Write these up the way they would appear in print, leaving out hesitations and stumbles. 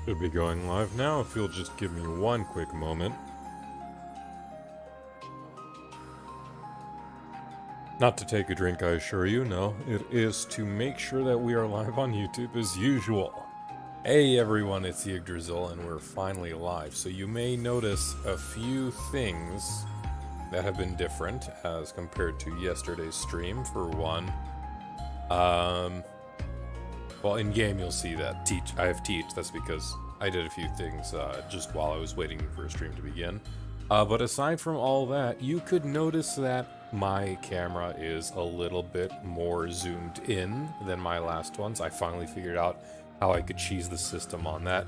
Should be going live now if you'll just give me one quick moment. Not to take a drink, I assure you, no. It is to make sure that we are live on YouTube as usual. Hey everyone, it's Yggdrasil and we're finally live. So you may notice a few things that have been different as compared to yesterday's stream. For one, well, in game you'll see that I have teach. That's because I did a few things just while I was waiting for a stream to begin. But aside from all that, you could notice that my camera is a little bit more zoomed in than my last ones. I finally figured out how I could cheese the system on that.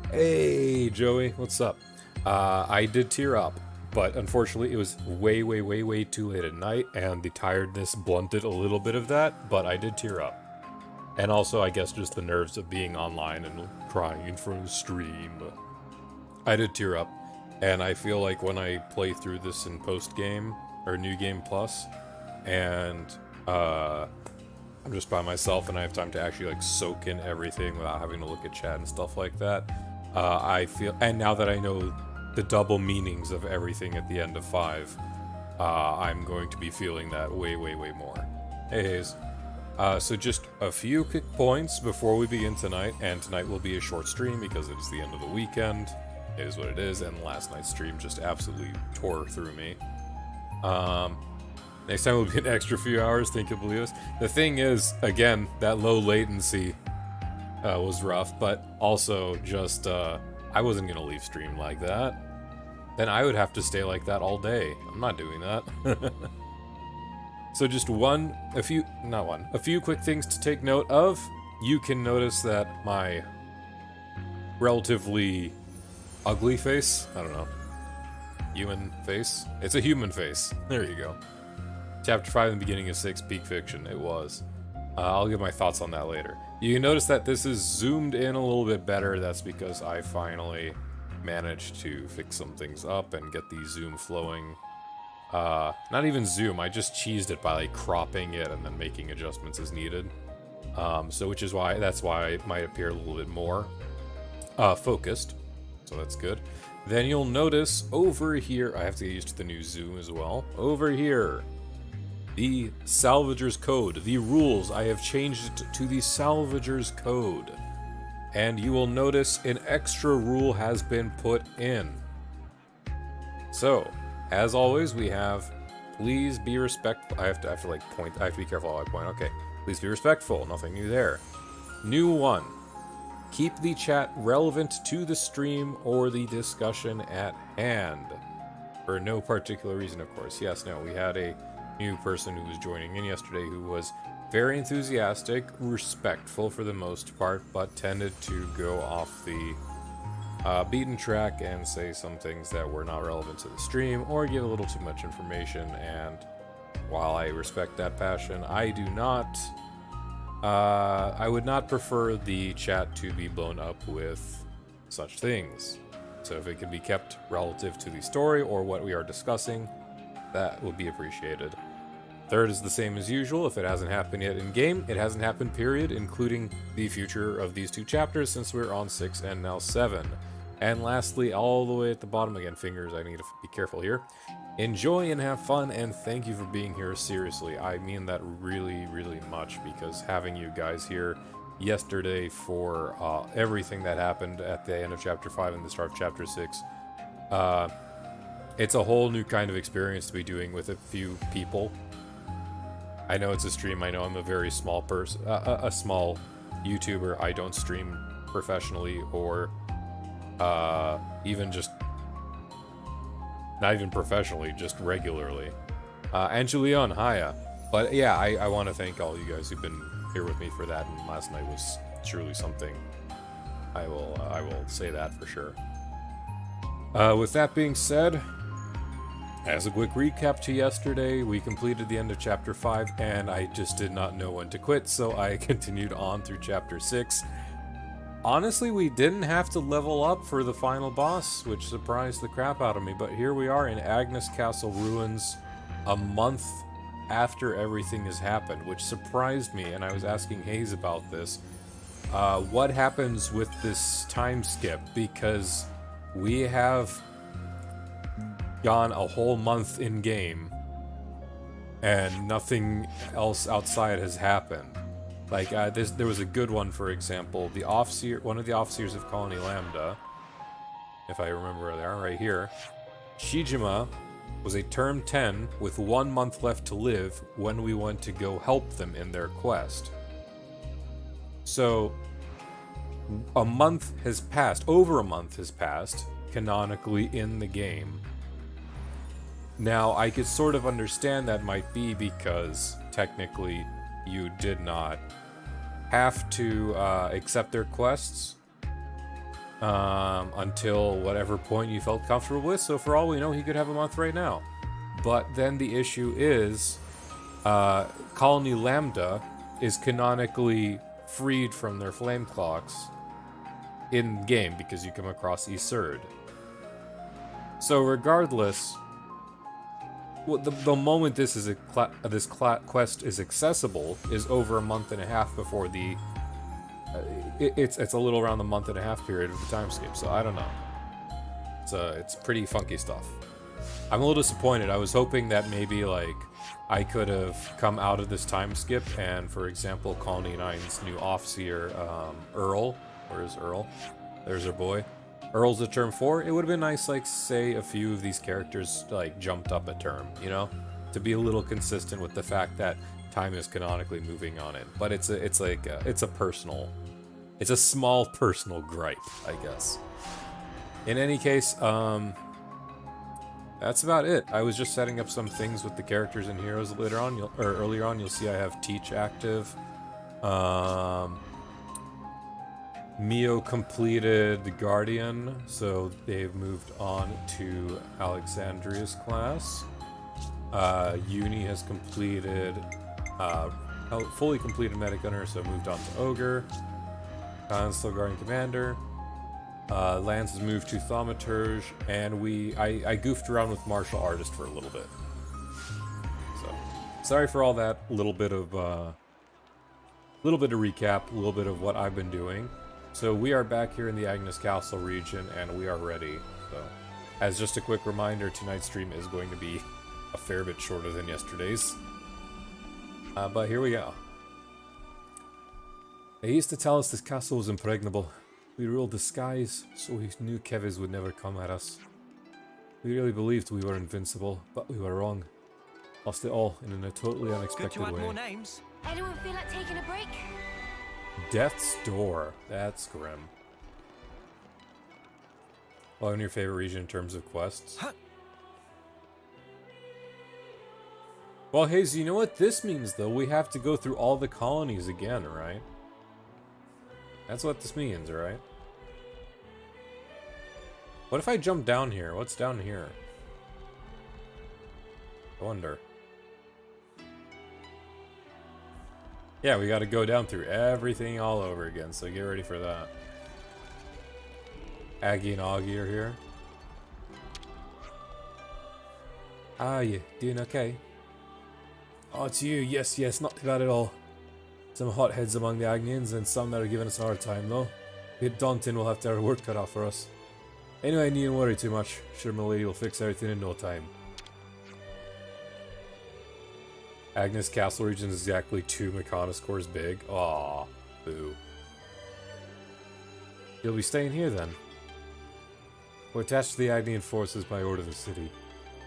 Hey Joey, what's up? I did tear up, but unfortunately it was way too late at night, and the tiredness blunted a little bit of that, but I did tear up. And also, I guess, just the nerves of being online and crying in front of the stream. I did tear up, and I feel like when I play through this in post-game, or New Game Plus, and I'm just by myself and I have time to actually, like, soak in everything without having to look at chat and stuff like that, I feel, and now that I know the double meanings of everything at the end of 5, I'm going to be feeling that way more. Hey, Hayes. So just a few quick points before we begin tonight, and tonight will be a short stream because it is the end of the weekend. It is what it is, and last night's stream just absolutely tore through me. Next time will be an extra few hours, think you'll believe us. The thing is, again, that low latency was rough, but also just, I wasn't gonna leave stream like that. Then I would have to stay like that all day. I'm not doing that. So just a few quick things to take note of. You can notice that my relatively ugly face, I don't know, human face? It's a human face. There you go. Chapter 5 in the beginning of 6, peak fiction. It was. I'll give my thoughts on that later. You can notice that this is zoomed in a little bit better. That's because I finally managed to fix some things up and get the zoom flowing. Not even zoom, I just cheesed it by like cropping it and then making adjustments as needed. That's why it might appear a little bit more focused. So that's good. Then you'll notice over here, I have to get used to the new zoom as well. Over here, the Salvager's Code, the rules, I have changed it to the Salvager's Code. And you will notice an extra rule has been put in. So, as always, we have, please be respectful. I have to be careful how I point. Okay, please be respectful. Nothing new there. New one. Keep the chat relevant to the stream or the discussion at hand. For no particular reason, of course. Yes, no, we had a new person who was joining in yesterday who was very enthusiastic, respectful for the most part, but tended to go off the beaten track and say some things that were not relevant to the stream or give a little too much information. And while I respect that passion, I would not prefer the chat to be blown up with such things. So if it can be kept relative to the story or what we are discussing, that would be appreciated. Third is the same as usual. If it hasn't happened yet in game, it hasn't happened, period, including the future of these 2 chapters since we're on 6 and now 7. And lastly, all the way at the bottom, again, fingers, I need to be careful here. Enjoy and have fun, and thank you for being here. Seriously, I mean that really much, because having you guys here yesterday for everything that happened at the end of Chapter 5 and the start of Chapter 6, it's a whole new kind of experience to be doing with a few people. I know it's a stream, I know I'm a very small person, a small YouTuber. I don't stream professionally or even just not even professionally, just regularly. And Julian, hiya. But yeah, I want to thank all you guys who've been here with me for that, and last night was truly something. I will say that for sure. With that being said, as a quick recap to yesterday, we completed the end of Chapter 5, and I just did not know when to quit, so I continued on through Chapter 6. Honestly, we didn't have to level up for the final boss, which surprised the crap out of me, but here we are in Agnes Castle Ruins a month after everything has happened, which surprised me, and I was asking Hayes about this. what happens with this time skip, because we have gone a whole month in game and nothing else outside has happened. Like, there was a good one, for example, one of the officers of Colony Lambda, if I remember where they are, right here. Shijima was a term 10 with 1 month left to live when we went to go help them in their quest. So, a month has passed, over a month has passed, canonically in the game. Now, I could sort of understand that might be because, technically, you did not have to accept their quests until whatever point you felt comfortable with, so for all we know, he could have a month right now. But then the issue is, Colony Lambda is canonically freed from their flame clocks in-game because you come across Isurd. So regardless, the moment this is quest is accessible is over a month and a half before the it's a little around the month and a half period of the time skip. So I don't know. It's pretty funky stuff. I'm a little disappointed. I was hoping that maybe like I could have come out of this time skip and, for example, Colony 9's new Offseer, Earl. Where is Earl? There's our boy. Earl's a term 4. It would have been nice, like, say, a few of these characters, like, jumped up a term, you know? To be a little consistent with the fact that time is canonically moving on it. But it's a small personal gripe, I guess. In any case, that's about it. I was just setting up some things with the characters and heroes earlier on. You'll see I have Teach active. Mio completed the Guardian, so they've moved on to Alexandria's class. Uni has completed, fully completed Metagunner, so moved on to Ogre. Khan's still Guardian Commander. Lance has moved to Thaumaturge, and I goofed around with Martial Artist for a little bit. So, sorry for all that little bit of recap, a little bit of what I've been doing. So we are back here in the Agnes Castle region, and we are ready. So, as just a quick reminder, tonight's stream is going to be a fair bit shorter than yesterday's. But here we go. They used to tell us this castle was impregnable. We ruled the skies, so we knew Kevis would never come at us. We really believed we were invincible, but we were wrong. Lost it all in a totally unexpected way. Good to add more names. Anyone feel like taking a break? Death's Door. That's grim. Well, in your favorite region in terms of quests? Huh. Well, Haze, you know what this means, though? We have to go through all the colonies again, right? That's what this means, right? What if I jump down here? What's down here? I wonder. Yeah, we gotta go down through everything all over again, so get ready for that. Aggie and Augie are here. Ah, you doing okay? Oh, it's you. Yes, not too bad at all. Some hotheads among the Agnians, and some that are giving us a hard time, though. A bit daunting, we'll have to have our work cut off for us. Anyway, needn't worry too much. Sure, my lady will fix everything in no time. Agnes Castle region is exactly 2 Mechonis cores big. Aw, boo. You'll be staying here then. We're attached to the Agnian forces by order of the city.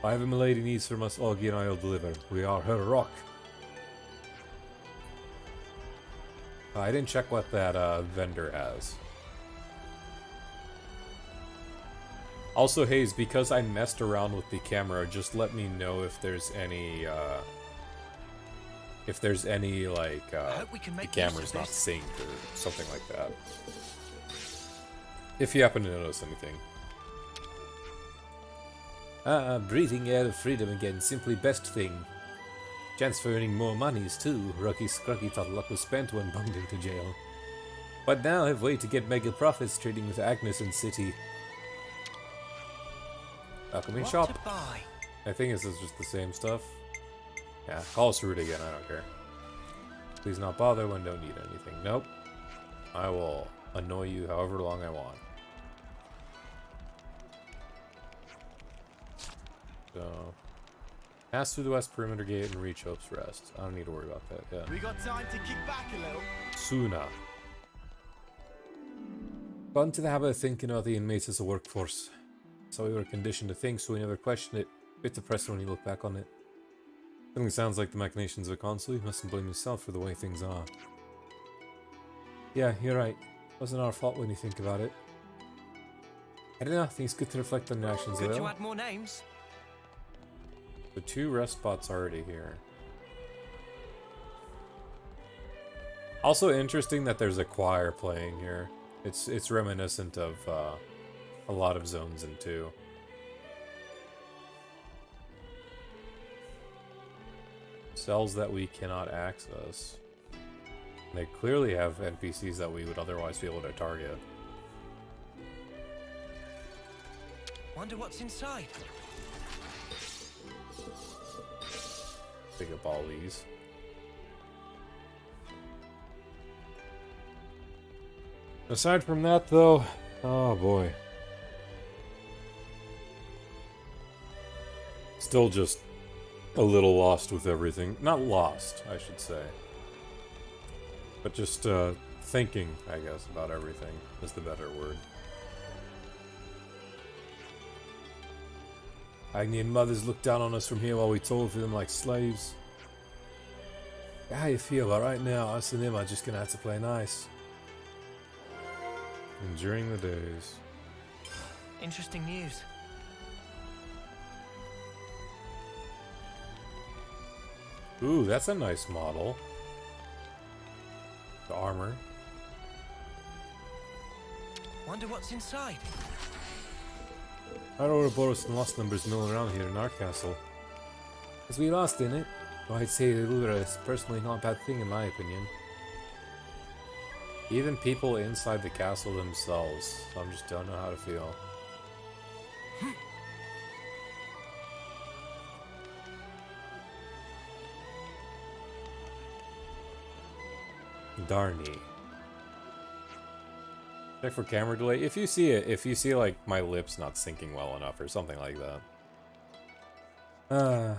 Whatever my lady needs from us, Augie and I will deliver. We are her rock. I didn't check what that vendor has. Also, Hayes, because I messed around with the camera, just let me know if there's any like the camera's not synced or something like that. If you happen to notice anything. Breathing air of freedom again, simply best thing. Chance for earning more monies too. Rocky Scruggy thought luck was spent when bunged into jail. But now I have way to get mega profits trading with Agnes and City. Alchemy shop. I think this is just the same stuff. Yeah, call us rude again, I don't care. Please not bother when don't need anything. Nope. I will annoy you however long I want. So, pass through the west perimeter gate and reach Hope's Rest. I don't need to worry about that. Yeah. We got time to kick back a little. Sooner. Got into the habit of thinking about the inmates as a workforce. So we were conditioned to think, so we never questioned it. Bit depressing when you look back on it. Something sounds like the machinations of a consul. You mustn't blame yourself for the way things are. Yeah, you're right. Wasn't our fault when you think about it. I don't know, I think it's good to reflect on your actions. Could you add more names? The 2 rest spots already here. Also interesting that there's a choir playing here. It's reminiscent of a lot of zones in 2. Cells that we cannot access. They clearly have NPCs that we would otherwise be able to target. Wonder what's inside. Pick up all these. Aside from that, though, oh boy. Still just a little lost with everything. Not lost, I should say. But just thinking, I guess, about everything is the better word. Agnian mothers looked down on us from here while we toiled for them like slaves. How you feel? But right now, us and them are just gonna have to play nice. Enduring the days. Interesting news. Ooh, that's a nice model. The armor. Wonder what's inside. I don't want to borrow some lost numbers milling around here in our castle. As we lost in it, well, I'd say the lure is personally not a bad thing in my opinion. Even people inside the castle themselves, some just don't know how to feel. Darny. Check for camera delay. If you see it, if you see like my lips not syncing well enough or something like that.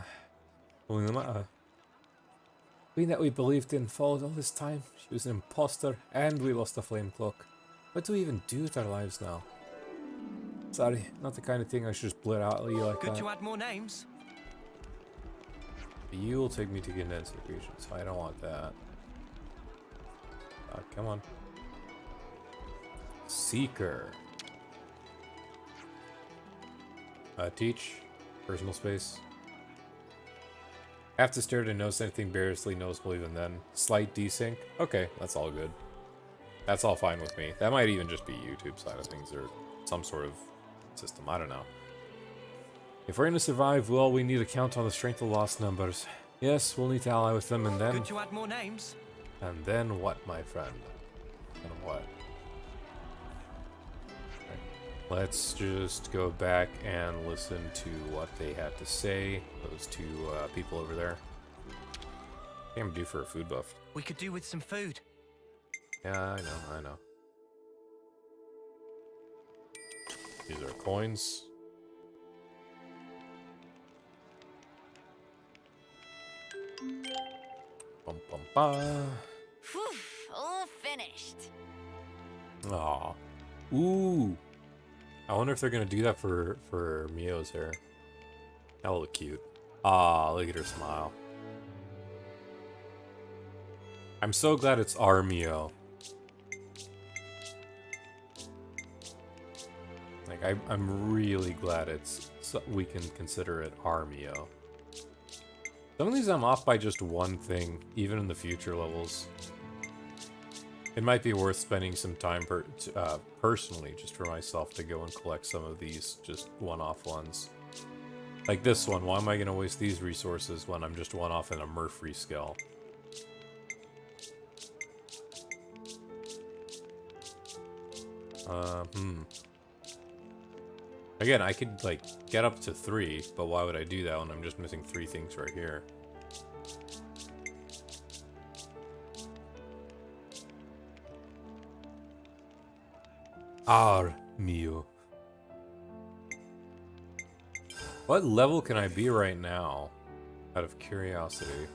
Queen that we believed in followed all this time. She was an imposter, and we lost the flame clock. What do we even do with our lives now? Sorry, not the kind of thing I should just blurt out at you like that. Could you add more names? You will take me to condensed region, so I don't want that. Come on. Seeker. Teach. Personal space. Have to stare to notice anything barely noticeable even then. Slight desync. Okay, that's all good. That's all fine with me. That might even just be YouTube side of things or some sort of system. I don't know. If we're going to survive, well, we need to count on the strength of lost numbers. Yes, we'll need to ally with them and then... Could you add more names? And then what, my friend? And what? Let's just go back and listen to what they had to say. Those 2 people over there. I think I'm due for a food buff. We could do with some food. Yeah, I know. These are coins. Bum bum ba. Whew, all finished. Aw. Ooh. I wonder if they're gonna do that for Mio's hair. That'll look cute. Ah, look at her smile. I'm so glad it's our Mio. Like, I'm really glad we can consider it our Mio. Some of these I'm off by just one thing, even in the future levels. It might be worth spending some time personally, just for myself, to go and collect some of these just one-off ones. Like this one, why am I going to waste these resources when I'm just one-off in a Murphy skill? Again, I could, like, get up to 3, but why would I do that when I'm just missing 3 things right here? Mio. What level can I be right now? Out of curiosity.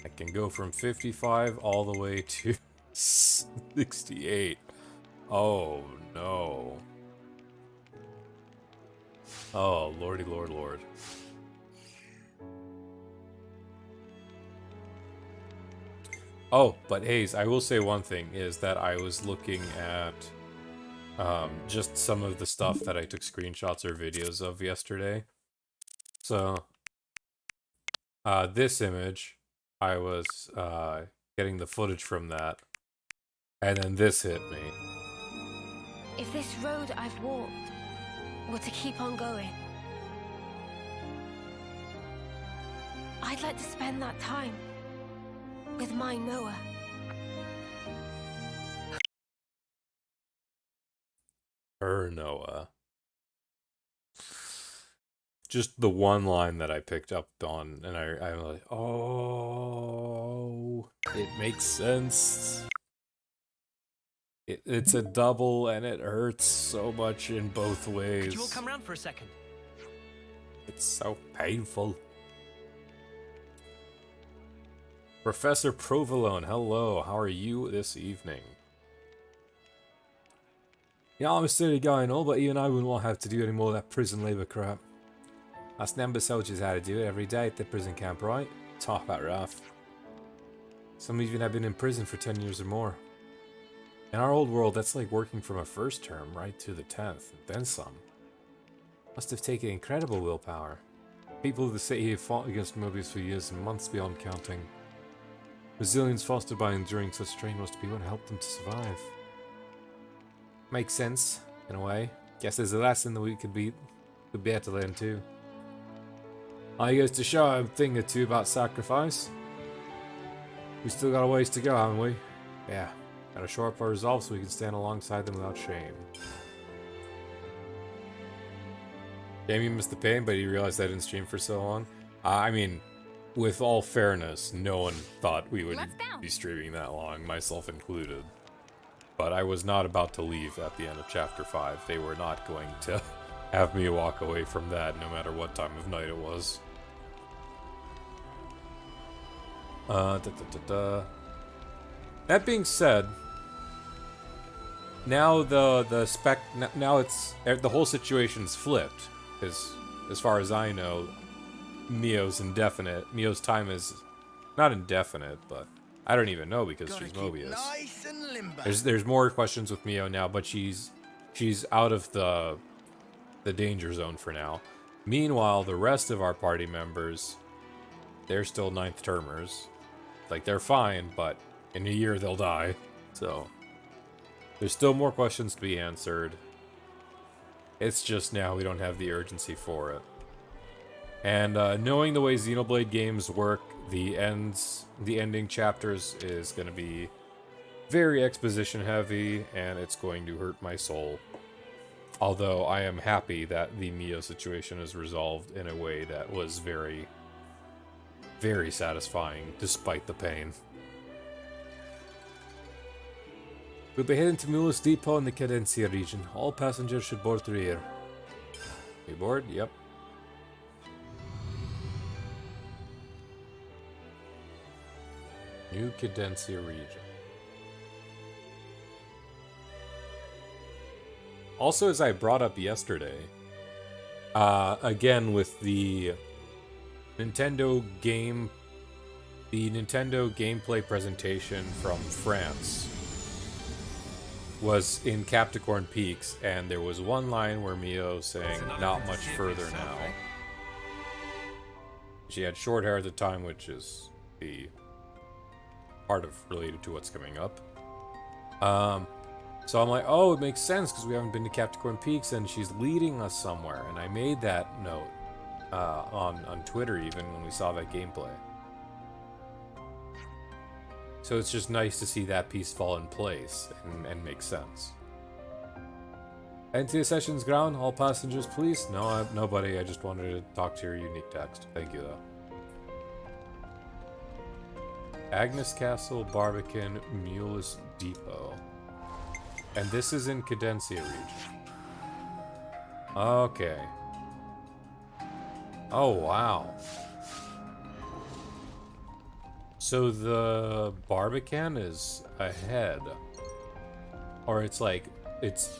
I can go from 55 all the way to 68. Oh no. Oh, lordy lord lord. Oh, but Hayes, I will say one thing, is that I was looking at just some of the stuff that I took screenshots or videos of yesterday. So, this image, I was getting the footage from that, and then this hit me. If this road I've walked were to keep on going, I'd like to spend that time with my Noah. Her Noah. Just the one line that I picked up on, and I'm like, oh, it makes sense. It's a double, and it hurts so much in both ways. Could you all come round for a second? It's so painful. Professor Provolone, hello. How are you this evening? Yeah, I'm steady going all, but even I wouldn't want to have to do any more of that prison labor crap. Us number soldiers had to do it every day at the prison camp, right? Talk about rough. Some even have been in prison for 10 years or more. In our old world, that's like working from a first term right to the 10th, and then some. Must have taken incredible willpower. People of the city have fought against Mobius for years and months beyond counting. Resilience fostered by enduring such strain must be what helped them to survive. Makes sense, in a way. Guess there's a lesson that we could be able to learn too. I goes to show a thing or two about sacrifice. We still got a ways to go, haven't we? Yeah. Gotta shore up our resolve so we can stand alongside them without shame. Jamie missed the pain, but he realized I didn't stream for so long. I mean, with all fairness, no one thought we would be streaming that long, myself included. But I was not about to leave at the end of Chapter 5. They were not going to have me walk away from that, no matter what time of night it was. That being said, now the whole situation's flipped. As far as I know, Mio's indefinite. Mio's time is not indefinite, but I don't even know because she's Mobius. Nice and limber. There's more questions with Mio now, but she's out of the danger zone for now. Meanwhile, the rest of our party members, they're still 9th termers. Like, they're fine, but in a year they'll die. So there's still more questions to be answered. It's just now we don't have the urgency for it. And knowing the way Xenoblade games work, the ending chapters is going to be very exposition heavy, and it's going to hurt my soul. Although I am happy that the Mio situation is resolved in a way that was very, very satisfying, despite the pain. We'll be heading to Mulus Depot in the Cadencia region. All passengers should board through here. We board? Yep. New Cadencia region. Also, as I brought up yesterday, again with the Nintendo gameplay presentation from France was in Capricorn Peaks, and there was one line where Mio saying, "Not much further now." She had short hair at the time, which is the part of related to what's coming up. So I'm like, oh, it makes sense because we haven't been to Capricorn Peaks, and she's leading us somewhere. And I made that note on Twitter even when we saw that gameplay. So it's just nice to see that piece fall in place and make sense. Enter the session's ground. All passengers, please. No, nobody. I just wanted to talk to your unique text. Thank you, though. Agnes Castle, Barbican, Mulus Depot. And this is in Cadencia region. Okay. Oh, wow. So the Barbican is ahead. Or it's like, it's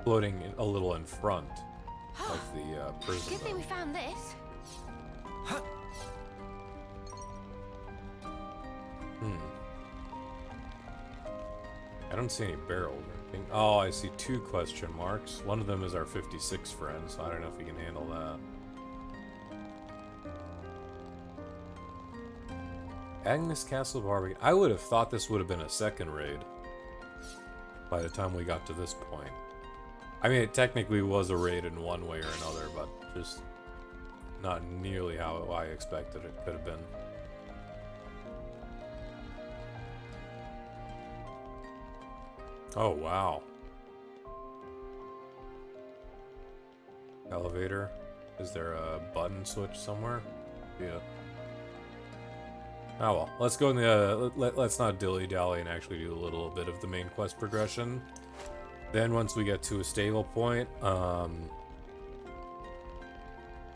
floating a little in front of the prison. Good thing we found this. I don't see any barrels or anything. Oh, I see 2 question marks. One of them is our 56 friend, so I don't know if we can handle that. Agnes Castle Barbican. I would have thought this would have been a second raid by the time we got to this point. I mean, it technically was a raid in one way or another, but just not nearly how I expected it could have been. Oh, wow. Elevator. Is there a button switch somewhere? Yeah. Oh well, let's go in the, let's not dilly-dally and actually do a little bit of the main quest progression. Then once we get to a stable point,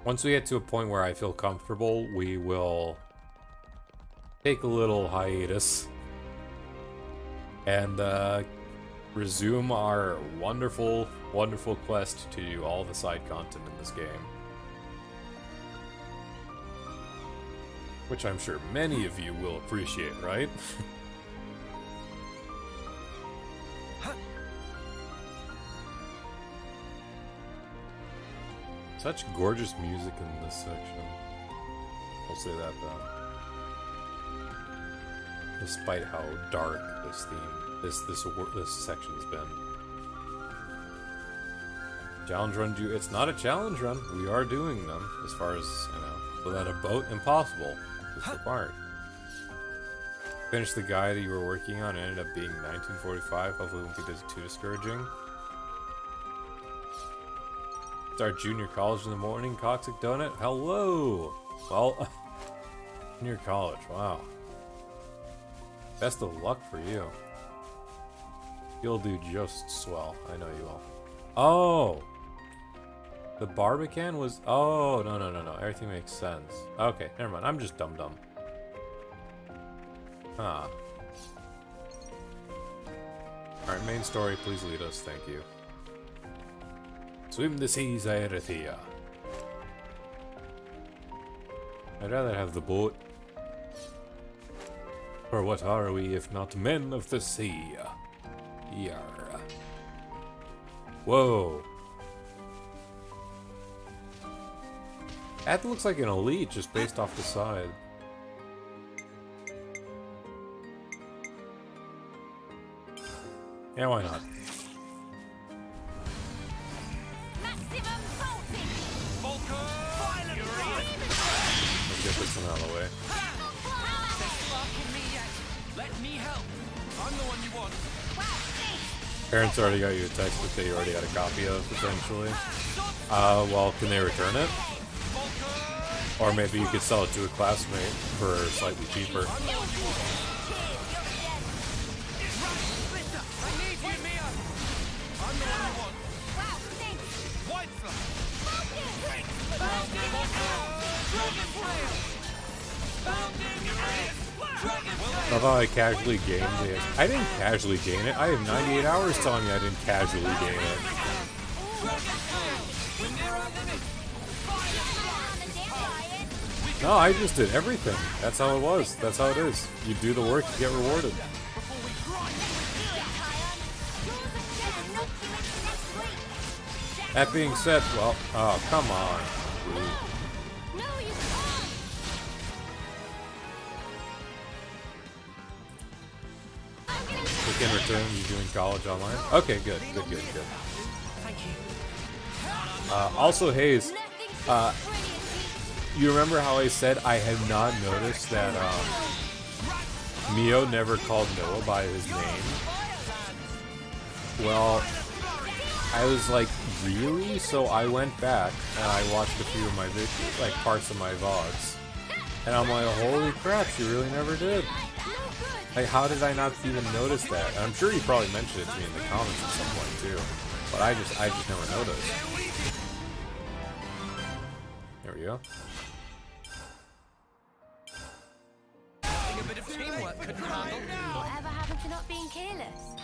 once we get to a point where I feel comfortable, we will take a little hiatus and resume our wonderful, wonderful quest to do all the side content in this game. Which I'm sure many of you will appreciate, right? Such gorgeous music in this section. I'll say that though. Despite how dark this theme, this section's been. Challenge run it's not a challenge run. We are doing them, as far as I know. Without a boat, impossible. It's required. Finish the guy that you were working on. It ended up being 1945. Hopefully, it won't be too discouraging. Start junior college in the morning. Cocksick Donut. Hello. Well, junior college. Wow. Best of luck for you. You'll do just swell. I know you will. Oh. The Barbican was... Oh, no. Everything makes sense. Okay, never mind. I'm just dumb. Huh. Alright, main story. Please lead us. Thank you. Swim the seas, Aerithia. I'd rather have the boat. For what are we if not men of the sea? Yar. Whoa. That looks like an elite just based off the side. Yeah, why not? Maximum voltage. Let's get this one out of the way. Let me help. I'm the one you want. Parents already got you a text that they already had a copy of, essentially. Well, can they return it? Or maybe you could sell it to a classmate for slightly cheaper. I thought I casually gained it. I didn't casually gain it. I have 98 hours telling me I didn't casually gain it. No, I just did everything. That's how it was. That's how it is. You do the work, you get rewarded. That being said, well, oh, come on. We can return you doing college online? Okay, good. Also, Hayes, you remember how I said I had not noticed that Mio never called Noah by his name? Well, I was like, really? So I went back and I watched a few of my videos, like parts of my VODs. And I'm like, holy crap, she really never did. Like, how did I not even notice that? And I'm sure you probably mentioned it to me in the comments at some point too, but I just never noticed. There we go. A bit of teamwork couldn't handle. Whatever happened to not being careless?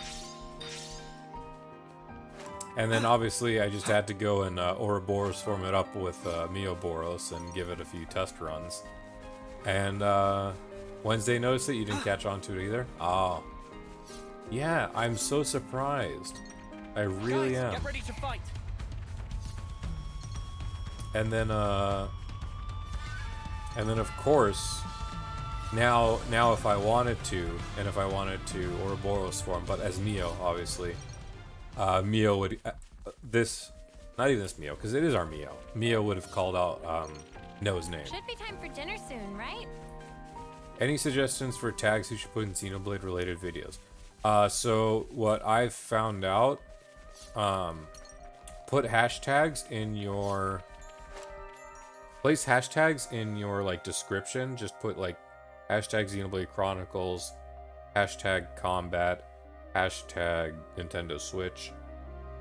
And then obviously I just had to go and Ouroboros form it up with Mioboros and give it a few test runs. And Wednesday noticed that you didn't catch on to it either? Oh. Yeah, I'm so surprised. I really Guys, am. get ready to fight. And then of course, now if I wanted to, Ouroboros form, but as Mio, obviously, Mio would, not even this Mio, because it is our Mio. Mio would have called out Noah's name. Should be time for dinner soon, right? Any suggestions for tags you should put in Xenoblade related videos? So what I've found out, put hashtags in your, place hashtags in your like description. Just put like hashtag Xenoblade Chronicles, hashtag combat, hashtag Nintendo Switch.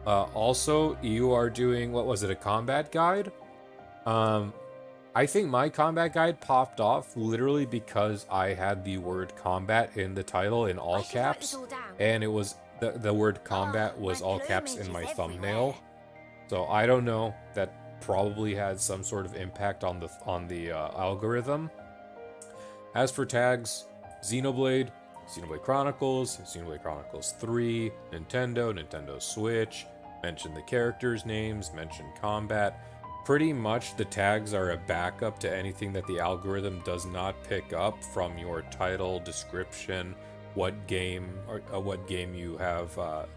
Also, you are doing, what was it, a combat guide? I think my combat guide popped off literally because I had the word combat in the title in all caps, and it was the word combat was all caps in my thumbnail. So I don't know, that probably had some sort of impact on the algorithm. As for tags, Xenoblade, Xenoblade Chronicles 3, Nintendo Switch, mention the characters' names, mention combat. Pretty much the tags are a backup to anything that the algorithm does not pick up from your title, description, what game you have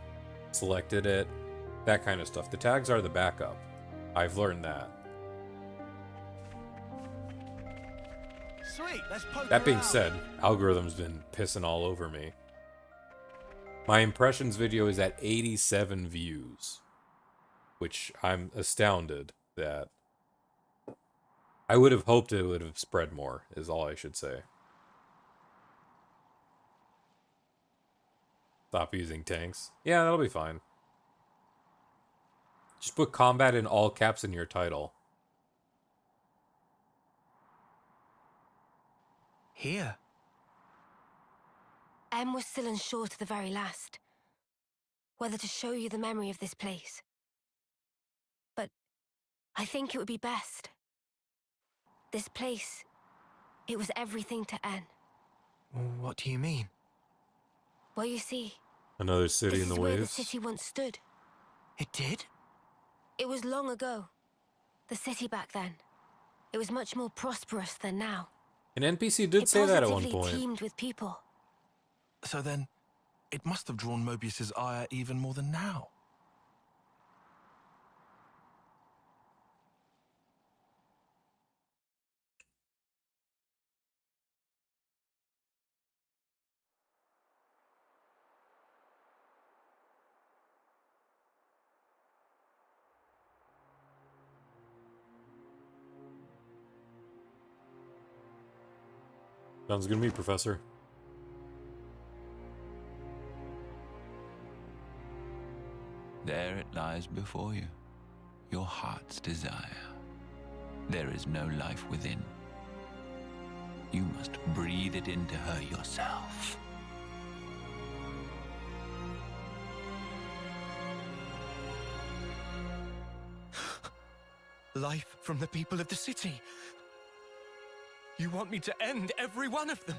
selected it, that kind of stuff. The tags are the backup. I've learned that. Sweet, let's poke That being around. said, algorithm's been pissing all over me. My impressions video is at 87 views, which I'm astounded that I would have hoped it would have spread more, is all I should say. Stop using tanks. Yeah, that'll be fine. Just put combat in all caps in your title. Here. Em was still unsure to the very last whether to show you the memory of this place. But I think it would be best. This place, it was everything to En. What do you mean? Well, you see, Another city this in the is where the waves. city once stood. It did? It was long ago. The city back then. It was much more prosperous than now. An NPC did It say that at one positively point. teemed with people. So then, it must have drawn Mobius's ire even more than now. Sounds good to me, Professor. There it lies before you, your heart's desire. There is no life within. You must breathe it into her yourself. Life from the people of the city. You want me to end every one of them?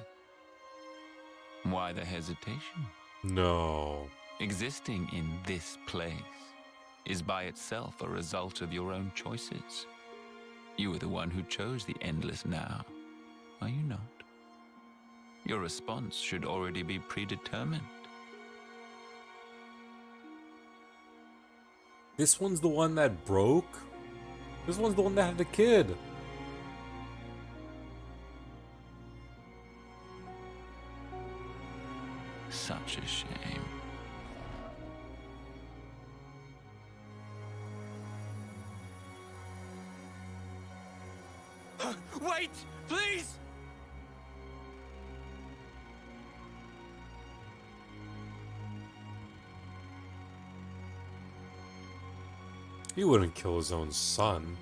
Why the hesitation? No. Existing in this place is by itself a result of your own choices. You are the one who chose the endless now, are you not? Your response should already be predetermined. This one's the one that broke? This one's the one that had a kid. Such a shame. Wait, please! He wouldn't kill his own son.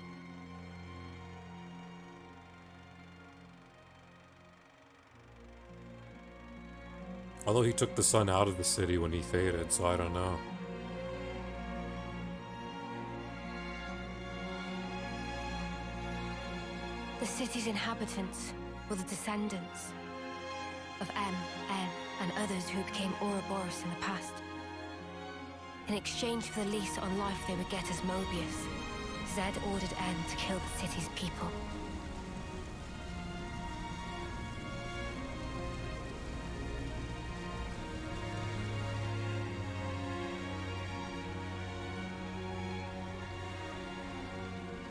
Although he took the son out of the city when he faded, so I don't know. The city's inhabitants were the descendants of M, N, and others who became Ouroboros in the past. In exchange for the lease on life they would get as Mobius, Zed ordered N to kill the city's people.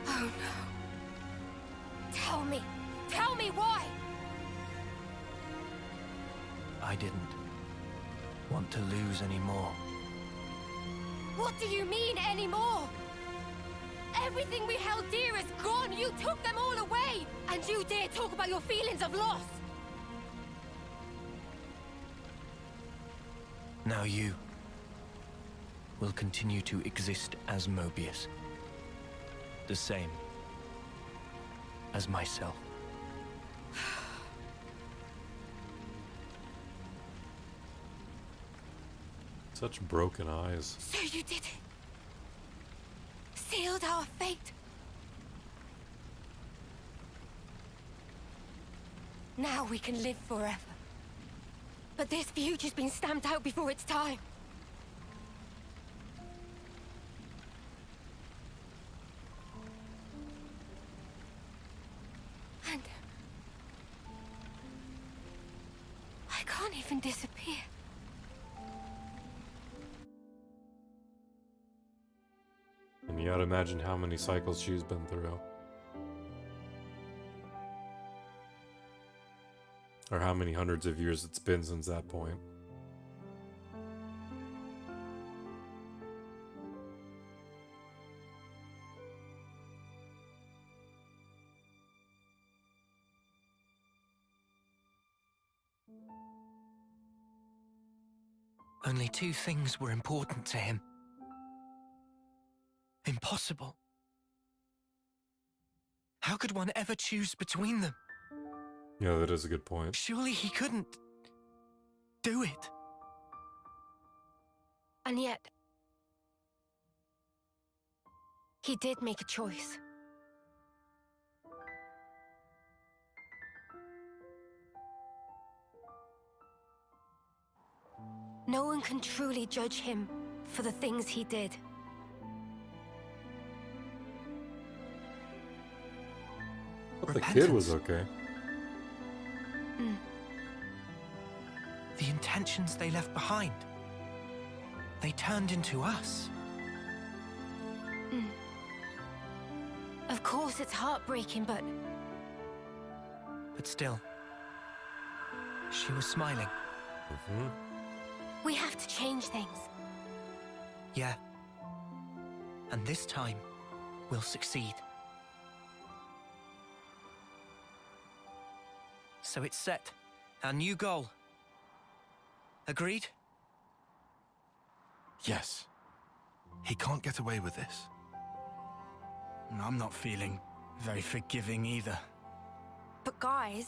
Oh no. Tell me why! I didn't want to lose any more. What do you mean, anymore? Everything we held dear is gone! You took them all away! And you dare talk about your feelings of loss! Now you will continue to exist as Mobius. The same as myself. Such broken eyes. So you did it! Sealed our fate! Now we can live forever. But this future's been stamped out before its time. And I can't even disappear. And you gotta imagine how many cycles she's been through. Or how many hundreds of years it's been since that point. Only two things were important to him. Impossible. How could one ever choose between them? Yeah, that is a good point. Surely he couldn't do it. And yet, he did make a choice. No one can truly judge him for the things he did. But the kid was Repentance. okay. The intentions they left behind. They turned into us. Of course, it's heartbreaking, but Still, she was smiling. we have to change things. Yeah. And this time, we'll succeed. So it's set. Our new goal. Agreed? Yes. He can't get away with this. I'm not feeling very forgiving either. But guys,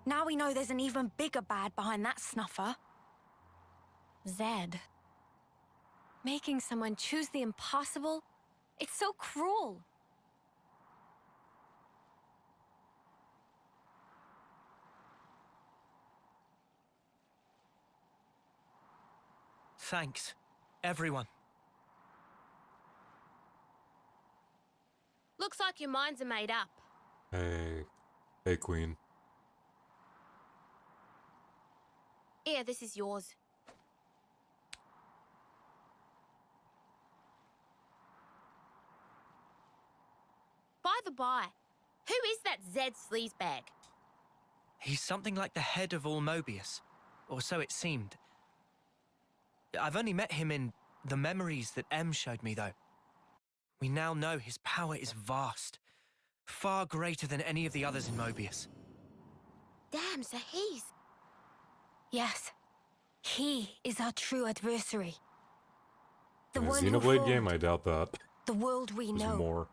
now we know there's an even bigger bad behind that snuffer. Zed. Making someone choose the impossible? It's so cruel. Thanks, everyone. Looks like your minds are made up. Hey, Queen. Here, this is yours. By the by, who is that Zed sleazebag? He's something like the head of all Mobius, or so it seemed. I've only met him in the memories that M showed me, though. We now know his power is vast, far greater than any of the others in Mobius. Damn, so he's... Yes. He is our true adversary. The In a one who Xenoblade formed game, I doubt that. The world we There's know. more.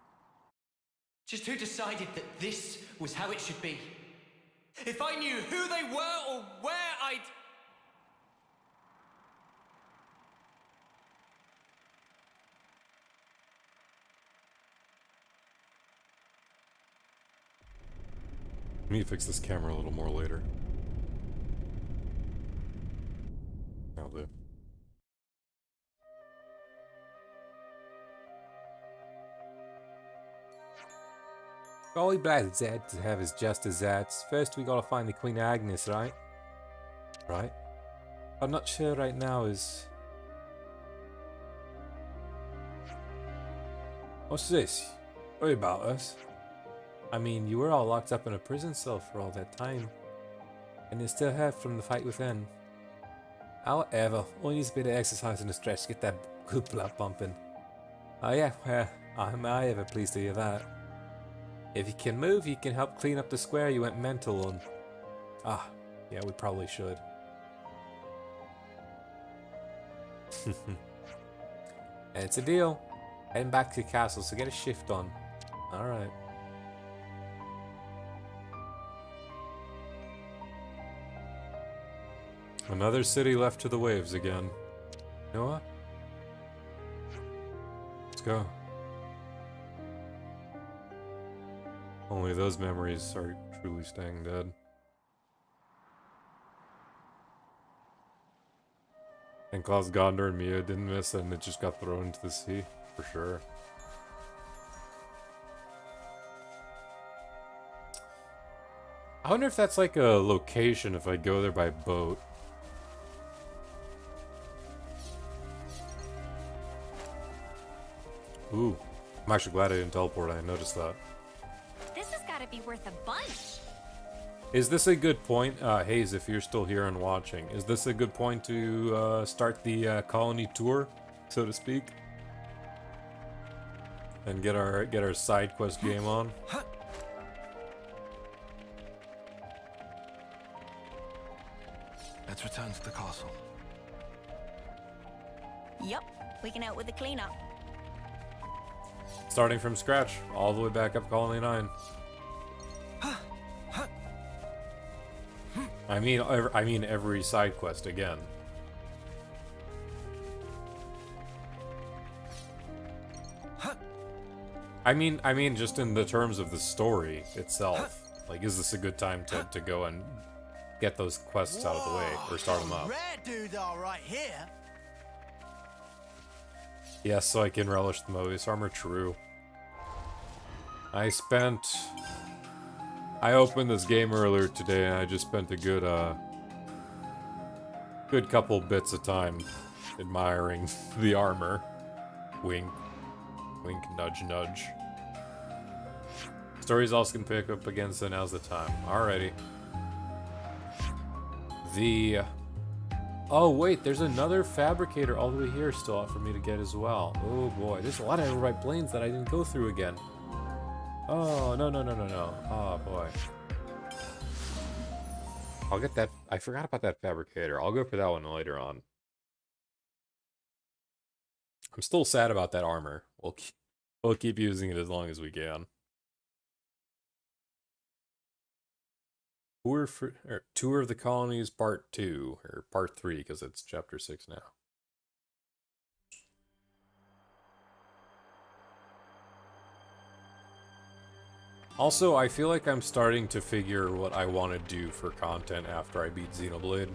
Just who decided that this was how it should be? If I knew who they were or where I'd... I need to fix this camera a little more later. That'll do. All we blessed Zed to have is just as Zed's. First we gotta find the Queen Agnes, right? Right? I'm not sure right now is... What's this? Worry about us? I mean, you were all locked up in a prison cell for all that time. And you still have from the fight within. However, only needs a bit of exercise and a stretch to get that good blood pumping. Oh yeah, well, am I ever pleased to hear that. If you can move, you can help clean up the square you went mental on. Ah, yeah, we probably should. And it's a deal. Heading back to the castle, so get a shift on. Alright. Another city left to the waves again. You know what? Let's go. Only those memories are truly staying dead. And Klaus Gondor and Mia didn't miss it and it just got thrown into the sea, for sure. I wonder if that's like a location if I go there by boat. Ooh, I'm actually glad I didn't teleport, I noticed that. This has got to be worth a bunch. Is this a good point, Hayes, if you're still here and watching, is this a good point to start the colony tour, so to speak? And get our side quest game on? Let's return to the castle. Yup, we can help with the cleanup. Starting from scratch, all the way back up Colony 9. I mean every side quest again. I mean just in the terms of the story itself. Like, is this a good time to go and get those quests out of the way or start them up? Rare dude, all right here. Yes, so I can relish the Mobius armor. True. I opened this game earlier today and I just spent a good couple bits of time admiring the armor. Wink. Wink, nudge, nudge. Stories also can pick up again, so now's the time. Alrighty. Oh wait, there's another fabricator all the way here still out for me to get as well. Oh boy, there's a lot of override planes that I didn't go through again. Oh, no. Oh, boy. I'll get that. I forgot about that fabricator. I'll go for that one later on. I'm still sad about that armor. We'll keep using it as long as we can. Tour of the Colonies Part 2, or Part 3, because it's Chapter 6 now. Also, I feel like I'm starting to figure what I want to do for content after I beat Xenoblade,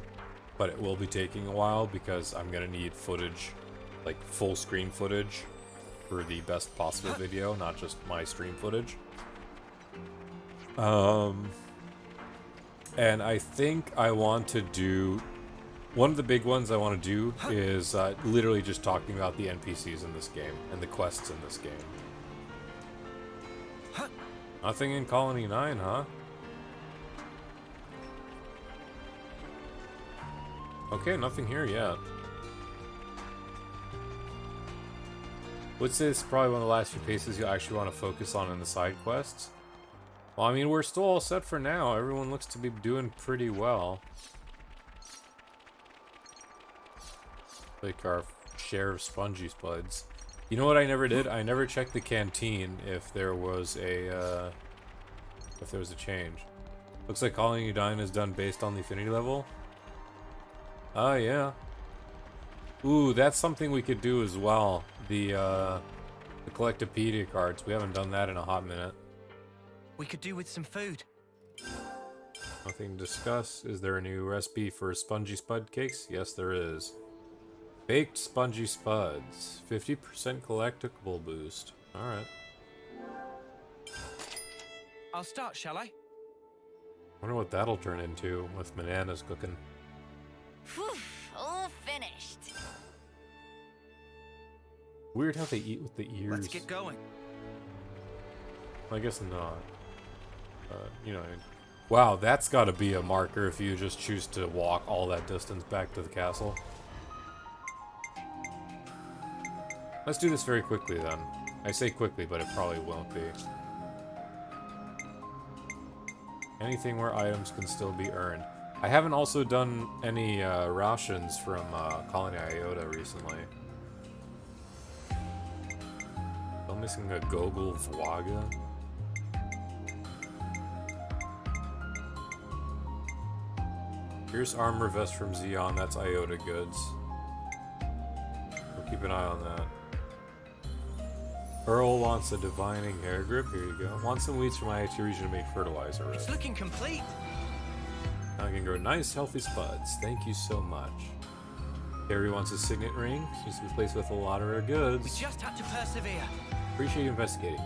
but it will be taking a while because I'm going to need footage, like full screen footage, for the best possible video, not just my stream footage. And I think I want to do... One of the big ones I want to do is literally just talking about the NPCs in this game, and the quests in this game. Nothing in Colony 9, huh? Okay, nothing here yet. What's this? Probably one of the last few pieces you'll actually want to focus on in the side quests. Well, I mean, we're still all set for now. Everyone looks to be doing pretty well. Like our share of spongy spuds. You know what I never did? I never checked the canteen if there was a change. Looks like Colony Dine is done based on the affinity level. Oh yeah. Ooh, that's something we could do as well. The Collectopedia cards. We haven't done that in a hot minute. We could do with some food. Nothing to discuss. Is there a new recipe for spongy spud cakes? Yes, there is. Baked spongy spuds. 50% collectible boost. Alright. I'll start, shall I? Wonder what that'll turn into with bananas cooking. Phew, all finished. Weird how they eat with the ears. Let's get going. I guess not. You know, wow, that's got to be a marker if you just choose to walk all that distance back to the castle. Let's do this very quickly then. I say quickly, but it probably won't be. Anything where items can still be earned. I haven't also done any rations from Colony Iota recently. I'm missing a Gogol Vlaga. Here's armor vest from Xeon, that's Iota goods. We'll keep an eye on that. Earl wants a divining hair grip, here you go. Wants some weeds from IIT region to make fertilizer with. It's looking complete. Now I can grow nice, healthy spuds. Thank you so much. Harry wants a signet ring. Seems to be placed with a lot of rare goods. We just had to persevere. Appreciate you investigating.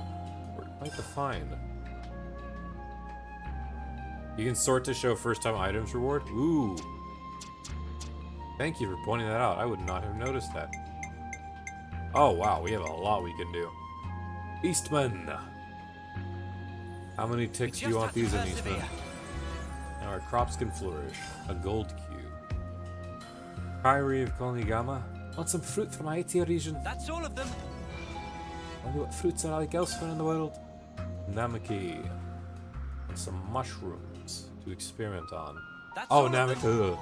We're quite the find. You can sort to show first-time items reward. Ooh. Thank you for pointing that out. I would not have noticed that. Oh, wow. We have a lot we can do. Eastman. How many ticks do you want these in Eastman? Now our crops can flourish. A gold cube. Priory of Colony Gamma. Want some fruit from IIT region? That's all of them. Wonder what fruits are like elsewhere in the world. Namaki. And some mushrooms to experiment on. That's oh, all Namaki.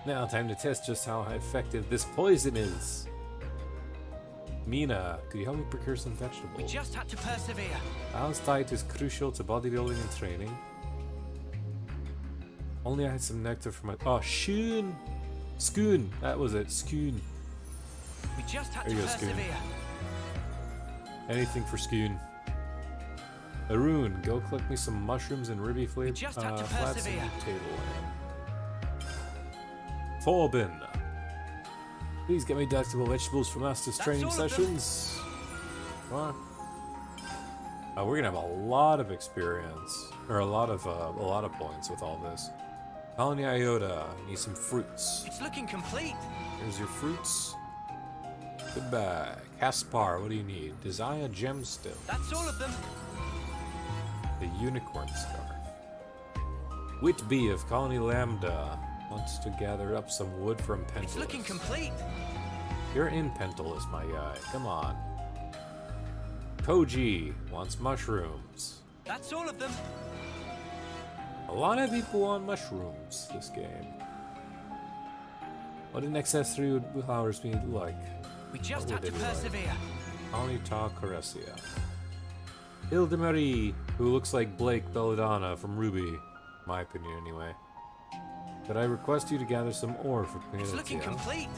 Now time to test just how effective this poison is. Mina, could you help me procure some vegetables? We just had to persevere. Balanced diet is crucial to bodybuilding and training. Only I had some nectar for my... Oh, Schoon! Skoon! That was it. Skoon. We just had There to you go, Skoon. persevere. Anything for Skoon. Arun, go collect me some mushrooms and ribby flavored just had to flats persevere. and tableland. Forbin, please get me delectable vegetables for Master's That's training all of them. sessions. What? We're gonna have a lot of experience, or a lot of points with all this. Colony Iota, need some fruits. It's looking complete. Here's your fruits. Goodbye. Caspar, what do you need? Desire gemstone. That's all of them. The unicorn scarf. Whitby of Colony Lambda wants to gather up some wood from Pentalus. It's looking complete. You're in Pentalus, my guy. Come on. Koji wants mushrooms. That's all of them. A lot of people want mushrooms this game. What an accessory would flowers be like? We just What had would to they be like? persevere. Colony Ta Caressia. Hilda Marie, who looks like Blake Belladonna from Ruby, my opinion anyway. Could I request you to gather some ore for It's looking Quinatia? complete.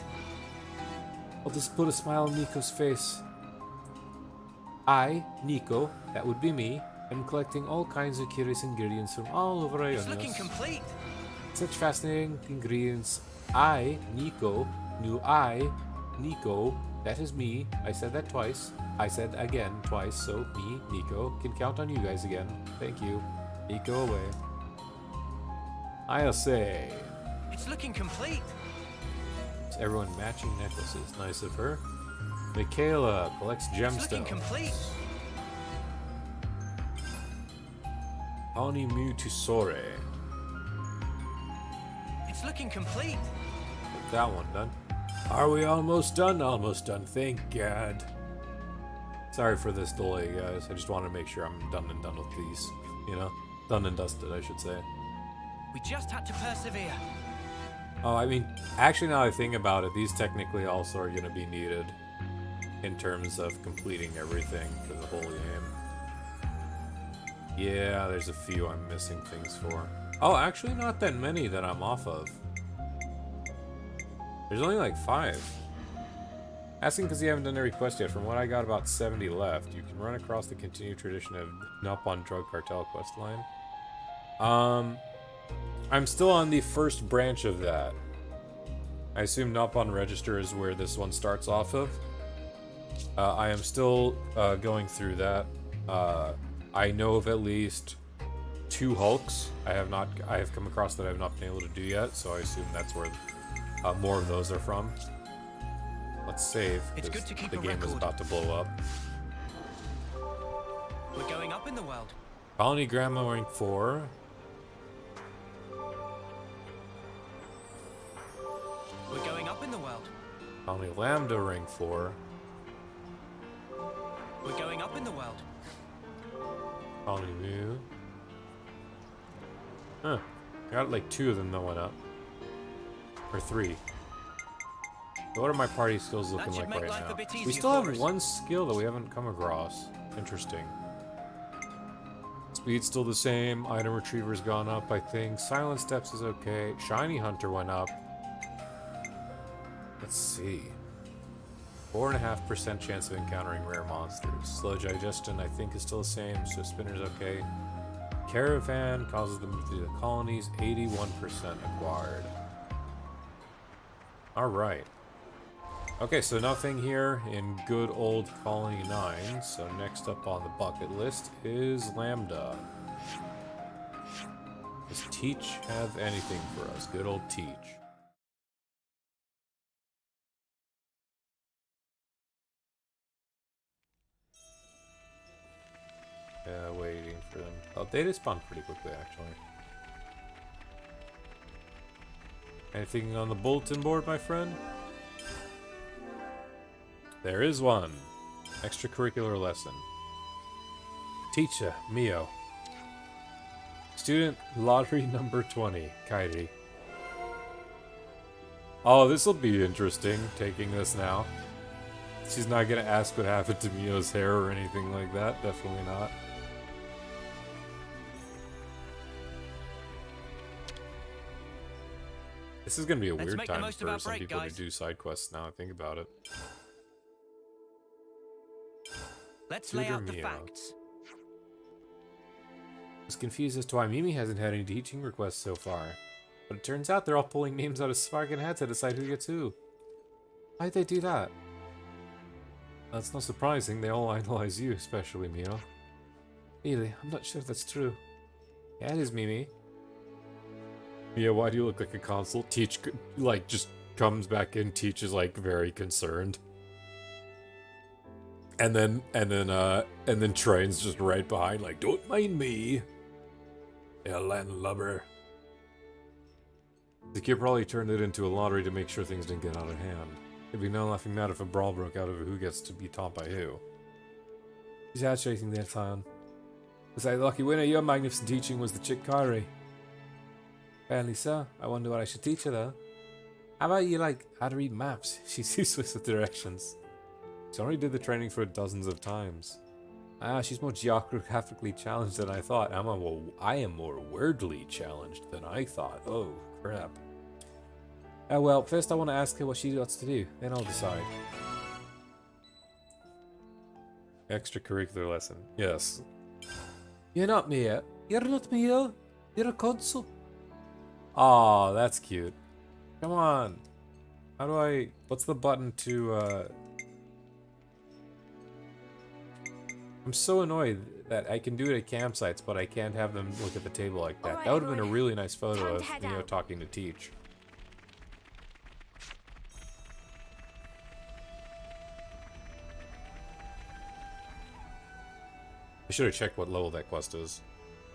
I'll just put a smile on Nico's face. I, Nico, that would be me, am collecting all kinds of curious ingredients from all over It's looking Ionios. complete. Such fascinating ingredients. I, Nico, knew I, Nico, that is me. I said that twice. I said again twice, so me, Nico, can count on you guys again. Thank you. Nico away. I'll say. It's looking complete. Is everyone matching necklaces? Nice of her. Michaela collects It's looking gemstones. complete. Colony Mutusore. It's looking complete. Get that one done. Are we almost done? Almost done, thank God. Sorry for this delay, guys. I just want to make sure I'm done with these. You know? Done and dusted, I should say. We just had to persevere. Oh, I mean, actually now I think about it, these technically also are going to be needed. in terms of completing everything for the whole game. Yeah, there's a few I'm missing things for. Oh, actually not that many that I'm off of. There's only like 5. Asking because you haven't done every quest yet. From what I got, about 70 left. You can run across the continued tradition of Nopon Drug Cartel quest line. I'm still on the first branch of that. I assume Nopon Register is where this one starts off of. I am still going through that. I know of at least 2 Hulks. I have come across that I have not been able to do yet, so I assume that's where more of those are from. Let's save, because the game is about to blow up. We're going up in the world. Colony Grandma rank 4. We're going up in the world. Colony Lambda rank 4. We're going up in the world. Colony Mu. Huh. Got like 2 of them that went up. Or 3. What are my party skills looking like right now? We still have 1 skill that we haven't come across. Interesting. Speed's still the same. Item retriever's gone up, I think. Silent steps is okay. Shiny Hunter went up. Let's see. 4.5% chance of encountering rare monsters. Slow digestion, I think, is still the same. So spinner's okay. Caravan causes them to the colonies. 81% acquired. Alright. Okay, so nothing here in good old Colony 9. So next up on the bucket list is Lambda. Does Teach have anything for us? Good old Teach. Yeah, waiting for them. Oh, they spawn pretty quickly, actually. Anything on the bulletin board, my friend? There is one. Extracurricular lesson. Teacher, Mio. Student lottery number 20, Kairi. Oh, this will be interesting, taking this now. She's not gonna ask what happened to Mio's hair or anything like that. Definitely not. This is gonna be a weird time for some people to do side quests now I think about it. Let's lay out the facts. I was confused as to why Mimi hasn't had any teaching requests so far. But it turns out they're all pulling names out of Spark and Hat to decide who gets who. Why'd they do that? That's not surprising, they all idolize you, especially Mio. Really, I'm not sure that's true. Yeah, it is Mimi. Mia, why do you look like a console? Teach, like, just comes back in, Teach is, like, very concerned. And then Train's just right behind, like, don't mind me. Yeah, landlubber. The kid probably turned it into a lottery to make sure things didn't get out of hand. It'd be no laughing matter if a brawl broke out over who gets to be taught by who. He's exaggerating there, Tion. Was I the lucky winner? Your magnificent teaching was the chick Kairi. Apparently so. I wonder what I should teach her, though. How about you, like, how to read maps? She's useless with directions. She already did the training for dozens of times. Ah, she's more geographically challenged than I thought. I am more wordly challenged than I thought. Oh, crap. Well, first I want to ask her what she wants to do. Then I'll decide. Extracurricular lesson. Yes. You're not Mia. You're not Mia. You're a console. Aw, that's cute. Come on. How do I... What's the button to, I'm so annoyed that I can do it at campsites, but I can't have them look at the table like that. Alright, That would have been a everyone. really nice photo Time of to head Neo out. talking to Teach. I should have checked what level that quest is.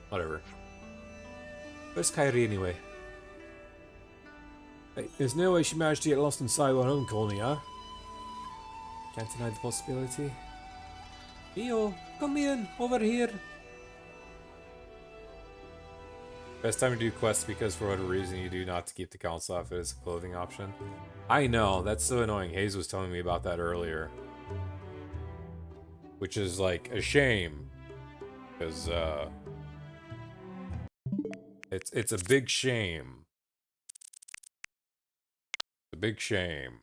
Whatever. Where's Kairi anyway? Hey, there's no way she managed to get lost inside her own colony, huh? Can't deny the possibility. Mio, come in, over here. Best time to do quests because for whatever reason you do not to keep the console outfit as a clothing option. I know, that's so annoying. Hayes was telling me about that earlier. which is like a shame, because it's a big shame. It's a big shame.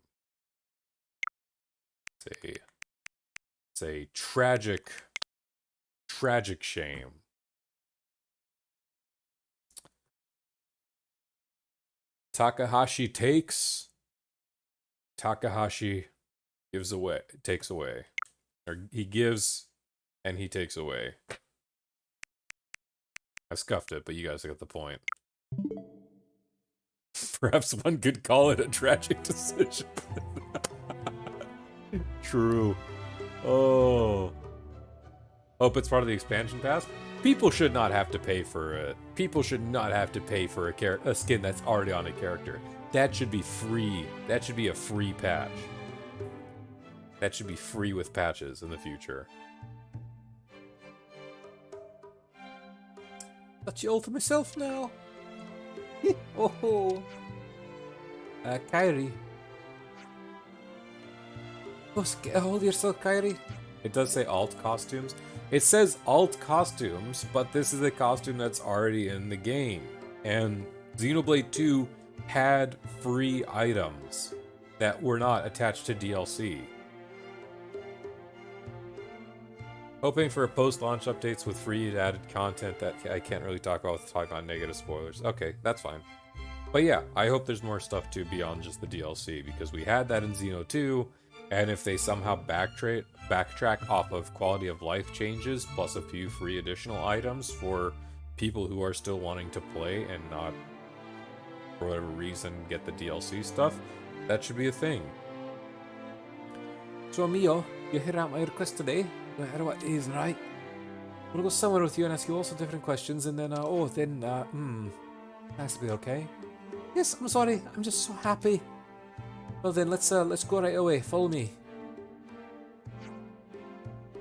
It's a tragic shame. Takahashi takes. Takahashi takes away. Or he gives and he takes away. I scuffed it, but you guys got the point. Perhaps one could call it a tragic decision. True. Oh. Hope it's part of the expansion pass. People should not have to pay for it. People should not have to pay for a skin that's already on a character. That should be free. That should be a free patch. That should be free with patches in the future. Got you all to myself now. Oh, Kairi. Get a hold of yourself, Kairi. It does say alt costumes. It says alt costumes, but this is a costume that's already in the game. And Xenoblade 2 had free items that were not attached to DLC. Hoping for a post-launch updates with free added content that I can't really talk about with talking about negative spoilers. Okay, that's fine. But yeah, I hope there's more stuff too beyond just the DLC, because we had that in Xeno 2, and if they somehow backtrack off of quality of life changes, plus a few free additional items for people who are still wanting to play and not, for whatever reason, get the DLC stuff, that should be a thing. So Mio, you hear out my request today? No matter what it is, right? I'm gonna go somewhere with you and ask you lots of different questions, and then, that's be okay. Yes, I'm sorry, I'm just so happy. Well then, let's go right away, follow me.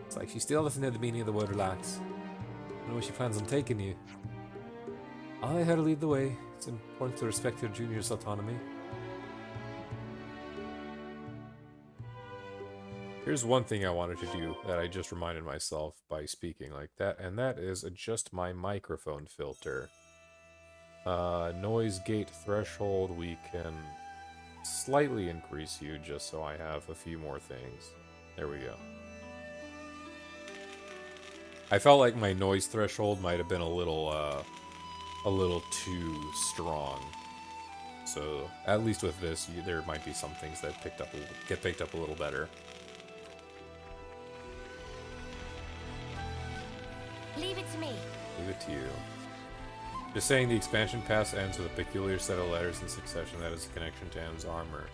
It's like she still doesn't know the meaning of the word relax. I don't know where she plans on taking you. I'll let her lead the way. It's important to respect your junior's autonomy. Here's one thing I wanted to do that I just reminded myself by speaking like that, and that is adjust my microphone filter. Noise gate threshold, we can slightly increase you just so I have a few more things. There we go. I felt like my noise threshold might have been a little too strong. So at least with this, there might be some things that get picked up a little better. Leave it to me. Leave it to you. Just saying the expansion pass ends with a peculiar set of letters in succession that is a connection to M's armor.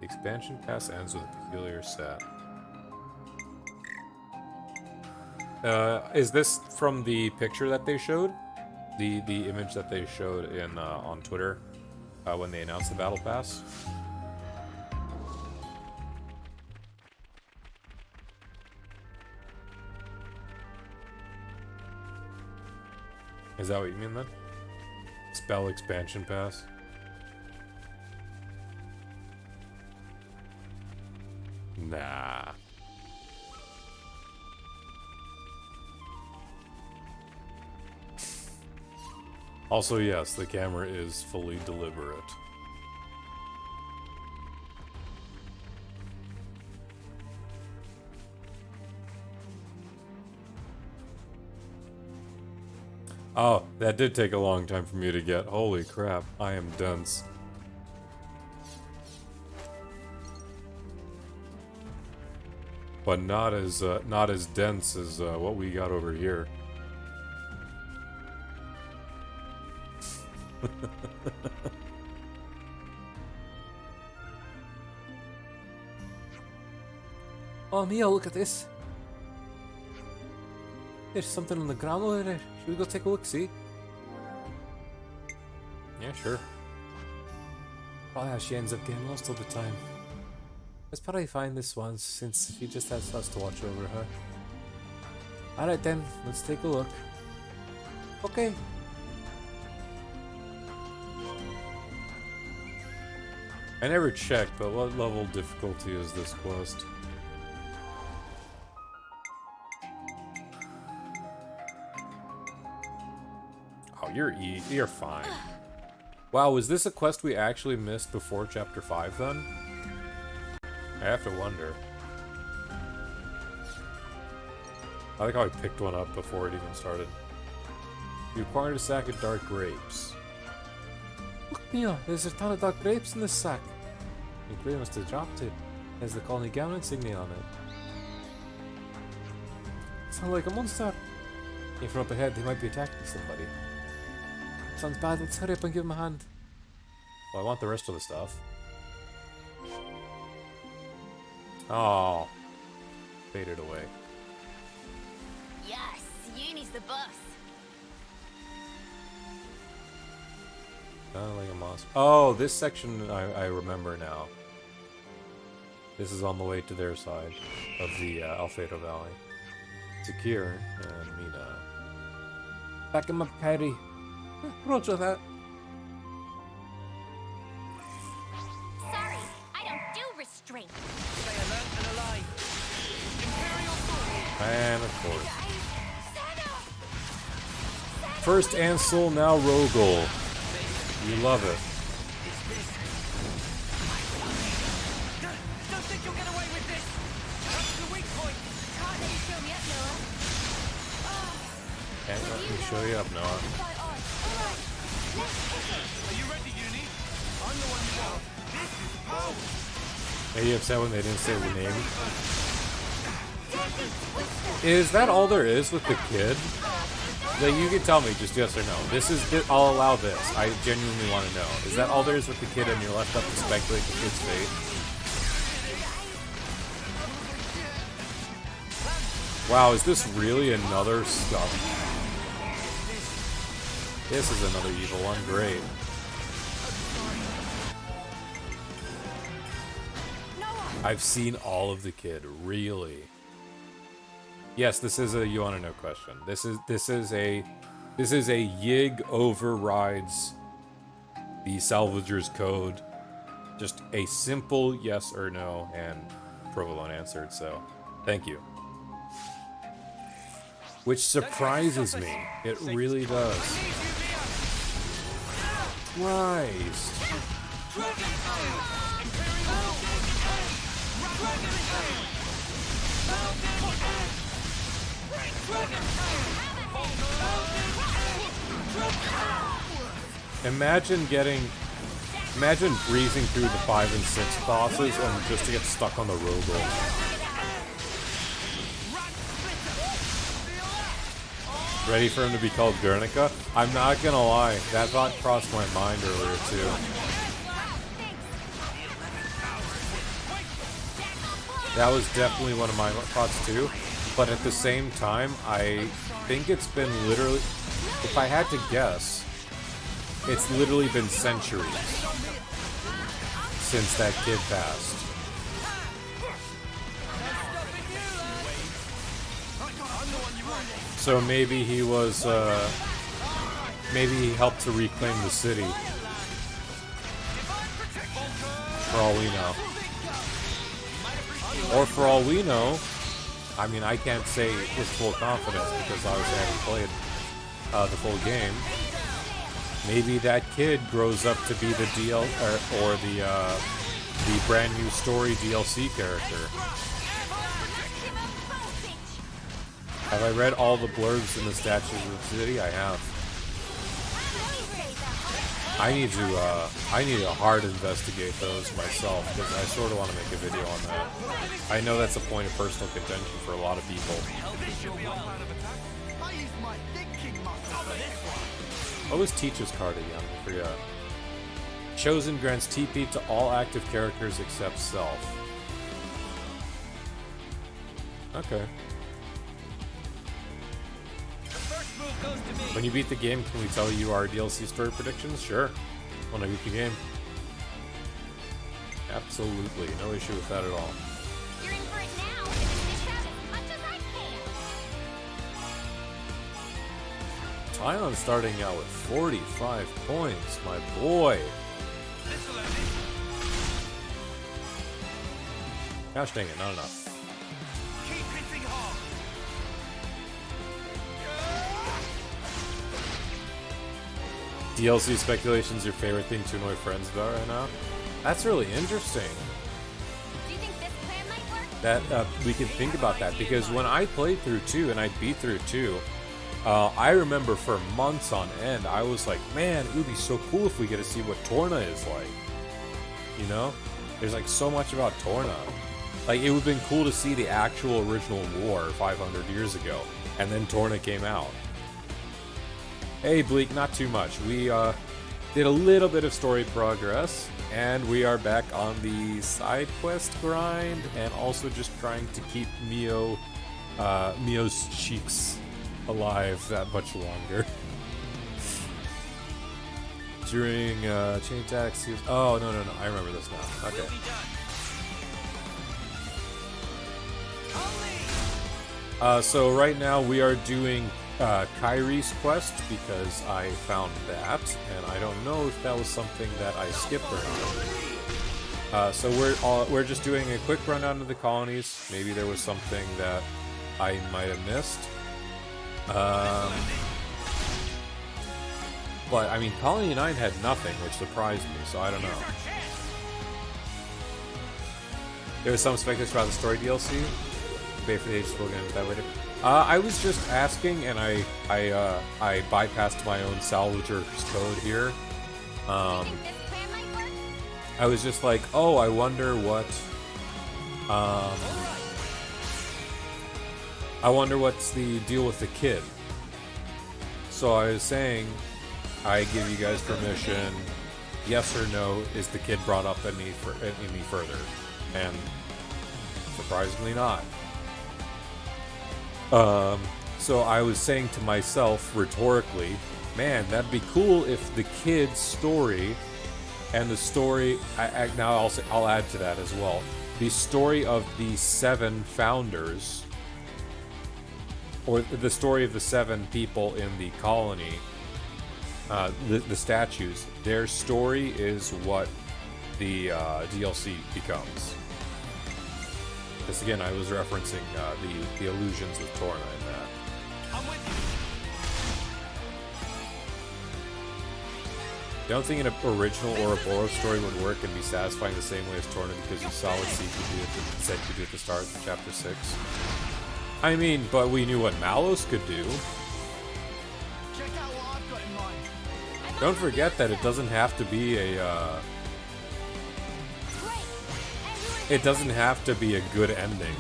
The expansion pass ends with a peculiar set. Is this from the picture that they showed? The image that they showed in on Twitter when they announced the battle pass? Is that what you mean then? Spell expansion pass? Nah. Also, yes, the camera is fully deliberate. Oh, that did take a long time for me to get. Holy crap, I am dense. But not as dense as what we got over here. Oh, Mia, look at this. There's something on the ground over there. Should we go take a look, see? Yeah, sure. Probably how she ends up getting lost all the time. Let's probably find this one since she just has us to watch over her. Alright then, let's take a look. Okay. I never checked, but what level of difficulty is this quest? Oh, you're fine. Wow, was this a quest we actually missed before Chapter 5 then? I have to wonder. I like how I picked one up before it even started. You acquired a sack of dark grapes. Look, Mia, there's a ton of dark grapes in this sack. The Grey must have dropped it. There's the colony gown insignia on it. Sounds like a monster. If from up ahead, they might be attacking somebody. Sounds bad, let's hurry up and give him a hand. Well, I want the rest of the stuff. Oh. Faded away. Yes, Uni's the boss. Like a monster. Oh, this section I remember now. This is on the way to their side of the Alfredo Valley. Takir and Mina. Back him up, Kyrie. Roger that. Sorry, I don't do restraint. Stay alert and alive. Imperial sword. And of course. First Ansel, now Rogol. You love it. Don't think you'll get away with this. That's the weak point. Can't let you show me up, Noah. Can't let me show you up, Noah. Fight on. Alright, let's kick it. Are you ready, Uni? I'm the one you want. This is power. Are you upset when they didn't say the name? Deadly twister. Is that all there is with the kid? Like, you can tell me just yes or no. I'll allow this. I genuinely want to know. Is that all there is with the kid and you're left up to speculate the kid's fate? Wow, is this really another stuff? This is another evil one. Great. I've seen all of the kid. Really? Yes, this is a you want to know question. This is a Yig overrides the Salvager's code. Just a simple yes or no, and Provolone answered. So, thank you. Which surprises me. It really does. Christ. Imagine breezing through the 5 and 6 bosses and just to get stuck on the Rogol. Ready for him to be called Guernica? I'm not gonna lie, that thought crossed my mind earlier too. That was definitely one of my thoughts too, but at the same time, I think it's been literally, if I had to guess, it's literally been centuries since that kid passed. So maybe he was, maybe he helped to reclaim the city. For all we know. Or for all we know, I mean, I can't say with full confidence because obviously I haven't played the full game. Maybe that kid grows up to be the or the brand new story DLC character. Have I read all the blurbs in the Statues of the City? I have. I need to hard investigate those myself because I sort of want to make a video on that. I know that's a point of personal contention for a lot of people. What was Teach's card again? I forgot. Chosen grants TP to all active characters except Self. Okay. When you beat the game, can we tell you our DLC story predictions? Sure. When I beat the game. Absolutely. No issue with that at all. You're in for it now. Finish this out as much as I can. Tyon starting out with 45 points, my boy. Gosh dang it, not enough. Keep hitting hard. DLC speculation's your favorite thing to annoy friends about right now? That's really interesting. Do you think this plan might work? That we can think about that, because when I played through 2 and I beat through 2, I remember for months on end, I was like, man, it would be so cool if we get to see what Torna is like. You know? There's like so much about Torna. Like, it would have been cool to see the actual original war 500 years ago, and then Torna came out. Hey, Bleak, not too much. We did a little bit of story progress, and we are back on the side quest grind, and also just trying to keep Mio's cheeks alive that much longer. During chain attacks, he was... Oh, no, I remember this now. Okay. So right now we are doing Kyrie's quest, because I found that, and I don't know if that was something that I skipped or not. So we're just doing a quick rundown of the colonies. Maybe there was something that I might have missed. But I mean, Colony 9 had nothing, which surprised me, so I don't know. There was some speculation about the story DLC. Pay for the ages, we'll get into that later. I was just asking, and I bypassed my own salvager's code here. I was just like, oh, I wonder what. I wonder what's the deal with the kid. So I was saying, I give you guys permission. Yes or no? Is the kid brought up any further? And surprisingly not. So I was saying to myself rhetorically, man, that'd be cool if the kid's story and the story. I'll add to that as well. The story of the 7 founders, or the story of the 7 people in the colony, the statues. Their story is what the DLC becomes. Because again, I was referencing the illusions with Torna in that. I'm with you. Don't think an original Ouroboros story would work and be satisfying the same way as Torna, because you saw what said could do at the start of chapter 6. I mean, but we knew what Malos could do. Check out what I've got in mind. Don't forget that it doesn't have to be a. It doesn't have to be a good ending.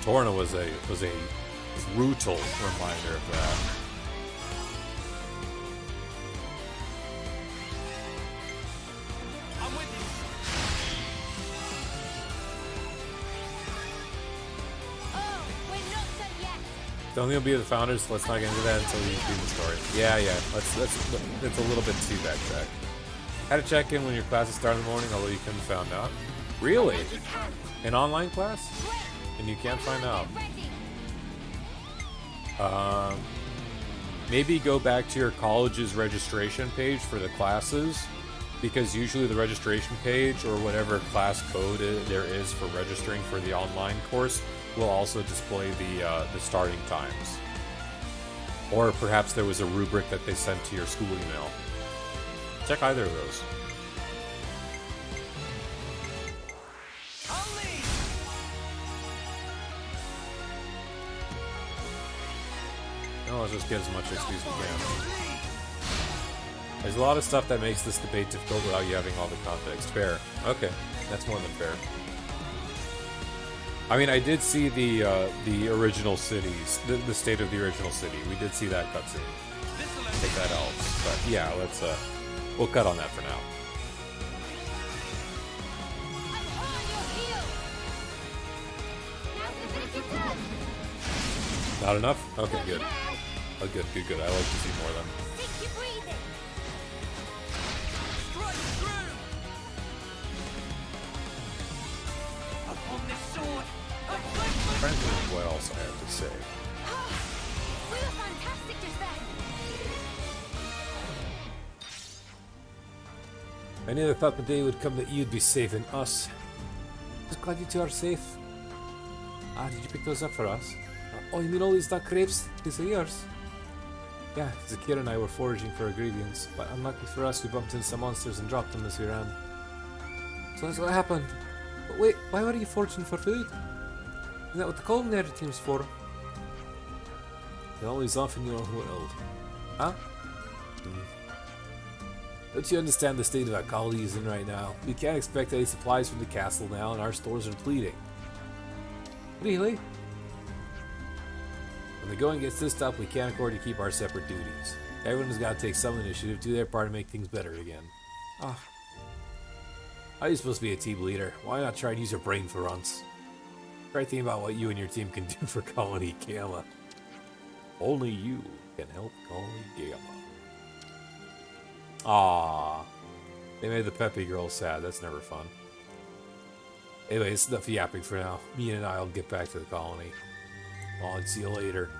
Torna was a brutal reminder of that. I'm with you. Oh, we're not done yet. Don't think it'll be the founders. Let's not get into that until you do the story. Yeah. It's a little bit too backtrack. Had to check in when your classes start in the morning, although you couldn't find out. Really? An online class? And you can't find out. Maybe go back to your college's registration page for the classes, because usually the registration page, or whatever class code there is for registering for the online course, will also display the starting times. Or perhaps there was a rubric that they sent to your school email. Check either of those. No, let's just get as much XP as we can. There's a lot of stuff that makes this debate difficult without you having all the context. Fair. Okay, that's more than fair. I mean, I did see the original cities, the state of the original city. We did see that cutscene. I think that helps. But yeah, let's we'll cut on that for now. Not enough? Okay, good. Oh, good. I like to see more of them. Trying to think what else I have to say. We were fantastic just then. I never thought the day would come that you'd be saving us. Just glad you two are safe. Ah, did you pick those up for us? Oh, you mean all these duck grapes? These are yours? Yeah, Zakir and I were foraging for ingredients, but unlucky for us, we bumped into some monsters and dropped them as we ran. So that's what happened. But wait, why were you foraging for food? Isn't that what the culinary team's for? You're always off in your own world. Huh? Don't you understand the state of our colonies in right now? We can't expect any supplies from the castle now, and our stores are depleting. Really? When the going gets this tough, we can't afford to keep our separate duties. Everyone's got to take some initiative, do their part to make things better again. Ah. How are you supposed to be a team leader? Why not try and use your brain for once? Try thinking about what you and your team can do for Colony Gamma. Only you can help Colony Gamma. Ah, they made the Peppy girl sad. That's never fun. Anyway, it's enough yapping for now. Me and I'll get back to the colony. I'll see you later.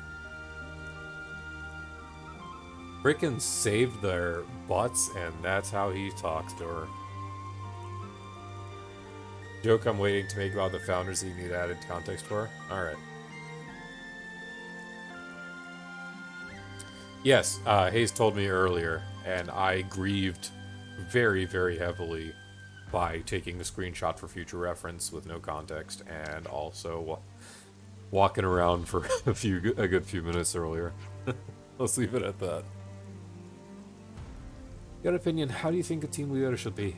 Frickin' saved their butts, and that's how he talks to her. Joke I'm waiting to make about the founders that you need added context for. Alright. Yes, Hayes told me earlier, and I grieved very, very heavily by taking the screenshot for future reference with no context, and also walking around for a good few minutes earlier. Let's leave it at that. Your opinion, how do you think a team leader should be?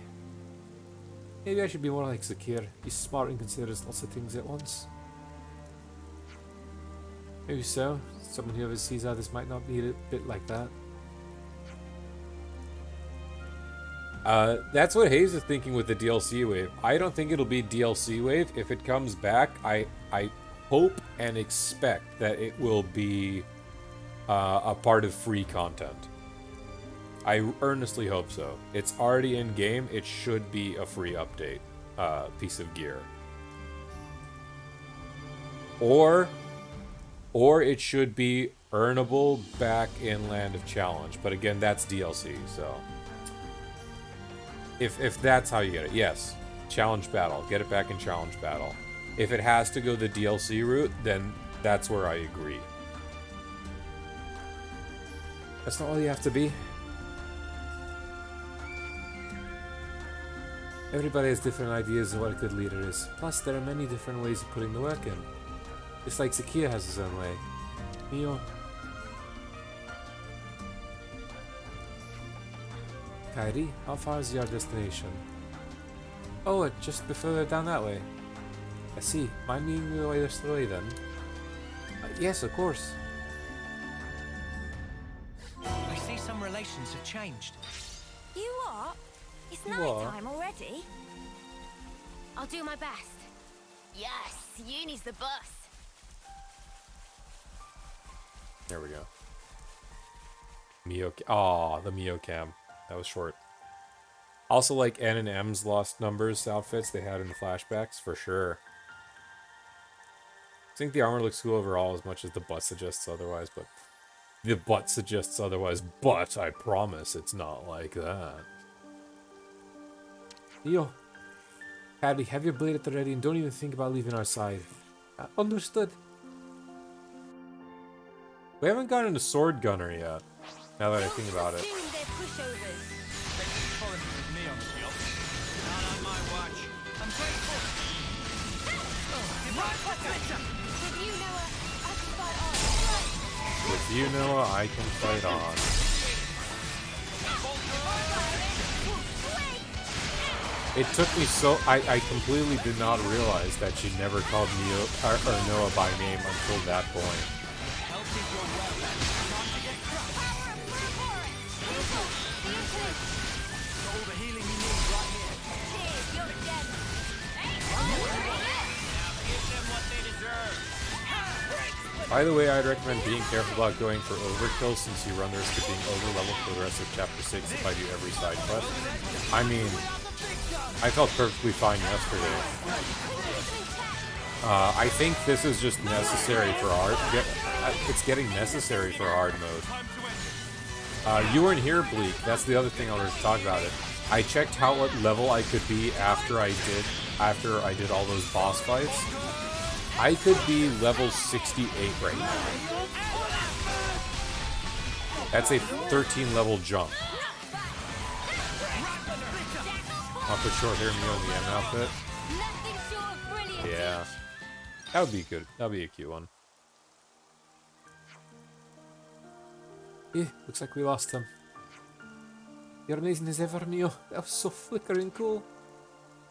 Maybe I should be more like Zakir. He's smart and considers lots of things at once. Maybe so. Someone who oversees others might not be a bit like that. That's what Hayes is thinking with the DLC wave. I don't think it'll be DLC wave. If it comes back, I hope and expect that it will be a part of free content. I earnestly hope so. It's already in game. It should be a free update piece of gear. Or it should be earnable back in Land of Challenge. But again, that's DLC, so... If that's how you get it, yes. Challenge Battle. Get it back in Challenge Battle. If it has to go the DLC route, then that's where I agree. That's not all you have to be. Everybody has different ideas of what a good leader is. Plus, there are many different ways of putting the work in. Just like Zakia has his own way. Mio. Kairi, how far is your destination? Oh, just further down that way. I see. Mind me the way there's the way then? Yes, of course. I see some relations have changed. You what? It's What? night time already. I'll do my best. Yes, Uni's the boss. There we go. Mio. Aw, the Mio cam. That was short. Also, like N and M's Lost Numbers outfits they had in the flashbacks, for sure. I think the armor looks cool overall as much as the butt suggests otherwise, but... The butt suggests otherwise, but I promise it's not like that. Mio. Kairi, have your blade at the ready and don't even think about leaving our side. Understood. We haven't gotten a sword gunner yet, now that I think about it. Assume they're pushovers. With you, Noah, I can fight on. It took me so... I completely did not realize that she never called me or Noah by name until that point. By the way, I'd recommend being careful about going for overkill since you run the risk of being over-leveled for the rest of Chapter 6 if I do every side quest. I mean, I felt perfectly fine yesterday. I think this is just necessary for hard... It's getting necessary for hard mode. You weren't here, Bleak. That's the other thing I wanted to talk about it. I checked what level I could be after I did all those boss fights. I could be level 68 right now. That's a 13 level jump. I'll put short hair me on the M outfit. Yeah. That would be good. That would be a cute one. Yeah, looks like we lost him. You're amazing as ever, Mio. That was so flickering cool.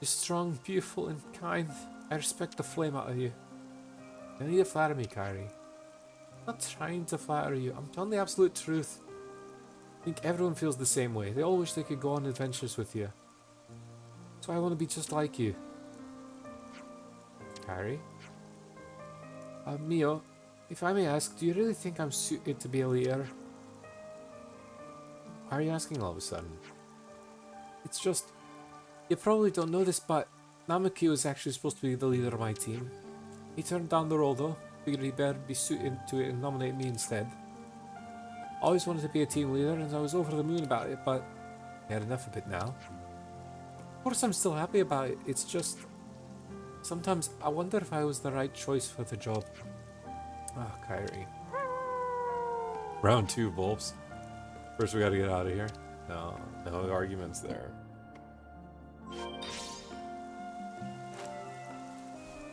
You're strong, beautiful, and kind. I respect the flame out of you. You don't need to flatter me, Kyrie. I'm not trying to flatter you. I'm telling the absolute truth. I think everyone feels the same way. They all wish they could go on adventures with you. That's why I want to be just like you. Kyrie? Mio, if I may ask, do you really think I'm suited to be a leader? Why are you asking all of a sudden? It's just... You probably don't know this, but Namaki was actually supposed to be the leader of my team. He turned down the role though, figured he'd better be suited to it and nominate me instead. I always wanted to be a team leader and I was over the moon about it, but I had enough of it now. Of course I'm still happy about it, it's just... Sometimes I wonder if I was the right choice for the job. Ah, Kyrie. Round 2, Bulbs. First we gotta get out of here. No arguments there.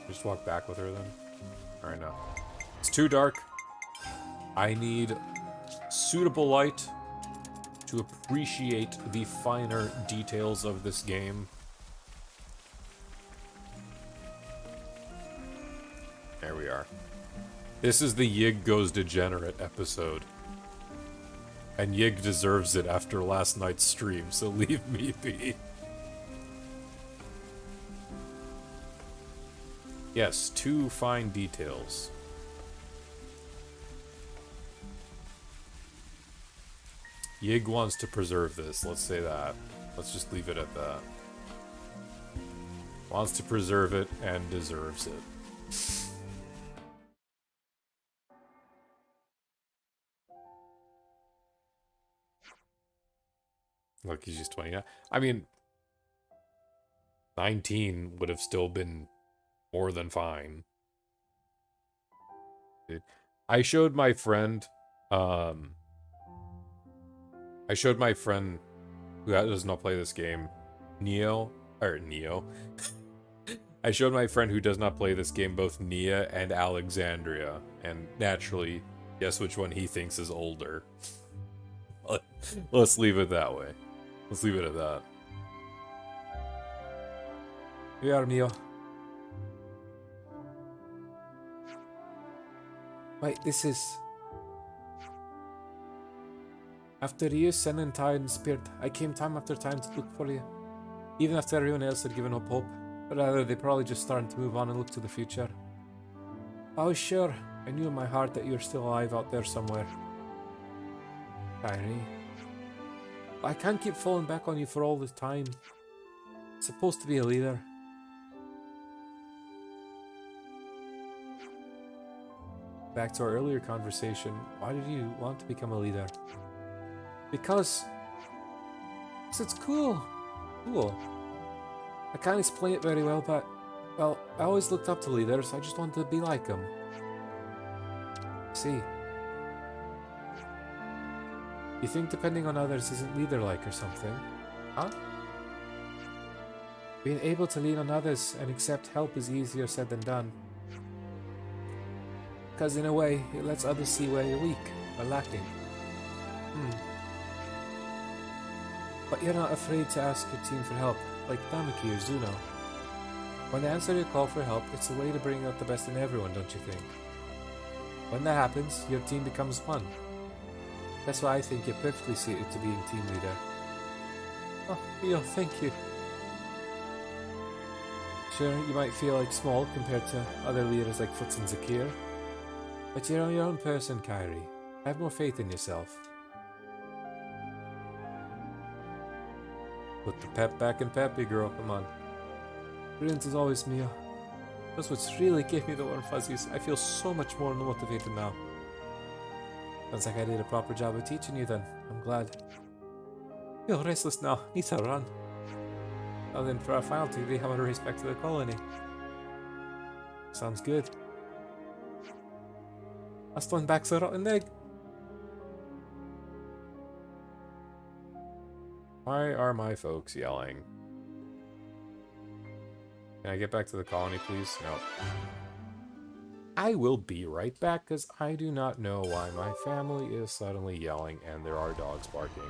Just walk back with her then? Alright, no. It's too dark. I need suitable light to appreciate the finer details of this game. There we are. This is the Yig Goes Degenerate episode. And Yig deserves it after last night's stream, so leave me be. Yes, 2 fine details. Yig wants to preserve this, let's say that. Let's just leave it at that. Wants to preserve it and deserves it. Look, he's just 20. I mean, 19 would have still been more than fine. Dude. I showed my friend who does not play this game, Neo. I showed my friend who does not play this game both Nia and Alexandria, and naturally, guess which one he thinks is older. Let's leave it that way. Let's leave it at that. We are, Mio. Wait, this is... After years sending tired and spirit, I came time after time to look for you. Even after everyone else had given up hope. But rather, they probably just starting to move on and look to the future. I was sure, I knew in my heart that you were still alive out there somewhere. Kyrie. I can't keep falling back on you for all this time. It's supposed to be a leader. Back to our earlier conversation, why did you want to become a leader? Because it's cool. Cool. I can't explain it very well, but, well, I always looked up to leaders. I just wanted to be like them. See. You think depending on others isn't leader-like or something? Huh? Being able to lean on others and accept help is easier said than done. Because in a way, it lets others see where you're weak or lacking. But you're not afraid to ask your team for help, like Namaki or Zuno. When they answer your call for help, it's a way to bring out the best in everyone, don't you think? When that happens, your team becomes one. That's why I think you're perfectly suited to being team leader. Oh, Mio, thank you. Sure, you might feel like small compared to other leaders like Foots and Zakir, but you're your own person, Kyrie. Have more faith in yourself. Put the pep back in Peppy, girl, come on. Brilliant as always, Mio. That's what's really gave me the warm fuzzies. I feel so much more motivated now. Sounds like I did a proper job of teaching you then. I'm glad. Feel restless now. Need to run. Well then, for our final activity, how about a race back to the colony? Sounds good. Last one back's a rotten egg. Why are my folks yelling? Can I get back to the colony, please? No. I will be right back, because I do not know why my family is suddenly yelling and there are dogs barking.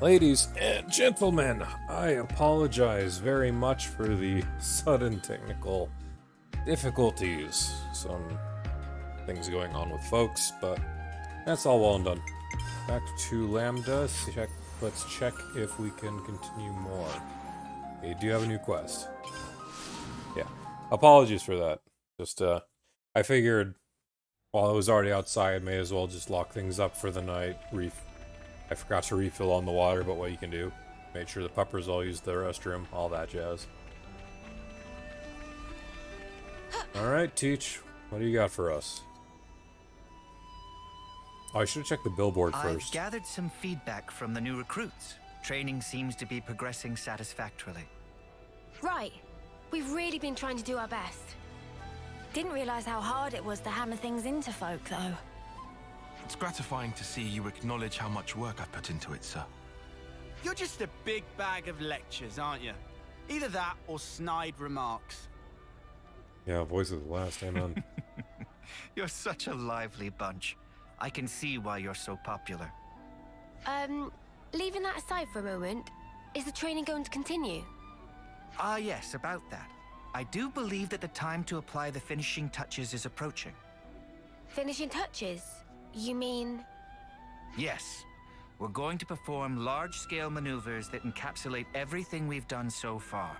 Ladies and gentlemen, I apologize very much for the sudden technical difficulties. Some things going on with folks, but that's all well and done. Back to Lambda. Let's check if we can continue more. Okay, do you have a new quest? Yeah. Apologies for that. Just, I figured while I was already outside, may as well just lock things up for the night. I forgot to refill on the water, but what you can do. Make sure the puppers all use the restroom, all that jazz. Alright, Teach. What do you got for us? Oh, I should have checked the billboard first. I've gathered some feedback from the new recruits. Training seems to be progressing satisfactorily. Right. We've really been trying to do our best. Didn't realize how hard it was to hammer things into folk, though. It's gratifying to see you acknowledge how much work I've put into it, sir. You're just a big bag of lectures, aren't you? Either that or snide remarks. Yeah, voice of the last, amen. You're such a lively bunch. I can see why you're so popular. Leaving that aside for a moment, is the training going to continue? Ah, yes, about that. I do believe that the time to apply the finishing touches is approaching. Finishing touches? You mean... Yes. We're going to perform large-scale maneuvers that encapsulate everything we've done so far.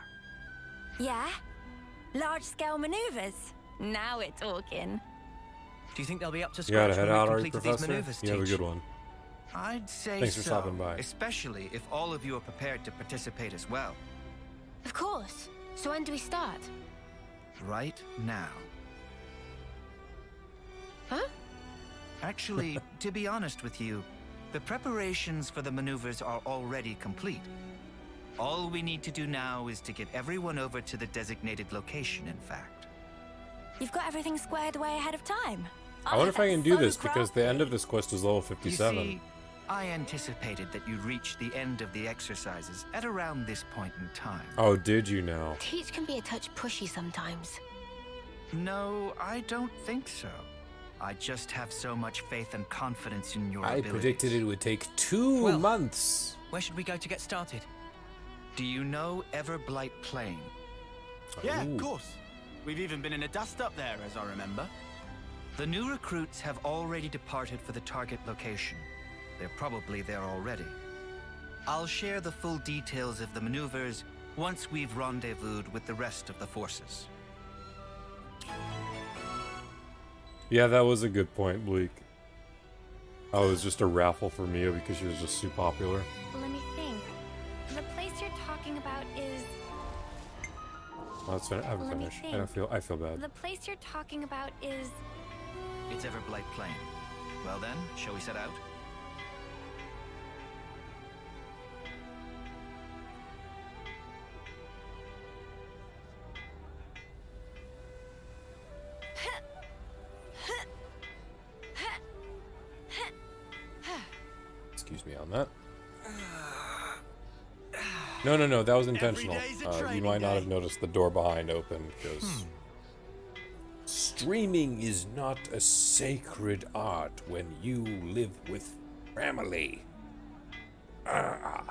Yeah? Large-scale maneuvers? Now we're talking. Do you think they'll be up to You gotta scratch head when out, we've are you, completed these Professor? maneuvers, You have a Teach? good one. I'd say Thanks for so, stopping by. especially if all of you are prepared to participate as well. Of course. So when do we start? Right now. Huh? Actually, to be honest with you, the preparations for the maneuvers are already complete. All we need to do now is to get everyone over to the designated location, in fact. You've got everything squared away ahead of time. I wonder if I can do So this, because the end crafty. of this quest is level 57. You see, I anticipated that you'd reach the end of the exercises at around this point in time. Oh, did you now? Teach can be a touch pushy sometimes. No, I don't think so. I just have so much faith and confidence in your I abilities. predicted it would take 2 Well- months. Where should we go to get started? Do you know Everblight Plain? Yeah, Ooh. of course. We've even been in a dust up there, as I remember. The new recruits have already departed for the target location. They're probably there already. I'll share the full details of the maneuvers once we've rendezvoused with the rest of the forces. Yeah, that was a good point, Bleak. Oh, it was just a raffle for Mia because she was just too popular. Let me think. The place you're talking about is... Oh, that's fin- I'm Let me finished. think. I feel bad. The place you're talking about is... It's Everblight Plain. Well then, shall we set out? Excuse me on that. No, that was intentional. day's a You training might not day. have noticed the door behind open, because... Streaming is not a sacred art when you live with family. Ah.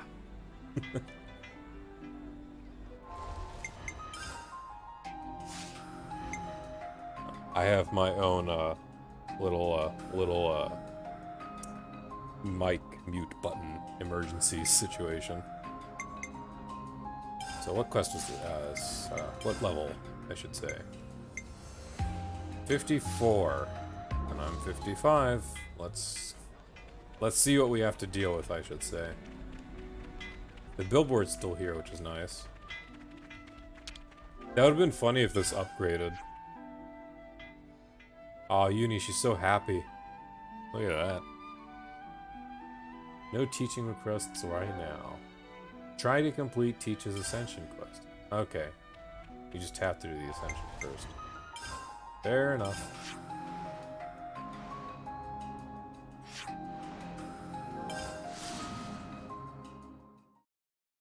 I have my own little mic mute button emergency situation. So what quest was it? What level, I should say? 54. And I'm 55. Let's see what we have to deal with, I should say. The billboard's still here, which is nice. That would have been funny if this upgraded. Aw, Uni, she's so happy. Look at that. No teaching requests right now. Try to complete Teach's Ascension quest. Okay. You just have to do the Ascension first. Fair enough.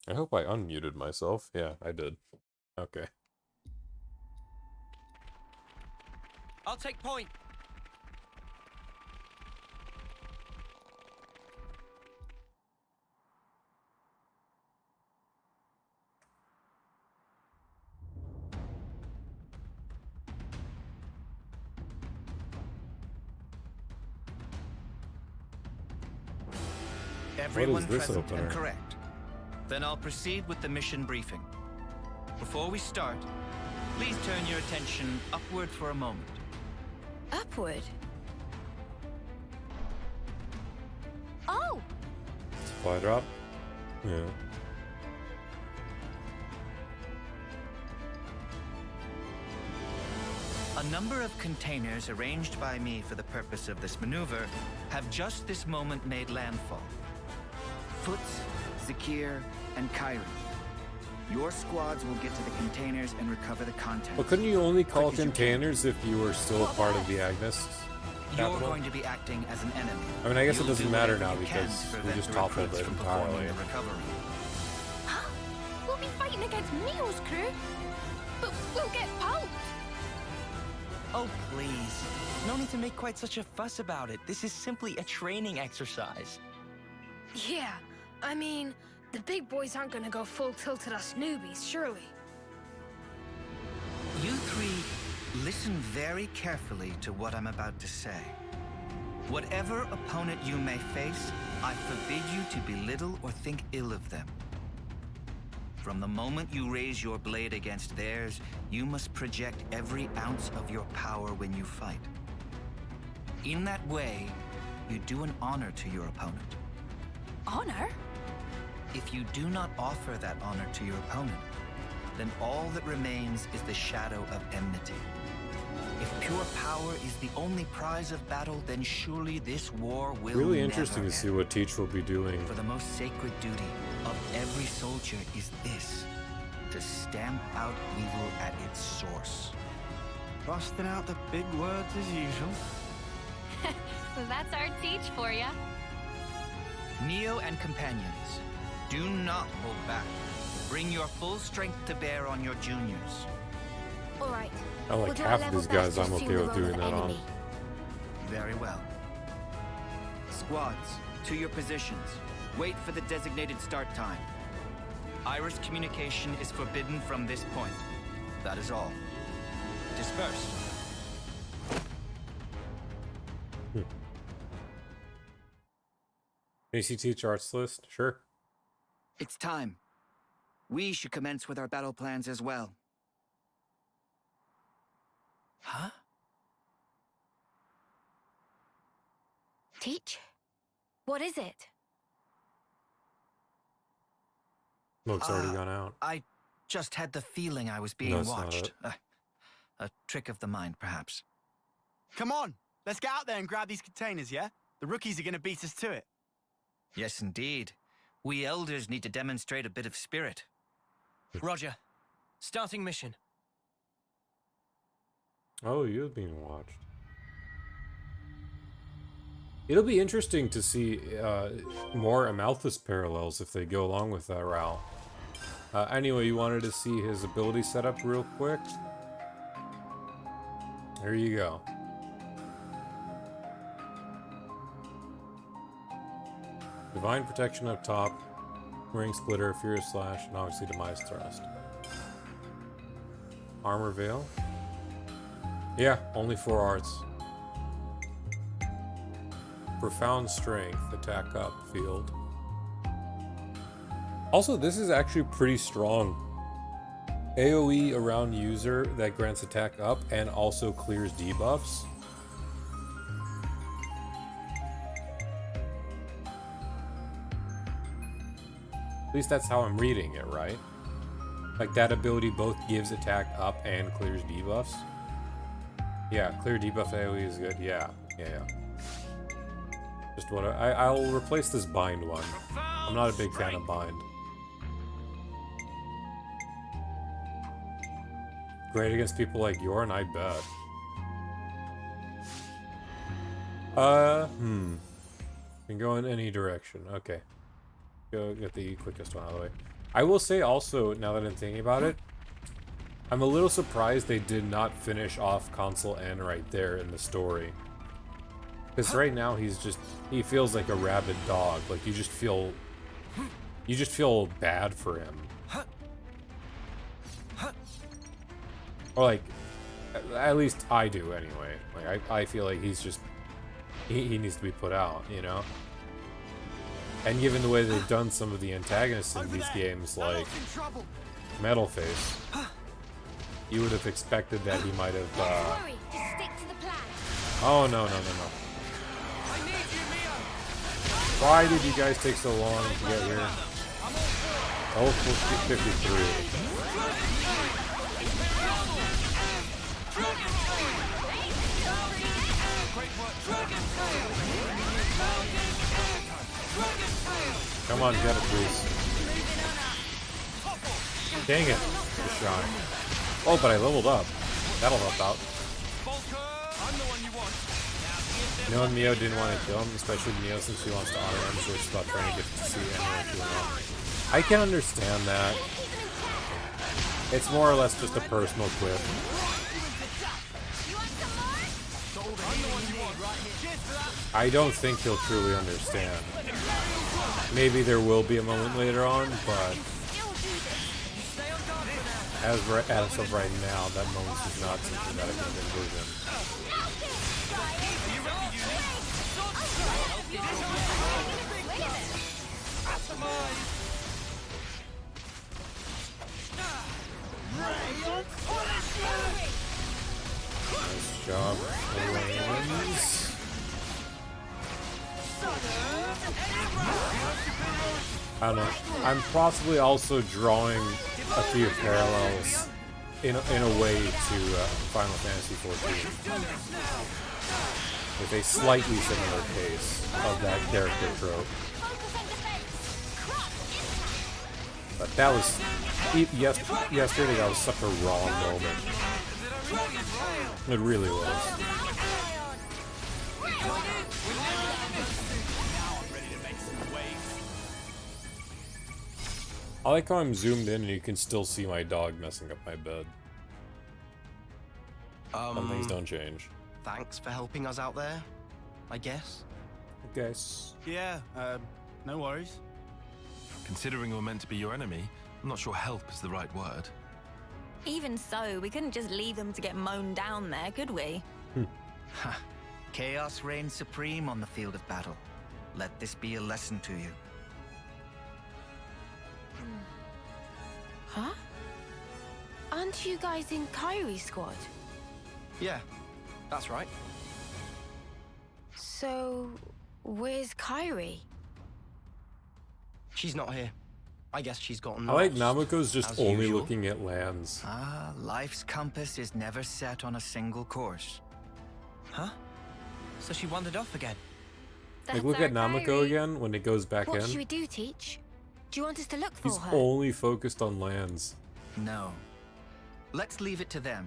I hope I unmuted myself. Yeah, I did. Okay. I'll take point. Everyone this present opener? and correct. Then I'll proceed with the mission briefing. Before we start, please turn your attention upward for a moment. Upward? Oh, Supply drop? Yeah. A number of containers arranged by me for the purpose of this maneuver have just this moment made landfall. Foots, Zakir, and Kyrie. Your squads will get to the containers and recover the contents. Well, couldn't you only call Quick as you containers if you were still What part of else? the Agnes You're capital? going to be acting as an enemy. I mean, I guess it You'll doesn't do matter whatever now you can because to we prevent just the toppled recruits it from performing entirely. the recovery. huh? We'll be fighting against Neo's crew, but we'll get pulped. Oh, please. No need to make quite such a fuss about it. This is simply a training exercise. Yeah, I mean, the big boys aren't gonna go full tilt at us newbies, surely. You three, listen very carefully to what I'm about to say. Whatever opponent you may face, I forbid you to belittle or think ill of them. From the moment you raise your blade against theirs, you must project every ounce of your power when you fight. In that way, you do an honor to your opponent. Honor? If you do not offer that honor to your opponent, then all that remains is the shadow of enmity. If pure power is the only prize of battle, then surely this war will Really never interesting to see end. what Teach will be doing. For the most sacred duty of every soldier is this: to stamp out evil at its source. Busting out the big words as usual. That's our teach for ya. Neo and companions, do not hold back. Bring your full strength to bear on your juniors. All right. I like we'll do our half of level these guys best to I'm assume okay the with role doing of that on. enemy. Very well. Squads, to your positions. Wait for the designated start time. Iris communication is forbidden from this point. That is all. Disperse. Can you see Teach Arts list? Sure. It's time. We should commence with our battle plans as well. Huh? Teach? What is it? Smoke's already gone out. I just had the feeling I was being No, it's not watched. it. A trick of the mind, perhaps. Come on, let's get out there and grab these containers, yeah? The rookies are gonna beat us to it. Yes, indeed. We elders need to demonstrate a bit of spirit. Roger. Starting mission. Oh, you're being watched. It'll be interesting to see more Amalthus parallels if they go along with that route. Anyway, you wanted to see his ability setup real quick? There you go. Divine Protection up top, Ring Splitter, Furious Slash, and obviously Demise Thrust. Armor Veil? Yeah, only 4 arts. Profound Strength, attack up, field. Also, this is actually pretty strong. AoE around user that grants attack up and also clears debuffs. At least that's how I'm reading it, right? Like that ability both gives attack up and clears debuffs. Yeah, clear debuff AoE is good. Yeah. Just what I'll replace this bind one. I'm not a big fan of bind. Great against people like Yorn, I bet. Can go in any direction. Okay. Go get the quickest one out of the way. I will say also, now that I'm thinking about it, I'm a little surprised they did not finish off Consul N right there in the story. Because right now he feels like a rabid dog. Like you just feel bad for him. Or like, at least I do anyway. Like I feel like he's just, he needs to be put out, you know? And given the way they've done some of the antagonists in these games, like Metalface, you would have expected that he might have. Hurry, just stick to the plan. Oh no. Why did you guys take so long to get here? Oh, 53. Come on, get it, please. Dang it, the shot. Oh, but I leveled up. That'll help out. Knowing Mio didn't want to kill him, especially Mio since he wants to honor him, so it's about trying to get to see anyone doing wrong. I can understand that. It's more or less just a personal quip. I don't think he'll truly understand. Maybe there will be a moment later on, but as of right now, that moment is not something that I can envision. Nice job, Williams. I don't know. I'm possibly also drawing a few parallels in a way to Final Fantasy XIV, with a slightly similar case of that character trope. But that was yesterday. That was such a wrong moment. It really was. I like how I'm zoomed in and you can still see my dog messing up my bed. Some things don't change. Thanks for helping us out there, I guess. I guess. Yeah, no worries. Considering we're meant to be your enemy, I'm not sure help is the right word. Even so, we couldn't just leave them to get mown down there, could we? Ha! Chaos reigns supreme on the field of battle. Let this be a lesson to you. Huh? Aren't you guys in Kyrie's squad? Yeah, that's right. So, where's Kyrie? She's not here. I guess she's gotten I like lost, Nameko's just as only usual. looking at lands. Ah, life's compass is never set on a single course. Huh? So she wandered off again? Like, look at Nameko Kyrie. again when it goes back What in. should we do, Teach? Do you want us to look for He's her? only focused on lands. No. Let's leave it to them.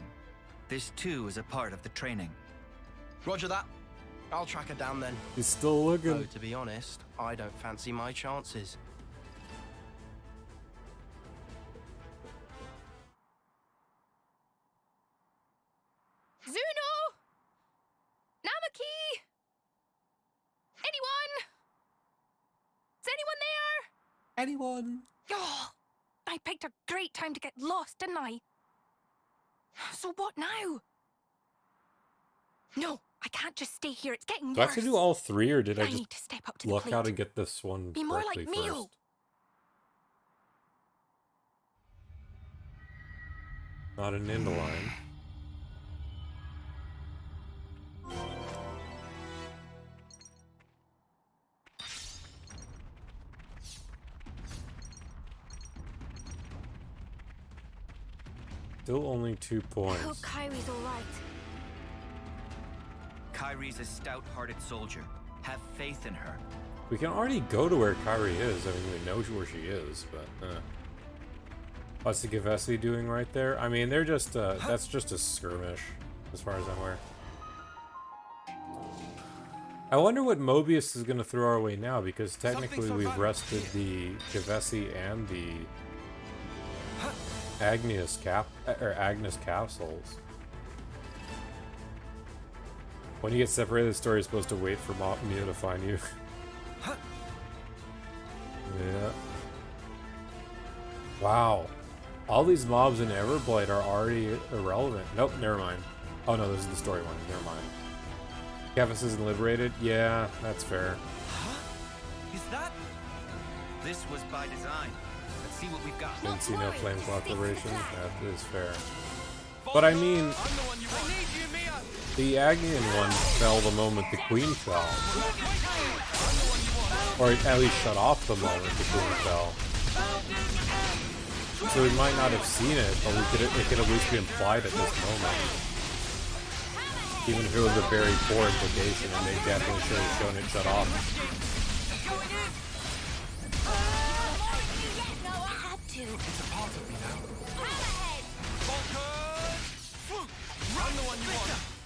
This too is a part of the training. Roger that. I'll track her down then. He's still looking. Though, to be honest, I don't fancy my chances. Zuno! Namaki! Anyone? Is anyone there? Anyone? Oh, I picked a great time to get lost, didn't I? So what now? No, I can't just stay here. It's getting Do I worse. have to do all three, or did I I just need to step up to the luck plate. out and get this one Be more correctly like Mio. first? Not an Indoline. Still only 2 I points. hope Kyrie's alright. Kyrie's a stout-hearted soldier. Have faith in her. We can already go to where Kyrie is. I mean, we know where she is, but what's the Gavesi doing right there? I mean, they're just that's just a skirmish, as far as I'm aware. I wonder what Mobius is gonna throw our way now, because technically we've rested the Gavesi and the Agnes capsules. When you get separated, the story is supposed to wait for Mia to find you. Yeah. Wow. All these mobs in Everblight are already irrelevant. Nope, never mind. Oh no, this is the story one. Never mind. Kefis isn't liberated? Yeah, that's fair. Is that... This was by design. Let's see what we've got. Didn't see no flame cooperation. That is fair. But I mean, the Agnian one fell the moment the queen fell. Or at least shut off the moment the queen fell. So we might not have seen it, but it could at least be implied at this moment. Even if it was a very poor implication, and they definitely should have shown it shut off.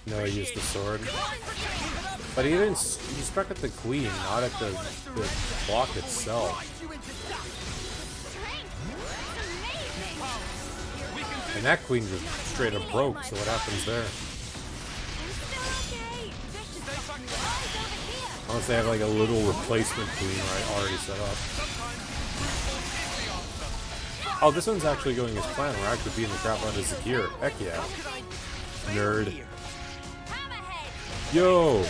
No, he used the sword. But he didn't. He struck at the queen, not at the block itself. And that queen just straight up broke, so what happens there? Unless they have like a little replacement queen already set up. Oh, this one's actually going as planned. We're actually beating the crap out of Zakir. Heck yeah. Nerd. Yo!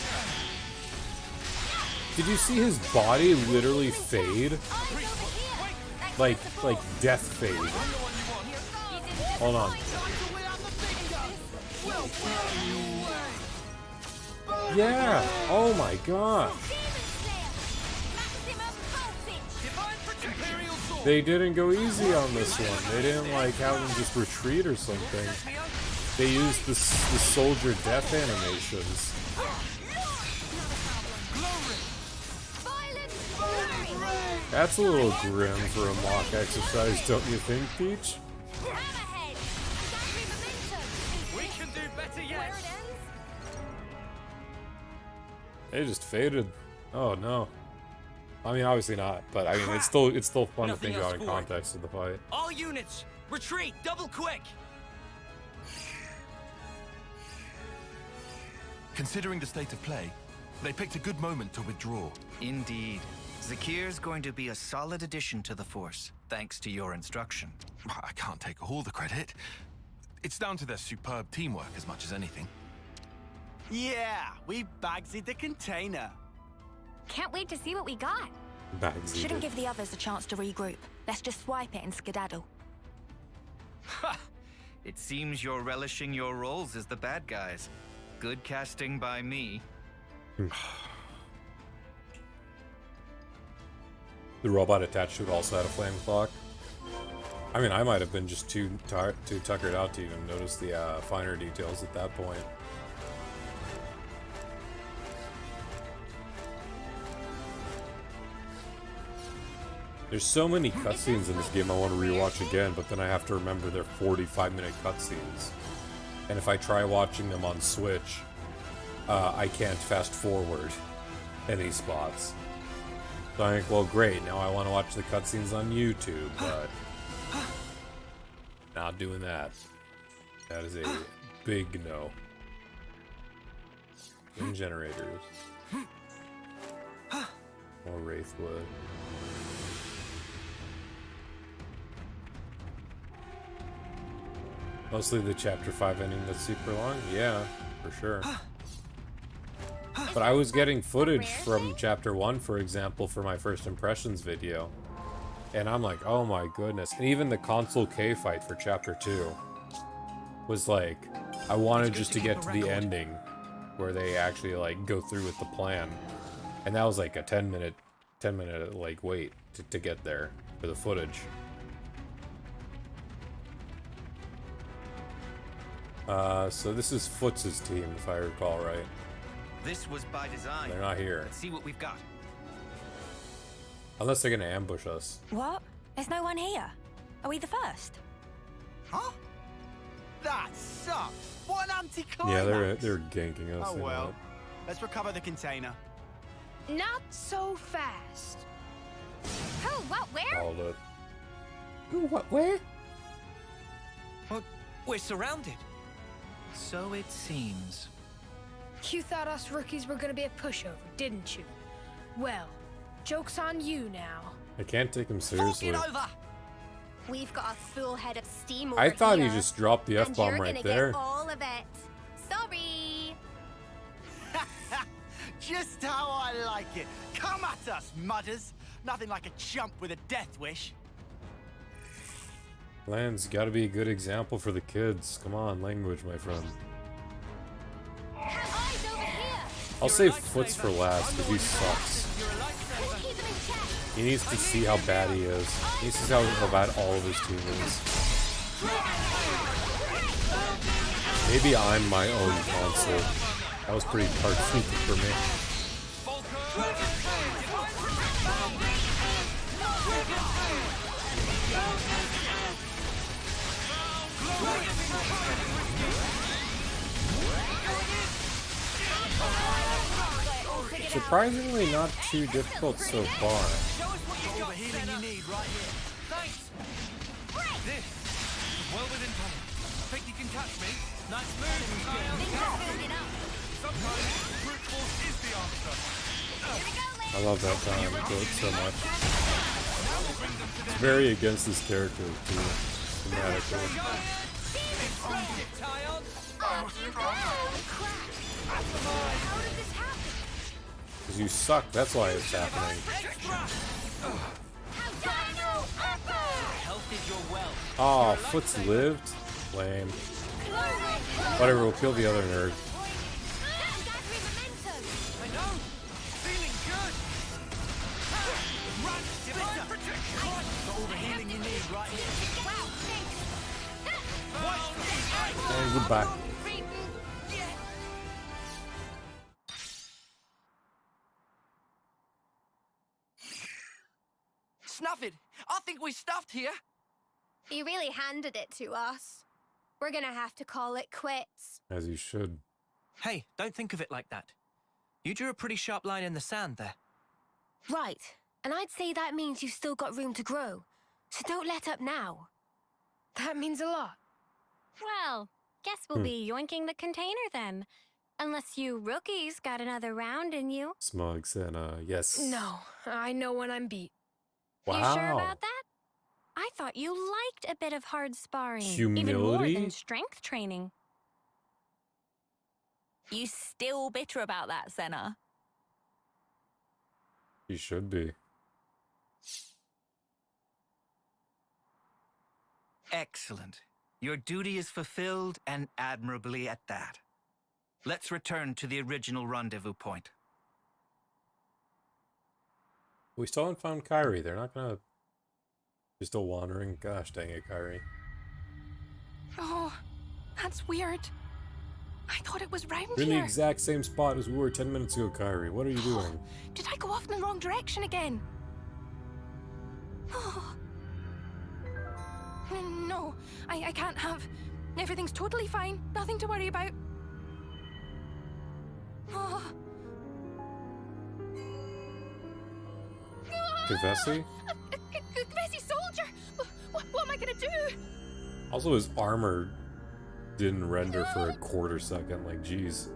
Did you see his body literally fade? Like death fade. Hold on. Yeah! Oh my god! They didn't go easy on this one. They didn't like have him just retreat or something. They used the soldier death animations. That's a little grim for a mock exercise, don't you think, Peach? They just faded. Oh no. I mean, obviously not, but I mean, it's still fun to think about in context of the fight. All units, retreat, double quick. Considering the state of play, they picked a good moment to withdraw. Indeed. Zakir's going to be a solid addition to the Force, thanks to your instruction. I can't take all the credit. It's down to their superb teamwork as much as anything. Yeah, we bagsied the container. Can't wait to see what we got. Bagsied Shouldn't it. give the others a chance to regroup. Let's just swipe it and skedaddle. Ha! It seems you're relishing your roles as the bad guys. Good casting by me. The robot attached to it also had a flame clock. I mean, I might have been just too tuckered out to even notice the finer details at that point. There's so many cutscenes in this game I want to rewatch again, but then I have to remember they're 45-minute cutscenes. And if I try watching them on Switch, I can't fast forward any spots. So I think, well, great, now I want to watch the cutscenes on YouTube, but not doing that. That is a big no. Wind generators. More Wraithwood. Mostly the chapter 5 ending that's super long? Yeah, for sure. But I was getting footage from chapter 1, for example, for my first impressions video. And I'm like, oh my goodness. And even the console K fight for chapter 2 was like, I wanted just to get to the ending where they actually like go through with the plan. And that was like a 10 minute like wait to get there for the footage. So this is Foots' team, if I recall right. This was by design. They're not here. Let's see what we've got. Unless they're gonna ambush us. What? There's no one here. Are we the first? Huh? That sucks. What an anticlimax. Yeah, they're ganking us. Oh well. Let's recover the container. Not so fast. Who? What? Where? Called it. Who? What? Where? Well, we're surrounded. So it seems. You thought us rookies were gonna be a pushover, didn't you? Well, joke's on you now. I can't take him seriously. We've got a full head of steam over I thought here, he just dropped the F-bomb and you're right gonna there. Get all of it. Sorry. Just how I like it. Come at us, mudders. Nothing like a chump with a death wish. Lan's gotta be a good example for the kids. Come on, language, my friend. I'll save Foots for last, because he sucks. He needs to see how bad he is. He needs to see how bad all of his team is. Maybe I'm my own console. That was pretty heart-seeking for me. Surprisingly not too difficult so far. All the healing you need right here. Thanks. This is well within cover. Think you can catch me? Nice move, child. Sometimes brute force is the answer. I love that quote so much. It's very against this character too, thematically. Because you suck, that's why it's happening. Oh, Foot's lived? Lame. Whatever, we'll kill the other nerd. I know. Feeling good. Divine protection. Got all the healing you need right here. And goodbye. Snuffed. I think we stuffed here. You really handed it to us. We're gonna have to call it quits. As you should. Hey, don't think of it like that. You drew a pretty sharp line in the sand there. Right, and I'd say that means you've still got room to grow. So don't let up now. That means a lot. Well, guess we'll be yoinking the container then. Unless you rookies got another round in you. Smugs and yes. No, I know when I'm beat. Wow. You sure about that? I thought you liked a bit of hard sparring. Humility? Even more than strength training. You still bitter about that, Senna? You should be. Excellent. Your duty is fulfilled, and admirably at that. Let's return to the original rendezvous point. We still haven't found Kyrie. They're not gonna... You're still wandering? Gosh dang it, Kyrie. Oh, that's weird. I thought it was round You're in the here. exact same spot as we were 10 minutes ago, Kyrie. What are you doing? Did I go off in the wrong direction again? Oh. No, I can't have. Everything's totally fine. Nothing to worry about. Oh. Kavesi? Kavesi soldier! What am I gonna do? Also, his armor didn't render for a quarter second. Like, jeez.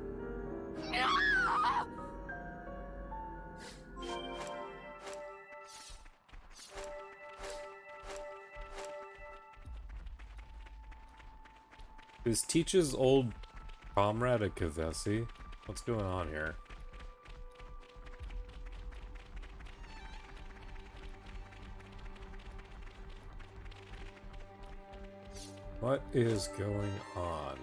Is Teach's old comrade a Kavesi? What's going on here? What is going on?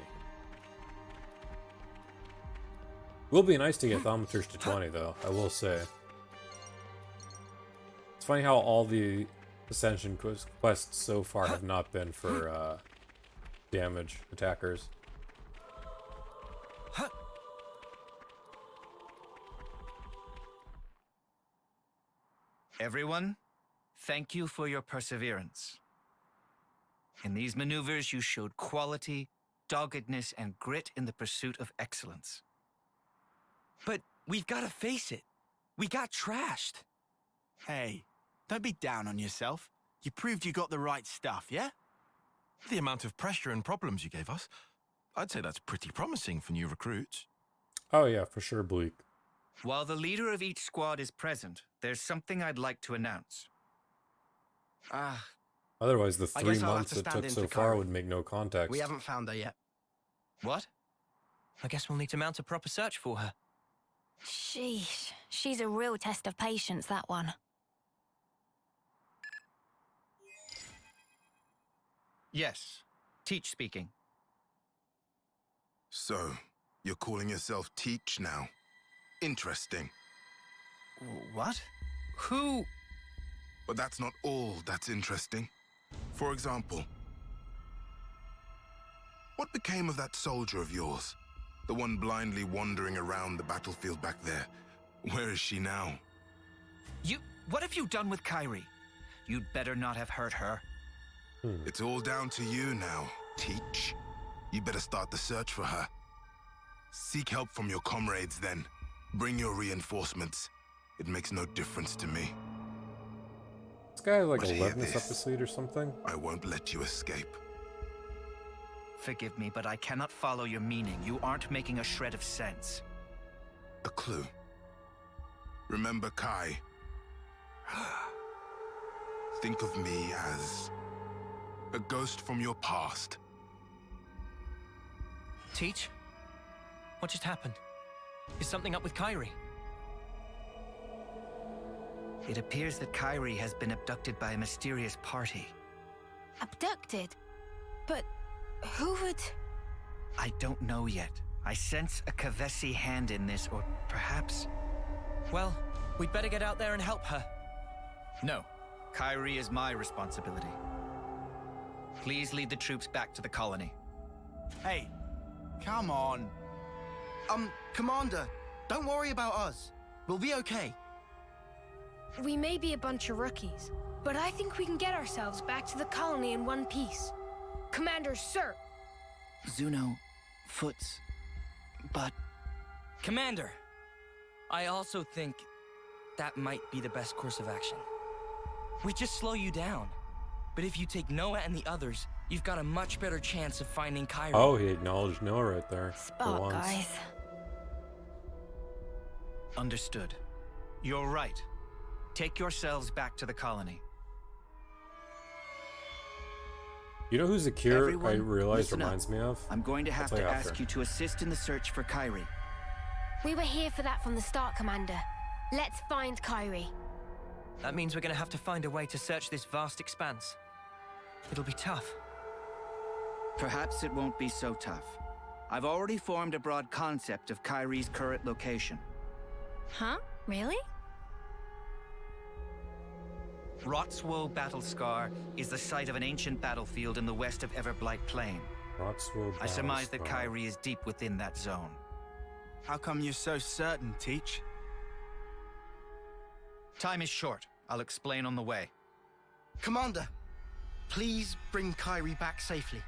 Will be nice to get Thaumaturge to 20, though, I will say. It's funny how all the Ascension quests so far have not been for damage attackers. Everyone, thank you for your perseverance. In these maneuvers, you showed quality, doggedness, and grit in the pursuit of excellence. But we've got to face it. We got trashed. Hey, don't be down on yourself. You proved you got the right stuff, yeah? The amount of pressure and problems you gave us, I'd say that's pretty promising for new recruits. Oh yeah, for sure, Bleak. While the leader of each squad is present, there's something I'd like to announce. Otherwise, the I 3 guess I'll have months to it stand took in so for far Kyrie. would make no context. We haven't found her yet. What? I guess we'll need to mount a proper search for her. Sheesh, she's a real test of patience, that one. Yes. Teach speaking. So, you're calling yourself Teach now? Interesting. What? Who? But that's not all that's interesting. For example, what became of that soldier of yours? The one blindly wandering around the battlefield back there. Where is she now? What have you done with Kyrie? You'd better not have hurt her. It's all down to you now, Teach. You better start the search for her. Seek help from your comrades then. Bring your reinforcements. It makes no difference to me. This guy has like But a hear leftness up this. his sleeve or something? I won't let you escape. Forgive me, but I cannot follow your meaning. You aren't making a shred of sense. A clue. Remember Kai? Think of me as a ghost from your past. Teach? What just happened? Is something up with Kyrie? It appears that Kyrie has been abducted by a mysterious party. Abducted? But who would... I don't know yet. I sense a Kavesi hand in this, or perhaps... Well, we'd better get out there and help her. No. Kyrie is my responsibility. Please lead the troops back to the colony. Hey, come on. Commander, don't worry about us. We'll be okay. We may be a bunch of rookies, but I think we can get ourselves back to the colony in one piece. Commander, sir! Zuno, Foots, but... Commander, I also think that might be the best course of action. We just slow you down. But if you take Noah and the others, you've got a much better chance of finding Kyrie. Oh, he acknowledged Noah right there. Spot, for once. guys. Understood. You're right. Take yourselves back to the colony. You know who Zakir, I Everyone, realized, listen up. reminds me of? I'm going to have I'll to tell you ask after. you to assist in the search for Kyrie. We were here for that from the start, Commander. Let's find Kyrie. That means we're gonna have to find a way to search this vast expanse. It'll be tough. Perhaps it won't be so tough. I've already formed a broad concept of Kyrie's current location. Huh? Really? Rotswoe Battlescar is the site of an ancient battlefield in the west of Everblight Plain. Rotswoe I surmise that Battlescar. Kyrie is deep within that zone. How come you're so certain, Teach? Time is short. I'll explain on the way. Commander, please bring Kyrie back safely.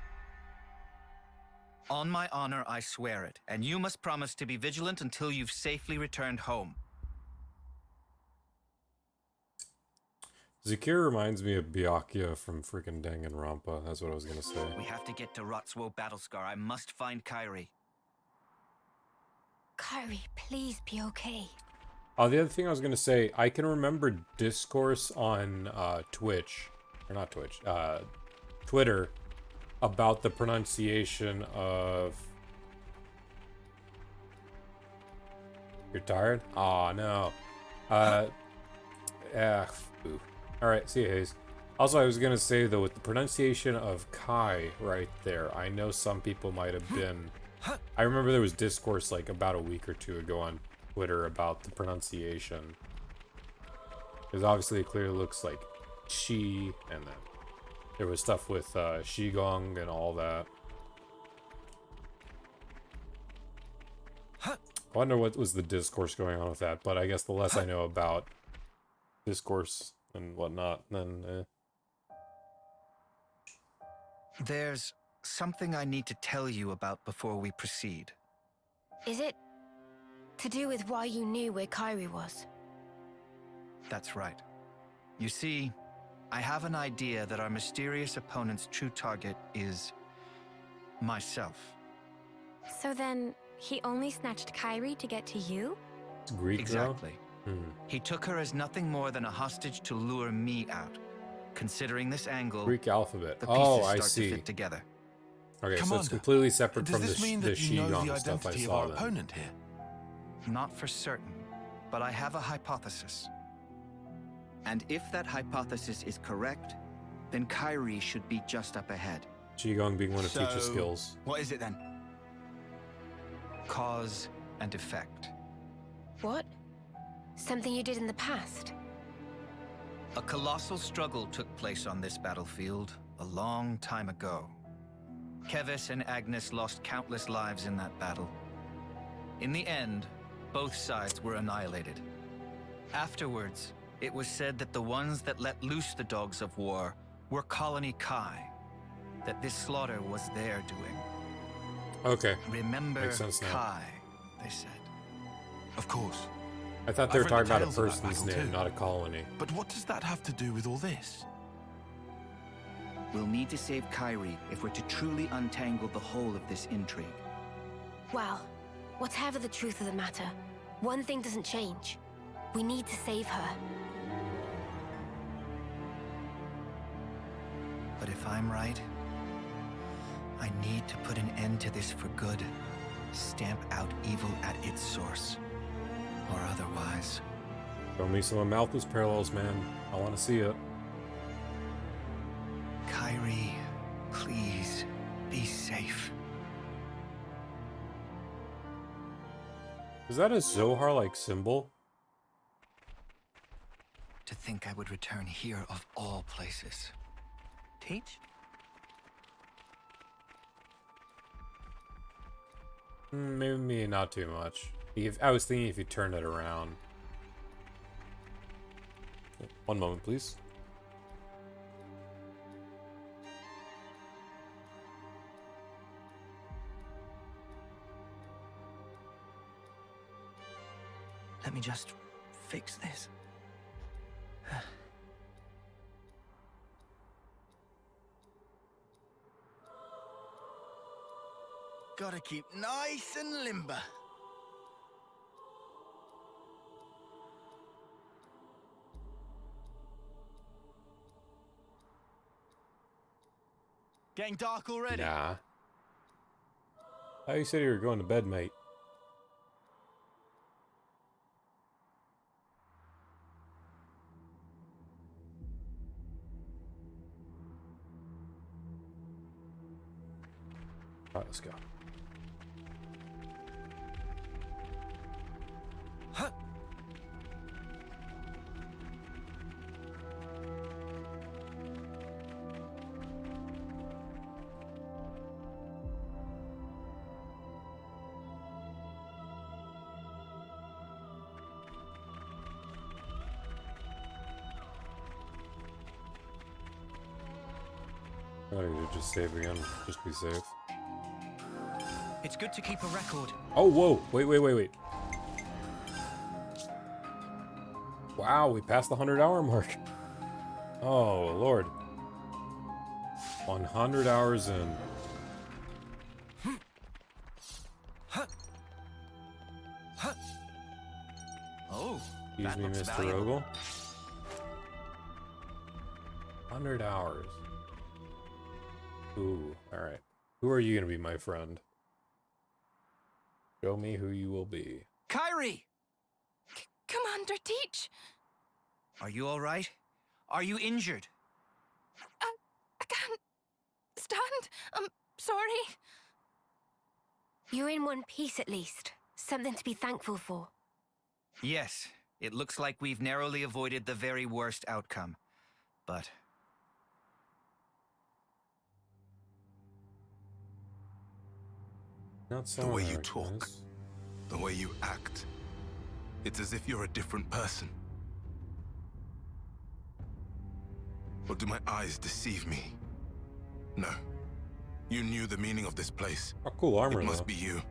On my honor, I swear it, and you must promise to be vigilant until you've safely returned home. Zakir reminds me of Byakuya from freaking Danganronpa. That's what I was gonna say. We have to get to Rotswoe Battlescar. I must find Kyrie. Kyrie, please be okay. Oh, the other thing I was gonna say, I can remember discourse on Twitch, or not Twitch, Twitter, about the pronunciation of. You're tired? Aw, no. Ooh. All right, see you, Hayes. Also, I was gonna say though, with the pronunciation of Kai right there, I know some people might have been. I remember there was discourse like about a week or two ago on Twitter about the pronunciation, because obviously it clearly looks like she, and then there was stuff with Shigong and all that. I wonder what was the discourse going on with that, but I guess the less I know about discourse and whatnot, then There's something I need to tell you about before we proceed. Is it to do with why you knew where Kyrie was? That's right. You see, I have an idea that our mysterious opponent's true target is myself. So then, he only snatched Kyrie to get to you? it's Greek Exactly. though? He took her as nothing more than a hostage to lure me out. Considering this angle, Greek alphabet. the pieces Oh, I start see. to fit together. Okay, so it's Commander, completely separate Does from this mean the that you know the Shigong stuff I identity of saw our then. opponent here? Not for certain, but I have a hypothesis. And if that hypothesis is correct, then Kyrie should be just up ahead. Qigong being one of Teach's skills. What is it then? Cause and effect. What? Something you did in the past? A colossal struggle took place on this battlefield a long time ago. Kevis and Agnes lost countless lives in that battle. In the end, both sides were annihilated. Afterwards, it was said that the ones that let loose the dogs of war were Colony Kai, that this slaughter was their doing. Okay. Remember Makes sense now. Kai, they said. Of course. I thought they were I've read talking the about a tales of that person's battle name, too. not a colony. But what does that have to do with all this? We'll need to save Kyrie if we're to truly untangle the whole of this intrigue. Well, whatever the truth of the matter, one thing doesn't change. We need to save her. But if I'm right, I need to put an end to this for good. Stamp out evil at its source. Or otherwise. Show me some of Malthus parallels, man. I want to see it. Kyrie, please, be safe. Is that a Zohar-like symbol? To think I would return here of all places. Teach? Maybe not too much. I was thinking if you turn it around. One moment, please. Let me just fix this. Gotta keep nice and limber. Getting dark already? Nah. Oh, you said you were going to bed, mate. Alright, let's go. I need to just save again, just be safe. It's good to keep a record. Oh, whoa! Wait. Wow, we passed the 100-hour mark. Oh, Lord. 100 hours in. Oh, Excuse me, Mr. Rogel. 100 hours. Ooh, alright. Who are you gonna be, my friend? Show me who you will be. Kyrie! Commander Teach! Are you all right? Are you injured? I can't stand. I'm sorry. You're in one piece at least. Something to be thankful for. Yes, it looks like we've narrowly avoided the very worst outcome. But... Not so The way you hard, talk, guys. the way you act. It's as if you're a different person. Or do my eyes deceive me? No. You knew the meaning of this place. Oh, cool armor, It must though. be you.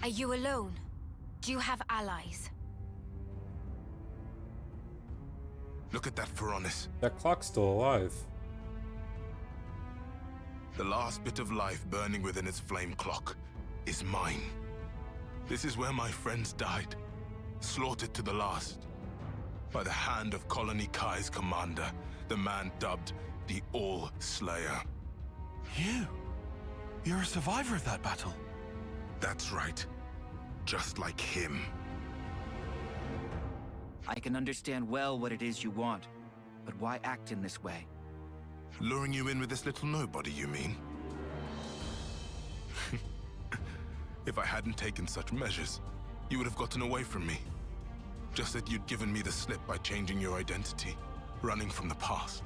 Are you alone? Do you have allies? Look at that Phoronis. That clock's still alive. The last bit of life burning within its flame clock is mine. This is where my friends died, slaughtered to the last, by the hand of Colony Kai's commander, the man dubbed the All-Slayer. You're a survivor of that battle. That's right. Just like him. I can understand well what it is you want, but why act in this way? Luring you in with this little nobody, you mean? If I hadn't taken such measures, you would have gotten away from me. Just that you'd given me the slip by changing your identity, running from the past.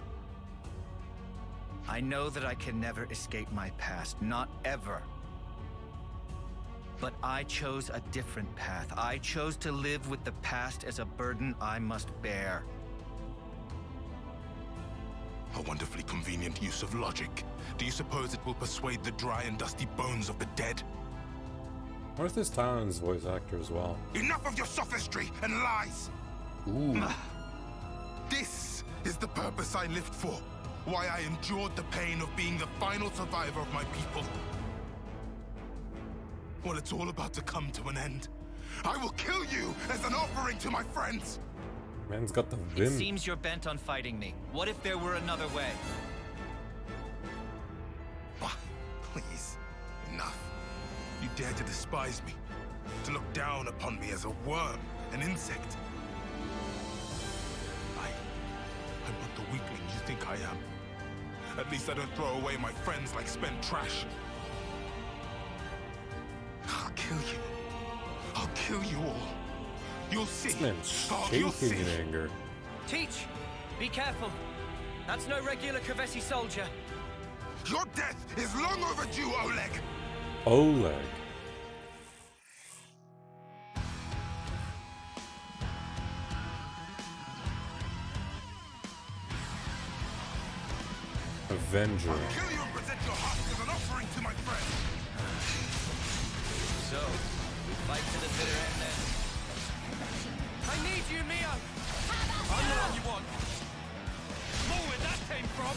I know that I can never escape my past, not ever. But I chose a different path. I chose to live with the past as a burden I must bear. A wonderfully convenient use of logic. Do you suppose it will persuade the dry and dusty bones of the dead? Where's this Talon's voice actor as well? Enough of your sophistry and lies! Ooh. This is the purpose I lived for. Why I endured the pain of being the final survivor of my people. Well, it's all about to come to an end. I will kill you as an offering to my friends! Man's got the It vim. seems you're bent on fighting me. What if there were another way? Please, enough. You dare to despise me, to look down upon me as a worm, an insect. I'm not the weakling you think I am. At least I don't throw away my friends like spent trash. I'll kill you. I'll kill you all. You'll see. This man's You'll shaking see. in anger. Teach! Be careful. That's no regular Kavesi soldier. Your death is long overdue, Oleg. Oleg. Avenger. Kill you and present your heart as an offering to my friend. So, we fight to the bitter end then. I need you, Mio! I'm the one you want. More where that came from.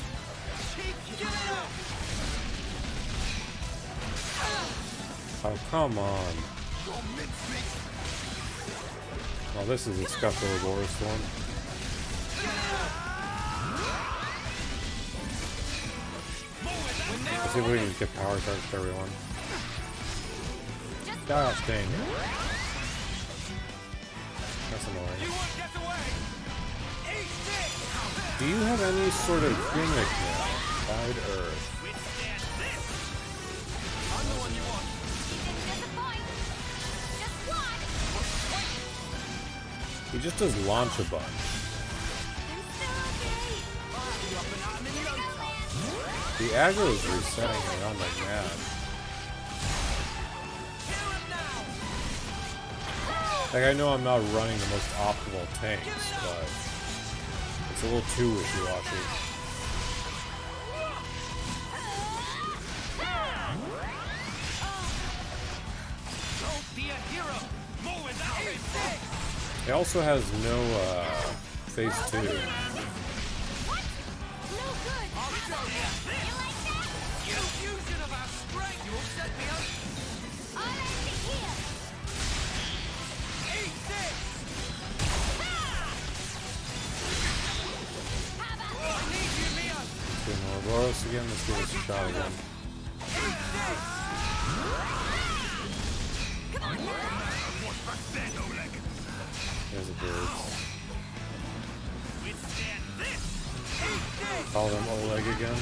Give it up! Oh, come on. Oh, this is a Scuffleborous one. Let's see if we can get power charge to everyone. Gosh dang it. That's annoying. Do you have any sort of gimmick now? Tide Earth. He just does launch a bunch. The aggro is resetting around like mad. Like, I know I'm not running the most optimal tanks, but it's a little too wishy-washy. Don't be a hero! More without me! It also has no phase 2. Let's do Ouroboros again. Let's give this a shot again. There's a bird. Call them Oleg again.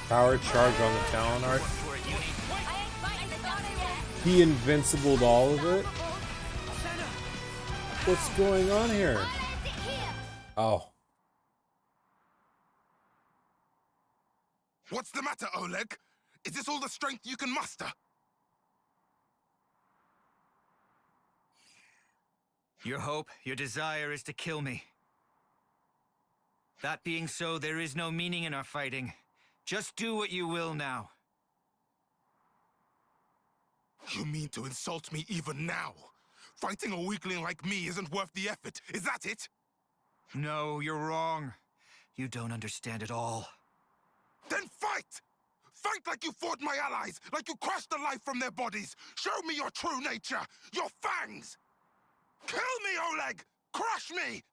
Power charge on the Talon art. He invincibled all of it? What's going on here? Oh. What's the matter, Oleg? Is this all the strength you can muster? Your hope, your desire is to kill me. That being so, there is no meaning in our fighting. Just do what you will now. You mean to insult me even now? Fighting a weakling like me isn't worth the effort, is that it? No, you're wrong. You don't understand at all. Then fight! Fight like you fought my allies, like you crushed the life from their bodies! Show me your true nature, your fangs! Kill me, Oleg! Crush me!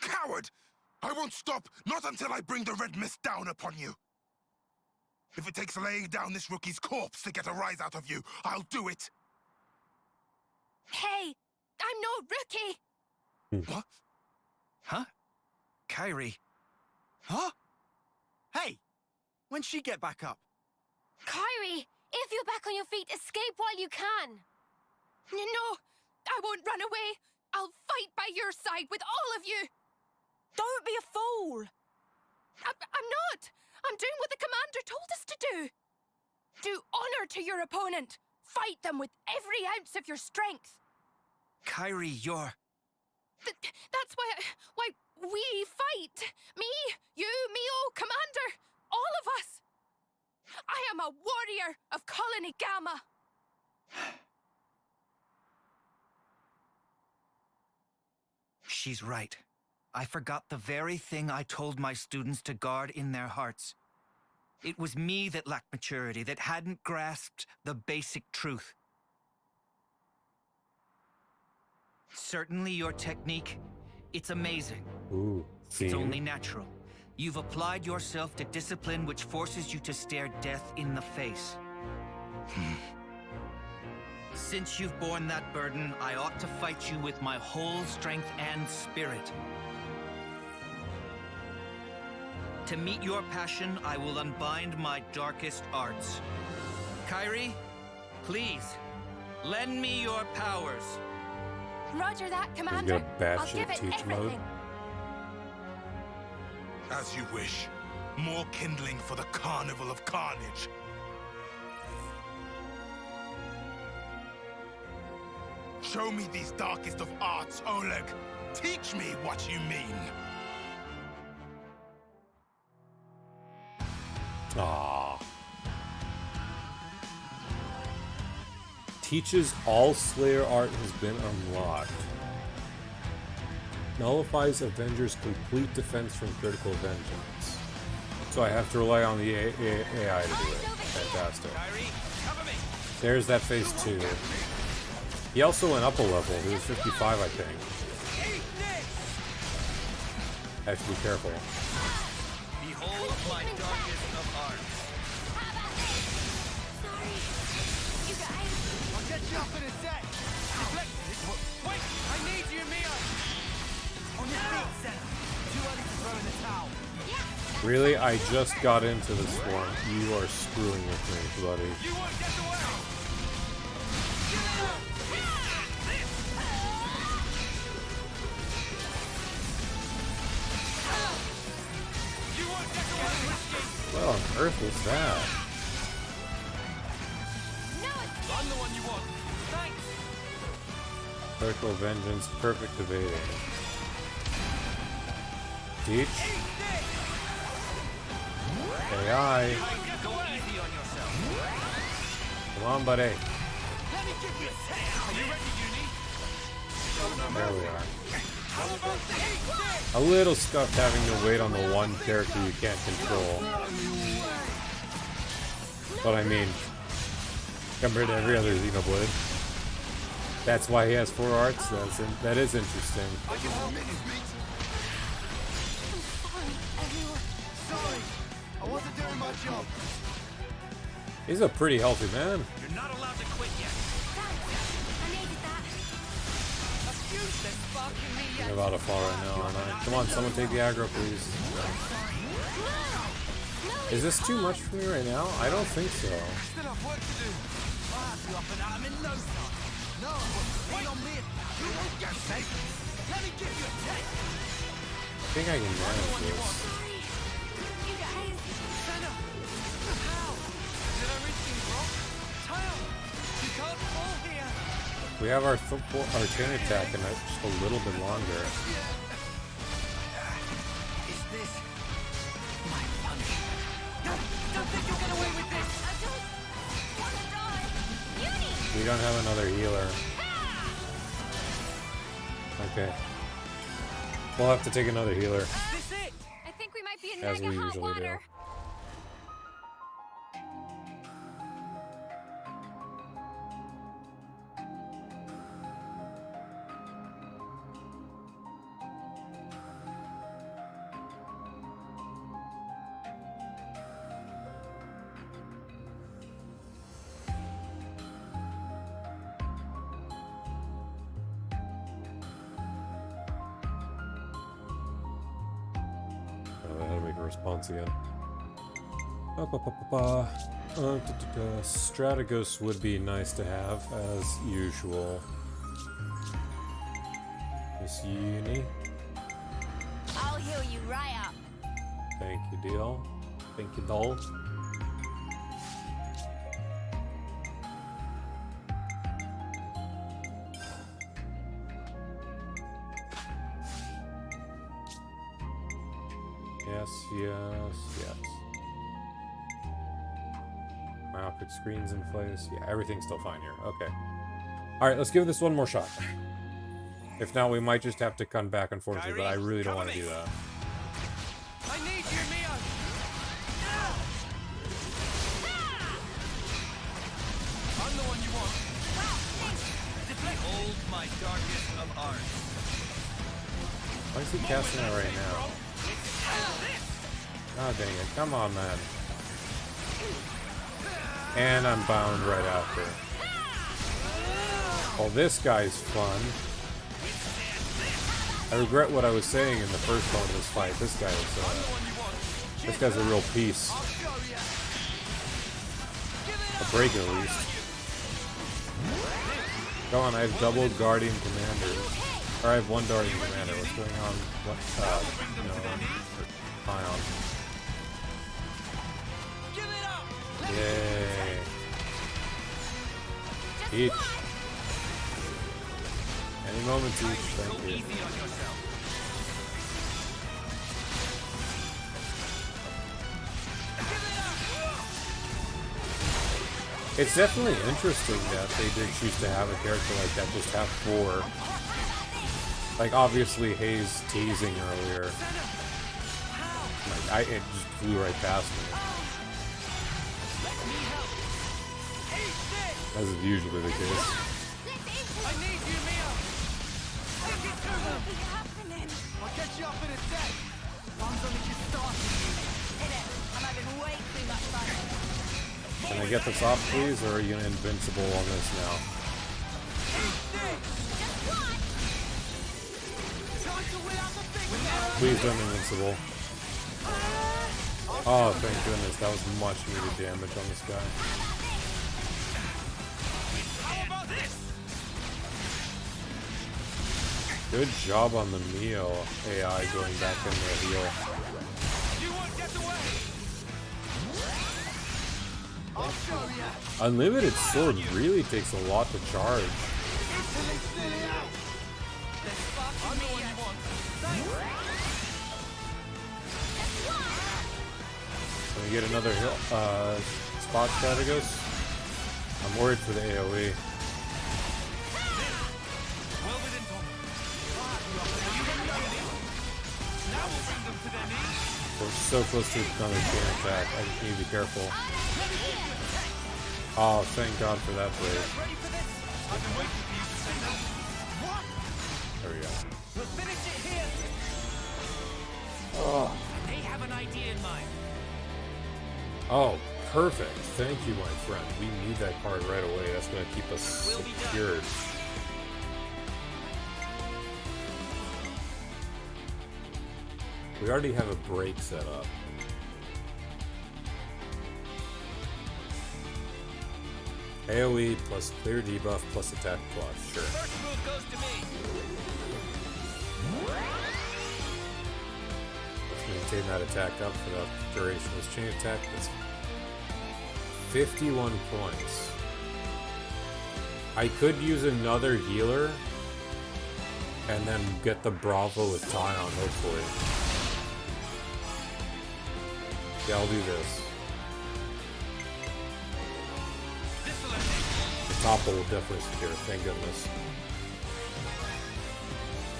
Coward! I won't stop, not until I bring the red mist down upon you. If it takes laying down this rookie's corpse to get a rise out of you, I'll do it. Hey, I'm no rookie. What? Huh? Kyrie. Huh? Hey, when'd she get back up? Kyrie, if you're back on your feet, escape while you can. No, I won't run away. I'll fight by your side with all of you. Don't be a fool. I'm not. I'm doing what the commander told us to do. Do honor to your opponent. Fight them with every ounce of your strength. Kyrie, you're... That's why we fight. Me, you, Mio, Commander, all of us. I am a warrior of Colony Gamma. She's right. I forgot the very thing I told my students to guard in their hearts. It was me that lacked maturity, that hadn't grasped the basic truth. Certainly your technique, it's amazing. Ooh, it's only natural. You've applied yourself to discipline which forces you to stare death in the face. Since you've borne that burden, I ought to fight you with my whole strength and spirit. To meet your passion, I will unbind my darkest arts. Kyrie, please, lend me your powers. Roger that, He's Commander. got I'll give batshit it teach mode. everything. As you wish. More kindling for the Carnival of Carnage. Show me these darkest of arts, Oleg. Teach me what you mean. Ah. Teaches all Slayer art has been unlocked. Nullifies Avenger's complete defense from critical vengeance. So I have to rely on the AI to do it. Fantastic. There's that phase 2. He also went up a level. He was 55, I think. I have to be careful. Behold my darkest of arts. Sorry. You guys. I'll get you up in a sec. Wait! I need you, Mia! On your feet, Senna. Too early to throw in the towel. Really? I just got into this one. You are screwing with me, buddy. You won't get away! What on earth was that? I'm the one you want. Thanks! Critical vengeance, perfect evading. Teach. AI. Come on, buddy. Let me give you a taste. Are you ready, Uni? There we are. A little scuffed having to wait on the one character you can't control. But I mean, compared to every other Xenoblade. That's why he has 4 arts. That is interesting. Sorry, I wasn't doing my job. He's a pretty healthy man. You're not allowed to quit yet. I'm about to fall right now, aren't I? Come on, someone take the aggro, please. Is this too much for me right now? I don't think so. Still have work to do. I'll have you up and at 'em in no time. No, wait on me. You won't get safe. Let me give you a taste. I think I can manage this. You guys. Senna! How? Did I reach things wrong? Tail! You can't fall here! We have our chain attack and that's just a little bit longer. Is this my punishment? Don't think you'll get away with this! I don't want to die. Uni! We don't have another healer. Okay. We'll have to take another healer. This it? I think we might be in As we mega hot usually do. water. a response again. Strategos would be nice to have, as usual. Miss Uni. I'll heal you right up. Thank you, deal. Thank you, doll. Yes, yes, yes. Wow, put screens in place. Yeah, everything's still fine here. Okay. Alright, let's give this one more shot. If not, we might just have to come back, unfortunately, but I really don't want to do that. I need you, Mio! I'm the one you want. Hold my darkest of arts. Why is he casting that right now? Oh, dang it. Come on, man. And I'm bound right after. Well, this guy's fun. I regret what I was saying in the first part of this fight. This guy's a real piece. A break at least. Come on, I have double Guardian Commanders. Or I have one Guardian Commander. What's going on? What? No. Ion. Yay. Peach. Any moment, Peach. Thank you. It's definitely interesting that they did choose to have a character like that just have 4. Like, obviously, Hayes teasing earlier. Like, it just flew right past me. As is usually the case. I need you, Mio! Take it to them! What's happening? I'll get you up in a sec. One's only just starting. In it. I'm having way too much fun. Can I get this off, please, or are you invincible on this now? Please don't invincible. Oh, thank goodness. That was much needed damage on this guy. Good job on the Mio AI going back in the heal. Unlimited sword really takes a lot to charge. Can we get another hill, spot Strategos? I'm worried for the AoE. We're so close to another chain attack. I just need to be careful. Oh, thank God for that blade. There we go. We'll finish it here. Oh. They have an idea in mind. Oh, perfect. Thank you, my friend. We need that card right away. That's going to keep us secured. We already have a break set up. AoE plus clear debuff plus attack plus. Sure. First move goes to me. Let's maintain that attack up for the duration of this chain attack. That's 51 points. I could use another healer and then get the Bravo with Tyon, hopefully. Yeah, I'll do this. The topple will definitely secure, thank goodness.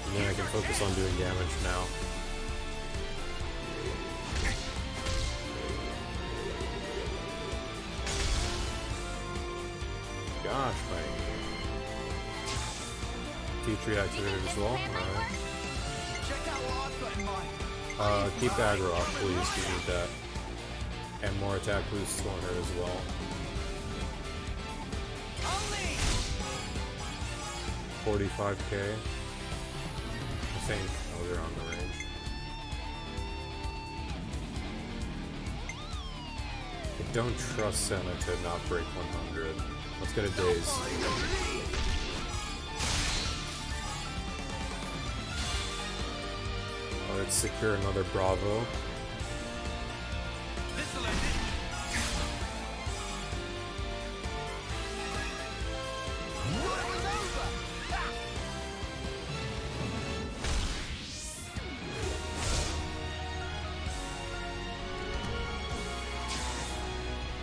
And then I can focus on doing damage now. Gosh, my T3 activated as well. Alright. Keep aggro off, please. We need that. And more attack boosts on her as well. 45k. I think. Oh, they're on the range. don't trust Senna to not break 100. Let's get a daze. Let's secure another Bravo.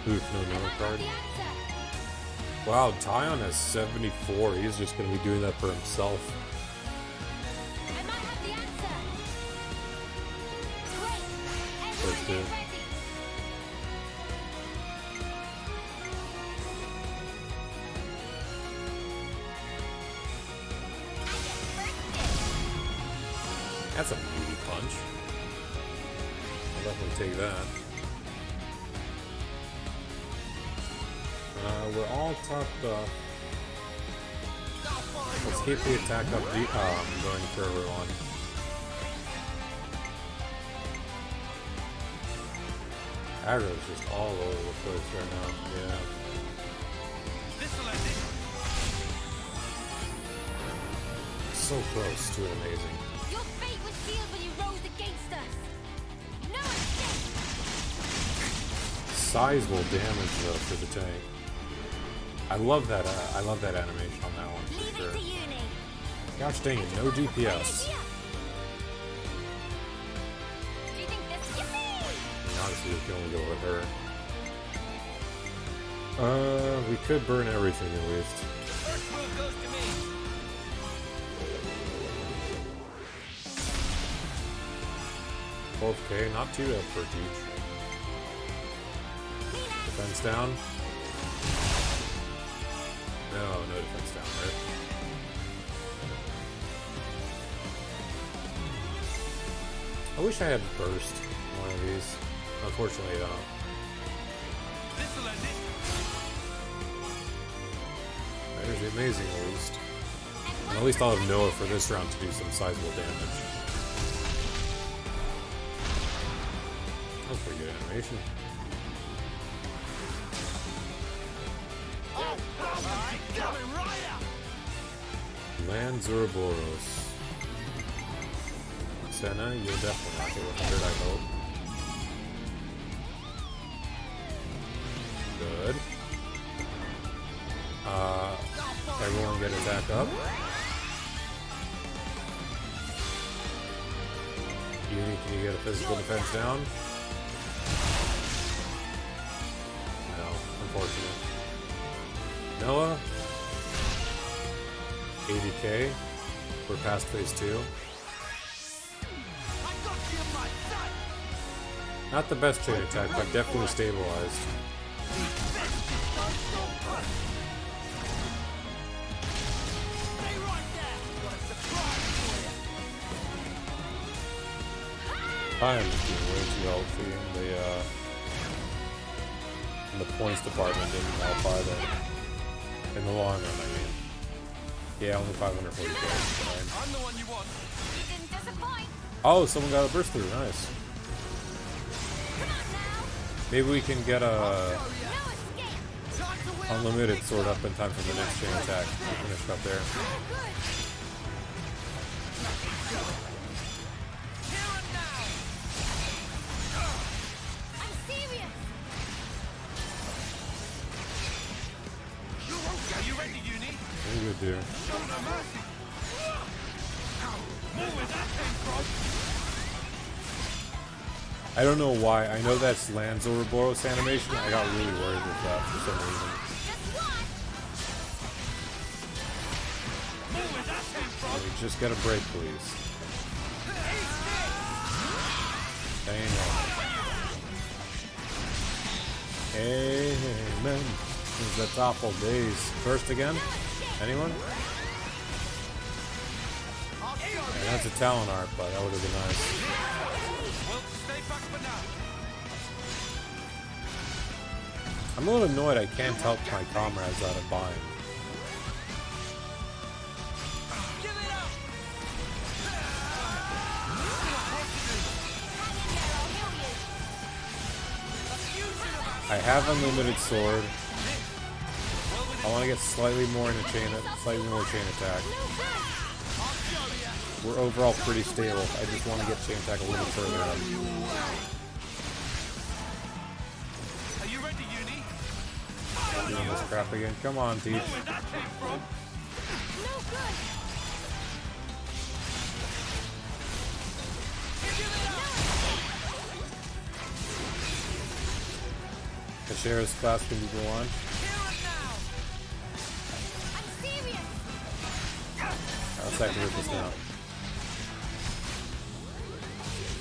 Oof, no card. Wow, Tyon has 74. He's just going to be doing that for himself. First two. That's a meaty punch. I'll definitely take that. We're all topped up. Let's keep the attack up going for everyone. Aggro's just all over the place right now. Yeah. So close to amazing. Your fate was sealed when you rose against us. No escape. Sizable damage though for the tank. I love that animation on that one for sure. Gosh dang it, no DPS. Honestly, we can only go with her. We could burn everything at least. 12k, not too bad for a teach. Defense down. No defense down, right? I wish I had burst one of these. Unfortunately, I don't. There's the amazing at least. And at least I'll have Noah for this round to do some sizable damage. That was pretty good animation. Land Ouroboros. Senna, you'll definitely not get 100, I hope. Good. Everyone get attack up. Uni, can you get a physical defense down? No, unfortunate. Noah? 80k. We're past phase 2. Not the best chain attack, but definitely stabilized. I am just being way too healthy, and the points department didn't help either. In the long run, I mean. Yeah, only 540 points. I'm the one you want. You didn't disappoint. Oh, someone got a burst through. Nice. Maybe we can get a unlimited sword up in time for the next chain attack. Finish up there. Very good, dude. I don't know why. I know that's Lands Ouroboros animation. I got really worried with that for some reason. Let me just get a break, please. Amen. This is the top of days. First again? Anyone? Yeah, that's a talent art, but that would have been nice. I'm a little annoyed I can't help my comrades out of bind. I have unlimited sword. I want to get slightly more chain attack. We're overall pretty stable. I just want to get chain attack a little further up. Are you ready, Uni? Doing this crap again. Come on, Teach. Ashera's class can be go on. I'll sacrifice this now.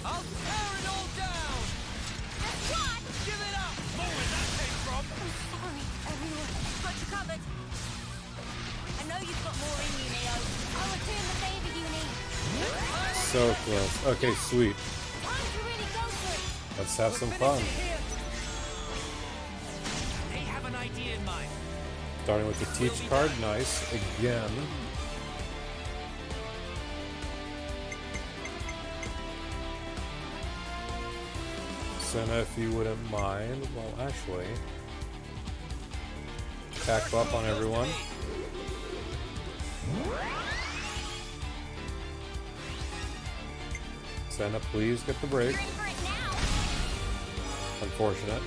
I'll tear it all down! What? Give it up! More where that came from! I'm sorry, everyone. Got you covered. I know you've got more in you, Neo. I'll return the favor, Uni. So close. Okay, sweet. Time to really go for it. Let's have some fun. They have an idea in mind. Starting with the Teach card. Nice. Again. Senna, if you wouldn't mind. Well, actually, attack buff on everyone. Senna, please get the break. Unfortunate.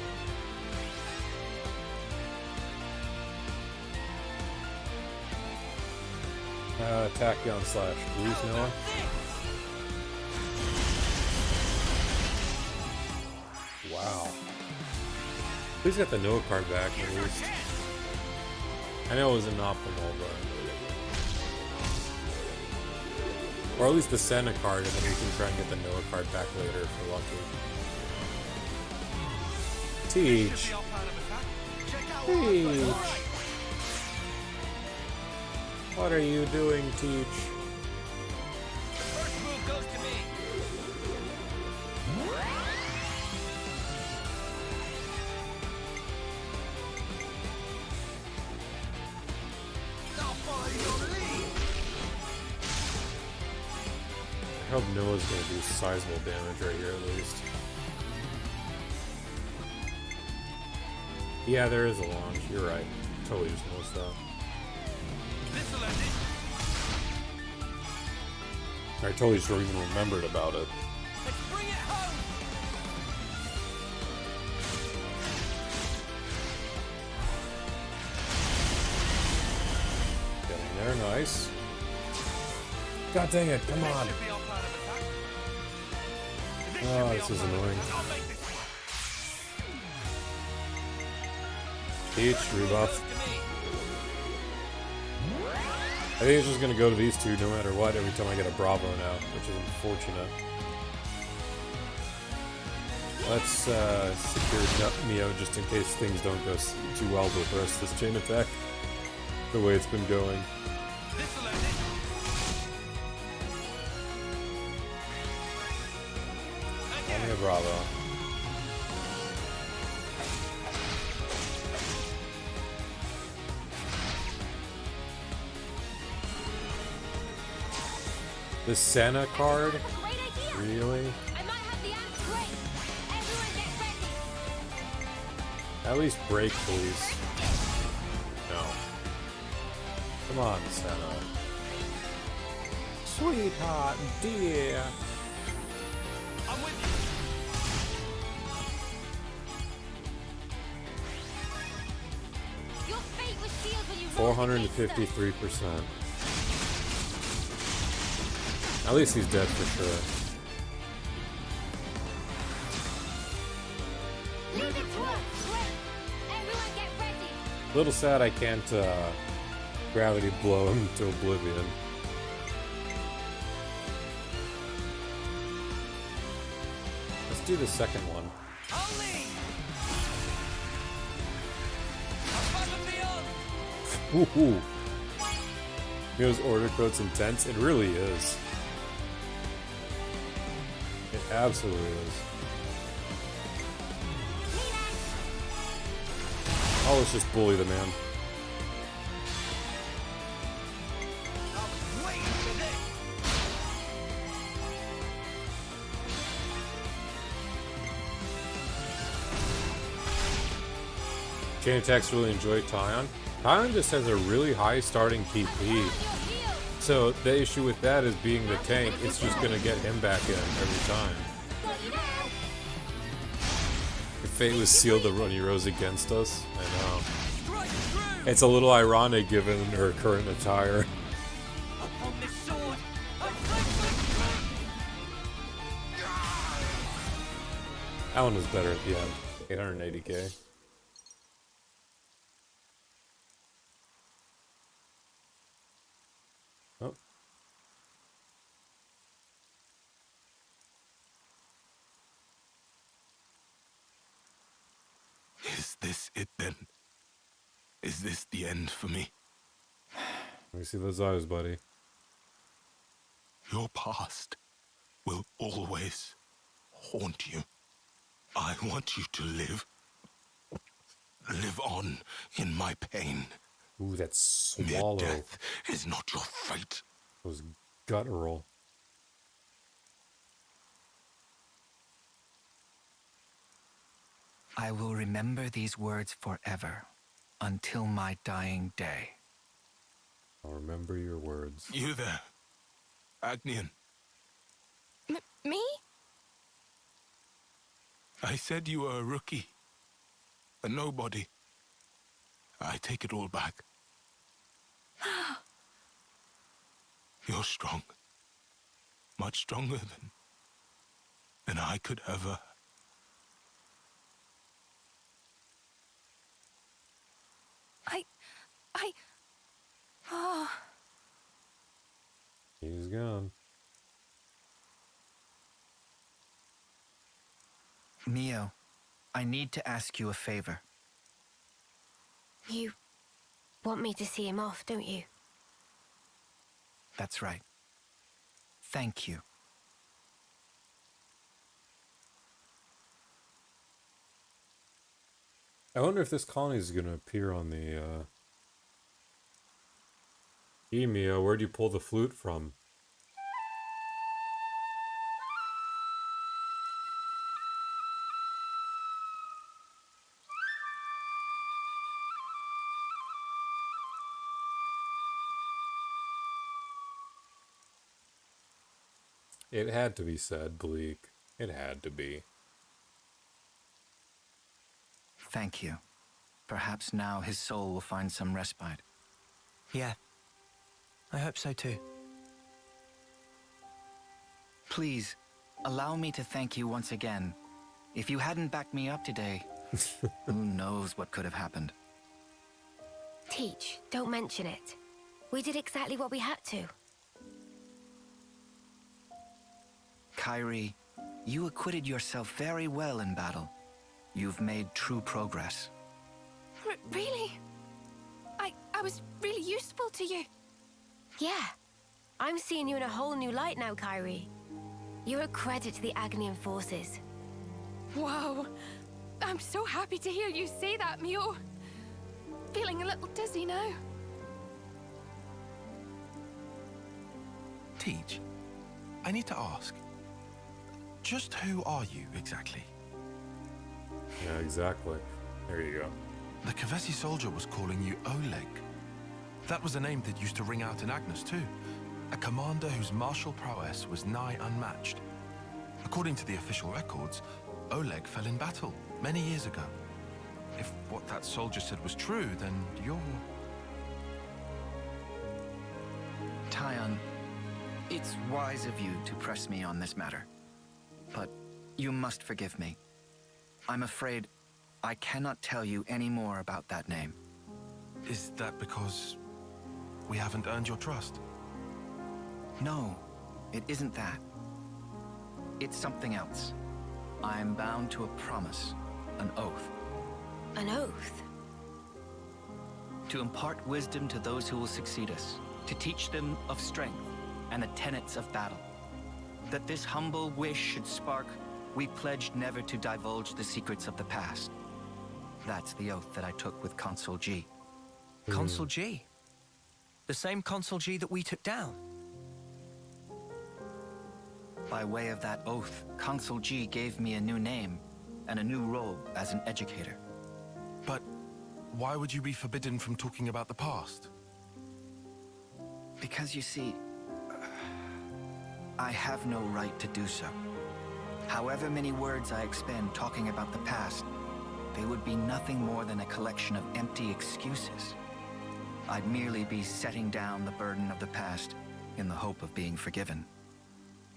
Attack on slash. Please, Noah. Wow. Please get the Noah card back at least. I know it was optimal, but... Or at least the Senna card, and then we can try and get the Noah card back later if we're lucky. Teach. Teach. What are you doing, Teach? First move goes to me. I hope Noah's gonna do sizable damage right here at least. Yeah, there is a launch. You're right. Totally just noticed that. I totally just even remembered about it. Let's bring it home. Getting there, nice. God dang it, come on. Oh, this is annoying. Teach, rebuff. I think it's just gonna go to these two no matter what every time I get a Bravo now, which is unfortunate. Let's secure Neo just in case things don't go too well with the rest of this chain attack. The way it's been going. Only a Bravo. The Senna card? Really? I might have the axe break. Everyone get ready. At least break, please. No. Come on, Senna. Sweetheart, dear. I'm with Your fate was sealed when you 453%. At least he's dead for sure. Leave it to us. Quick. Everyone get ready. Little sad I can't gravity blow him to oblivion. Let's do the second one. Woohoo! Neo's order code's intense. It really is. It absolutely is. Oh, let's just bully the man. Chain attacks really enjoy Tyon. Tyon just has a really high starting TP. So the issue with that is being the tank, it's just gonna get him back in every time. If fate was sealed that when he rose against us, I know. It's a little ironic given her current attire. That one was better at the end. 880k. Oh. Is this it then? Is this the end for me? Let me see those eyes, buddy. Your past will always haunt you. I want you to live on in my pain. Ooh, that swallow. Mere death is not your fate. It was guttural. I will remember these words forever, until my dying day. I'll remember your words. You there, Agnian. Me? I said you were a rookie. A nobody. I take it all back. You're strong. Much stronger than I could ever. Oh. He's gone. Mio, I need to ask you a favor. You want me to see him off, don't you? That's right. Thank you. I wonder if this colony is going to appear on the, Mio, where'd you pull the flute from? It had to be said, Bleak. It had to be. Thank you. Perhaps now his soul will find some respite. Yeah. I hope so too. Please, allow me to thank you once again. If you hadn't backed me up today, who knows what could have happened. Teach, don't mention it. We did exactly what we had to. Kyrie, you acquitted yourself very well in battle. You've made true progress. Really? I was really useful to you. Yeah. I'm seeing you in a whole new light now, Kyrie. You're a credit to the Agnian forces. Wow. I'm so happy to hear you say that, Mio. Feeling a little dizzy now. Teach, I need to ask. Just who are you exactly? Yeah, exactly. There you go. The Kavesi soldier was calling you Oleg. That was a name that used to ring out in Agnes too. A commander whose martial prowess was nigh unmatched. According to the official records, Oleg fell in battle many years ago. If what that soldier said was true, then you're... Tyon, it's wise of you to press me on this matter. But you must forgive me. I'm afraid I cannot tell you any more about that name. Is that because we haven't earned your trust? No, it isn't that. It's something else. I'm bound to a promise, an oath. An oath? To impart wisdom to those who will succeed us, to teach them of strength and the tenets of battle. That this humble wish should spark, we pledged never to divulge the secrets of the past. That's the oath that I took with Consul G. Consul G? The same Consul G that we took down? By way of that oath, Consul G gave me a new name and a new role as an educator. But Why would you be forbidden from talking about the past? Because you see, I have no right to do so. However many words I expend talking about the past, they would be nothing more than a collection of empty excuses. I'd merely be setting down the burden of the past in the hope of being forgiven.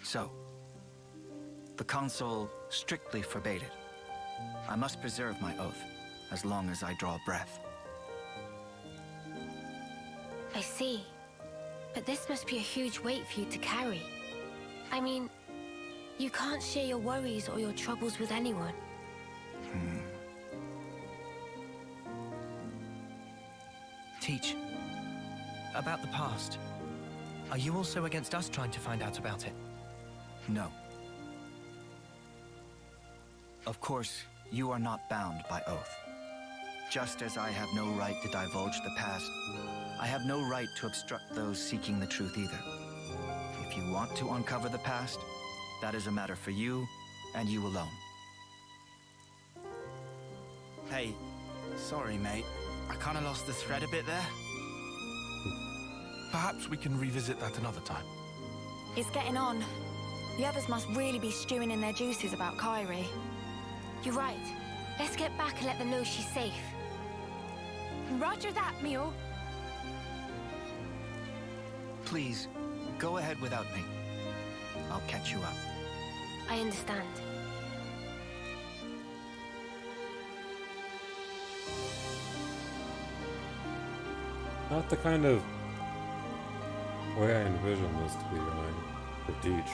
So, the Council strictly forbade it. I must preserve my oath, as long as I draw breath. I see. But this must be a huge weight for you to carry. I mean, you can't share your worries or your troubles with anyone. Teach. About the past. Are you also against us trying to find out about it? No. Of course, you are not bound by oath. Just as I have no right to divulge the past, I have no right to obstruct those seeking the truth either. If you want to uncover the past, that is a matter for you and you alone. Hey, sorry, mate. I kind of lost the thread a bit there. Perhaps we can revisit that another time. It's getting on. The others must really be stewing in their juices about Kyrie. You're right. Let's get back and let them know she's safe. Roger that, Mio. Please, go ahead without me. I'll catch you up. I understand. Not the kind of way I envisioned this to be going for Teach.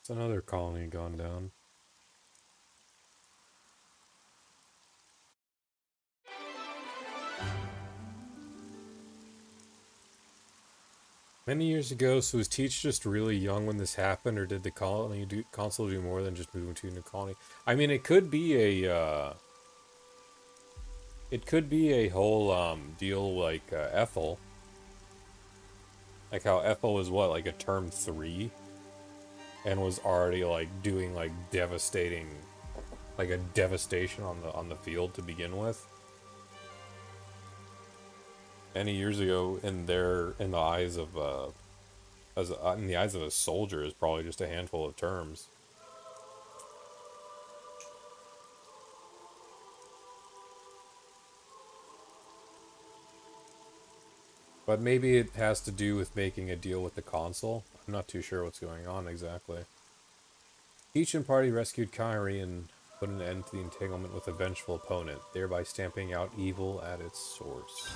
It's another colony gone down. Many years ago, so was Teach just really young when this happened, or did the console do more than just moving to a new colony? I mean, it could be a whole deal like Ethel. Like how Ethel was what, like a term 3, and was already like doing like devastation on the field to begin with. Many years ago, in the eyes of a soldier, is probably just a handful of terms. But maybe it has to do with making a deal with the console. I'm not too sure what's going on exactly. Teach and party rescued Kyrie and put an end to the entanglement with a vengeful opponent, thereby stamping out evil at its source.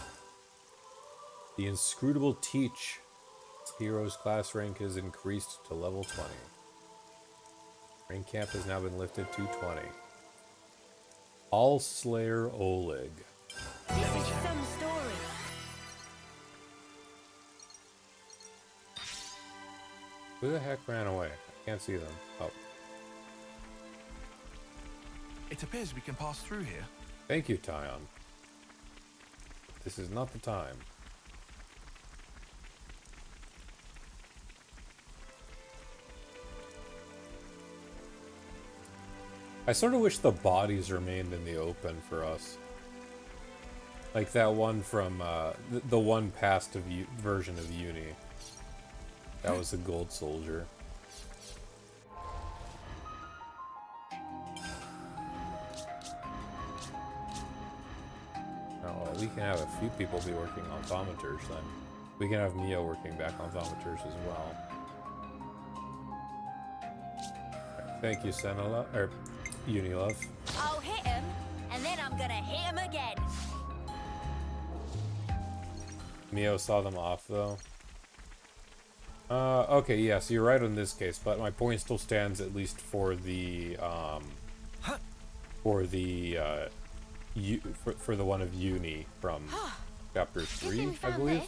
The inscrutable Teach. Its hero's class rank is increased to level 20. Rank cap has now been lifted to 20. All Slayer Oleg. This is some story. Who the heck ran away? I can't see them. Oh. It appears we can pass through here. Thank you, Tyon. This is not the time. I sort of wish the bodies remained in the open for us. Like that one from, the one past version of Uni. That was the Gold Soldier. Oh, we can have a few people be working on Thaumaturs then. We can have Mio working back on Thaumaturs as well. Thank you, Senala, or Unilove. I'll hit him, and then I'm gonna hit him again. Mio saw them off though. Okay, yeah, so you're right in this case, but my point still stands at least for the for the one of Uni from chapter 3, I believe.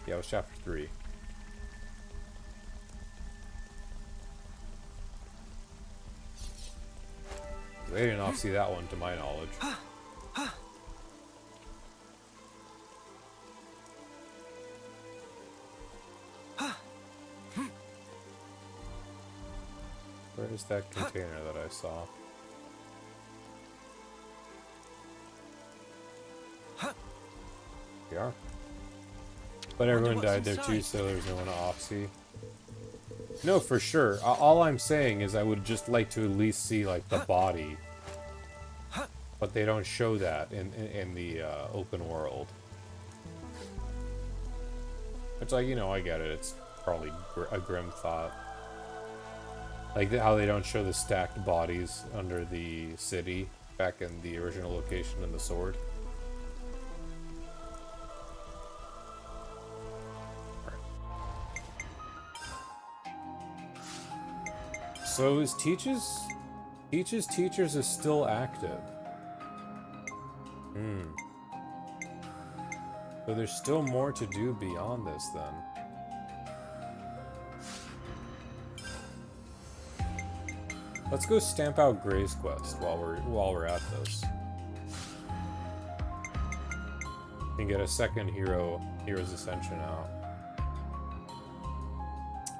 Yeah, it was chapter 3. They didn't off-see that one, to my knowledge. Where is that container that I saw? We are. But everyone died there too, so there's no one to off-see. No, for sure. All I'm saying is I would just like to at least see, like, the body. But they don't show that in the open world. It's like, you know, I get it. It's probably a grim thought. Like how they don't show the stacked bodies under the city back in the original location in the sword. So is Teach's Teachers is still active. So there's still more to do beyond this then. Let's go stamp out Gray's quest while we're at this. And get a second Hero's Ascension out.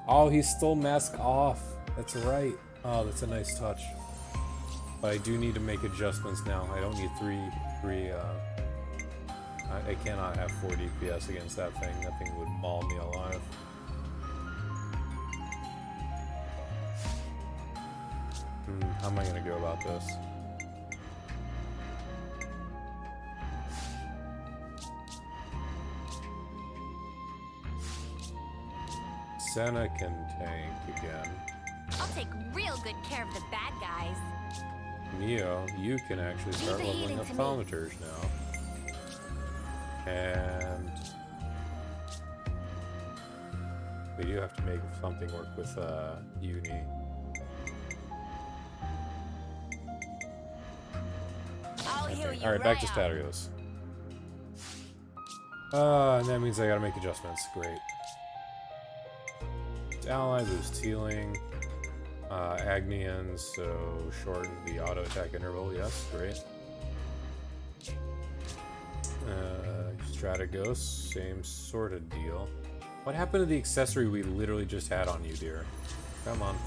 Oh, he's still mask off. That's right. Oh, that's a nice touch. But I do need to make adjustments now. I don't need I cannot have 4 DPS against that thing. That thing would maul me alive. How am I gonna go about this? Senna can tank again. I'll take real good care of the bad guys. Neo, you can actually start leveling up thaumaturs now. And we do have to make something work with Uni. Alright, back to Statios. And that means I gotta make adjustments. Great. It's ally boost healing. Agnians, so shorten the auto attack interval. Yes, great. Strategos, same sort of deal. What happened to the accessory we literally just had on you, dear? Come on.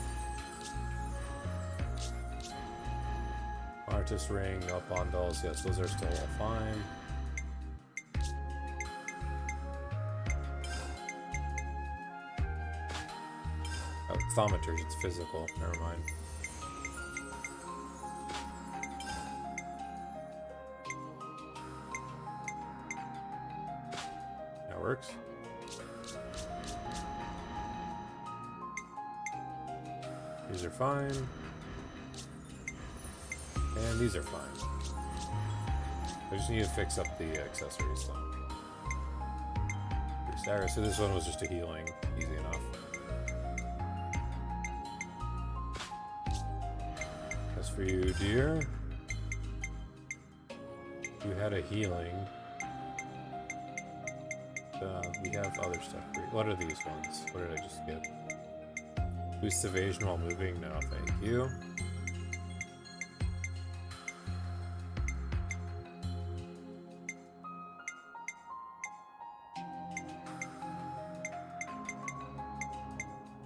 Artist ring, up on dolls. Yes, those are still all fine. Oh, thaumaturs, it's physical. Never mind. That works. These are fine. And these are fine. I just need to fix up the accessories though. So this one was just a healing. Easy enough. As for you, dear, you had a healing. We have other stuff. What are these ones? What did I just get? Boost evasion while moving? No, thank you.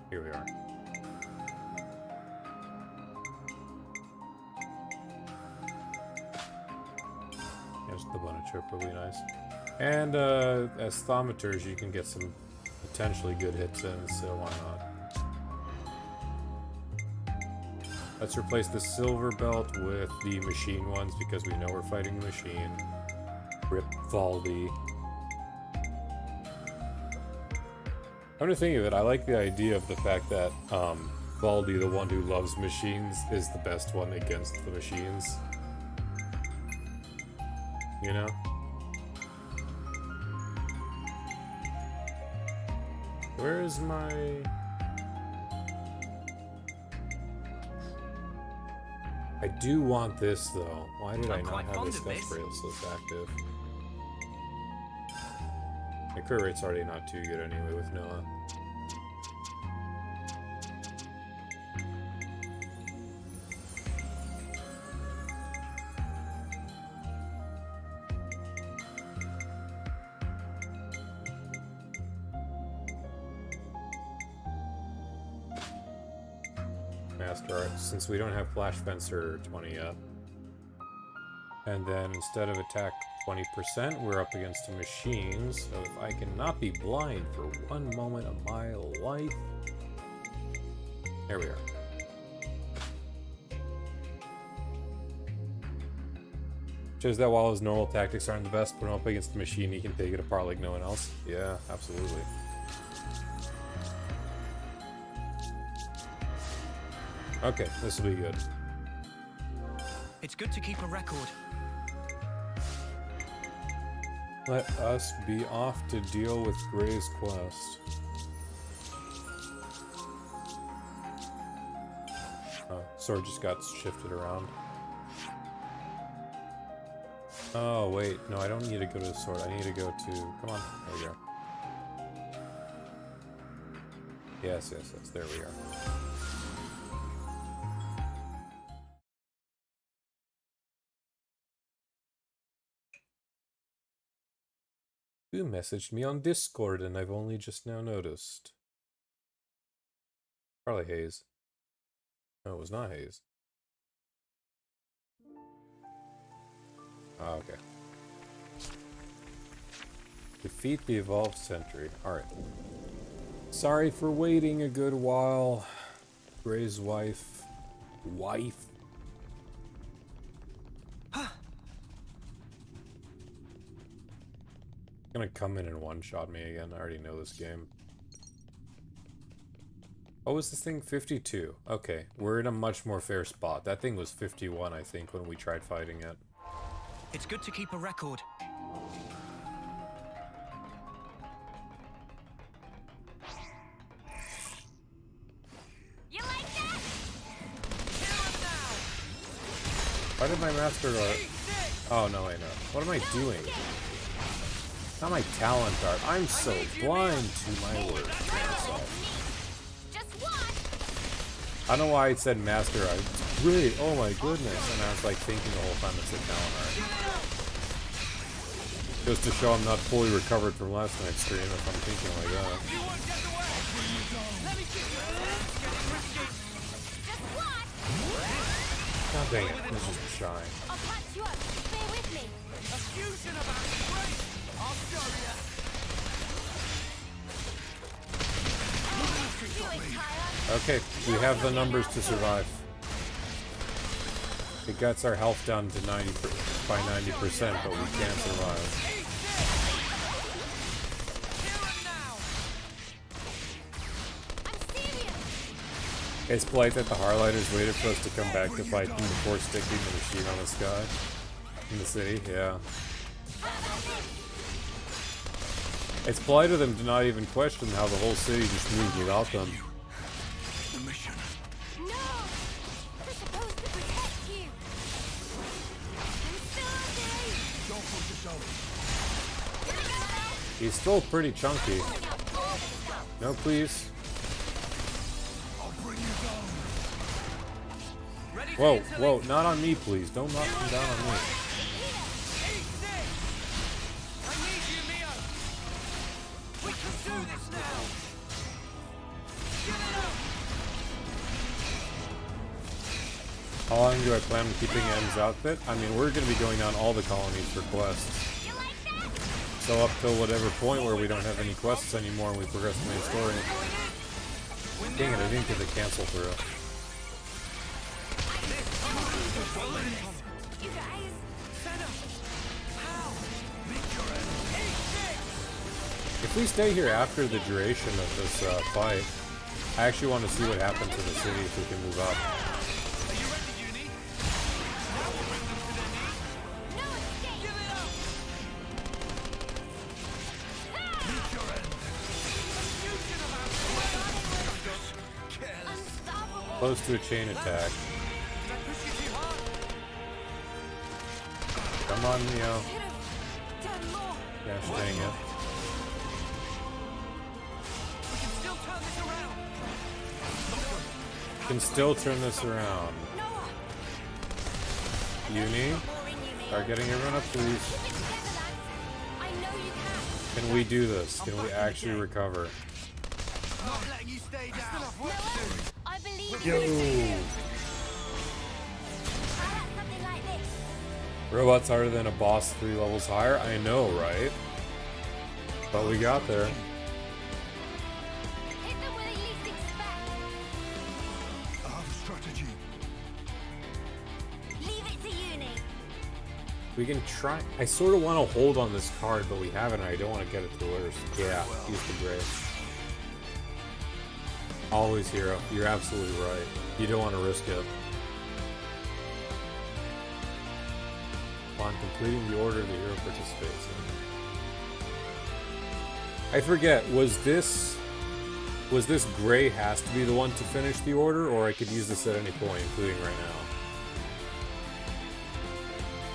Here we are. There's the bonus trip, will be nice. And as thaumaturs, you can get some potentially good hits in, so why not? Let's replace the silver belt with the machine ones because we know we're fighting the machine. Rip Valdi. Come to think of it, I like the idea of the fact that Valdi, the one who loves machines, is the best one against the machines. You know? Where is my... I do want this though. Why did I not have this quest bracelet active? My crit rate's already not too good anyway with Noah. Master Art, since we don't have Flash Fencer 20 yet. And then instead of attack 20%, we're up against machines. So if I cannot be blind for one moment of my life... There we are. Shows that while his normal tactics aren't the best, put him up against the machine, he can take it apart like no one else. Yeah, absolutely. Okay, this will be good. It's good to keep a record. Let us be off to deal with Gray's quest. Oh, sword just got shifted around. Oh, wait. No, I don't need to go to the sword. I need to go to... Come on. There we go. Yes, yes, yes. There we are. You messaged me on Discord and I've only just now noticed. Probably Hayes. No, it was not Hayes. Oh, okay. Defeat the evolved sentry. Alright. Sorry for waiting a good while. Gray's wife. Gonna come in and one-shot me again. I already know this game. Oh, was this thing 52? Okay, we're in a much more fair spot. That thing was 51, I think, when we tried fighting it. It's good to keep a record. You like that? Why did my master go... Oh, no, I know. What am I doing? Not my talent art. I'm so blind to my work. I don't know why it said master art. Great, oh my goodness. And I was like thinking the whole time it said talent art. Just to show I'm not fully recovered from last night's stream if I'm thinking like that. God dang it, this is shy. I'll patch you up. Stay with me. A fusion of our great. I'll show you. Okay, we have the numbers to survive. It gets our health down to 90%, but we can survive. It's polite that the Harlighters waited for us to come back to fight them before sticking the machine on the sky. In the city, yeah. It's polite of them to not even question how the whole city just moved without them. The mission. No! We're supposed to protect you. I'm still okay. Don't push yourself. He's still pretty chunky. No, please. I'll bring you down. Whoa, whoa, not on me, please. Don't knock him down on me. How long do I plan on keeping M's outfit? I mean, we're going to be going down all the colonies for quests. So up till whatever point where we don't have any quests anymore and we progress the main story. Dang it, I didn't get the cancel through. If we stay here after the duration of this fight, I actually want to see what happens to the city if we can move up. Close to a chain attack. Come on, Neo. Gosh dang it. Can still turn this around. Uni, start getting everyone up, please. Can we do this? Can we actually recover? Not letting you stay down. I believe Yo. in you. I like something like this. Robot's harder than a boss 3 levels higher. I know, right? But we got there. Hit them where they least expect. I have a strategy. Leave it to uni. We can try. I sort of want to hold on this card, but we haven't. I don't want to get it to worse. Yeah, use the gray. Always hero. You're absolutely right. You don't want to risk it. Upon completing the order, the hero participates in. I forget. Was this gray has to be the one to finish the order, or I could use this at any point, including right now?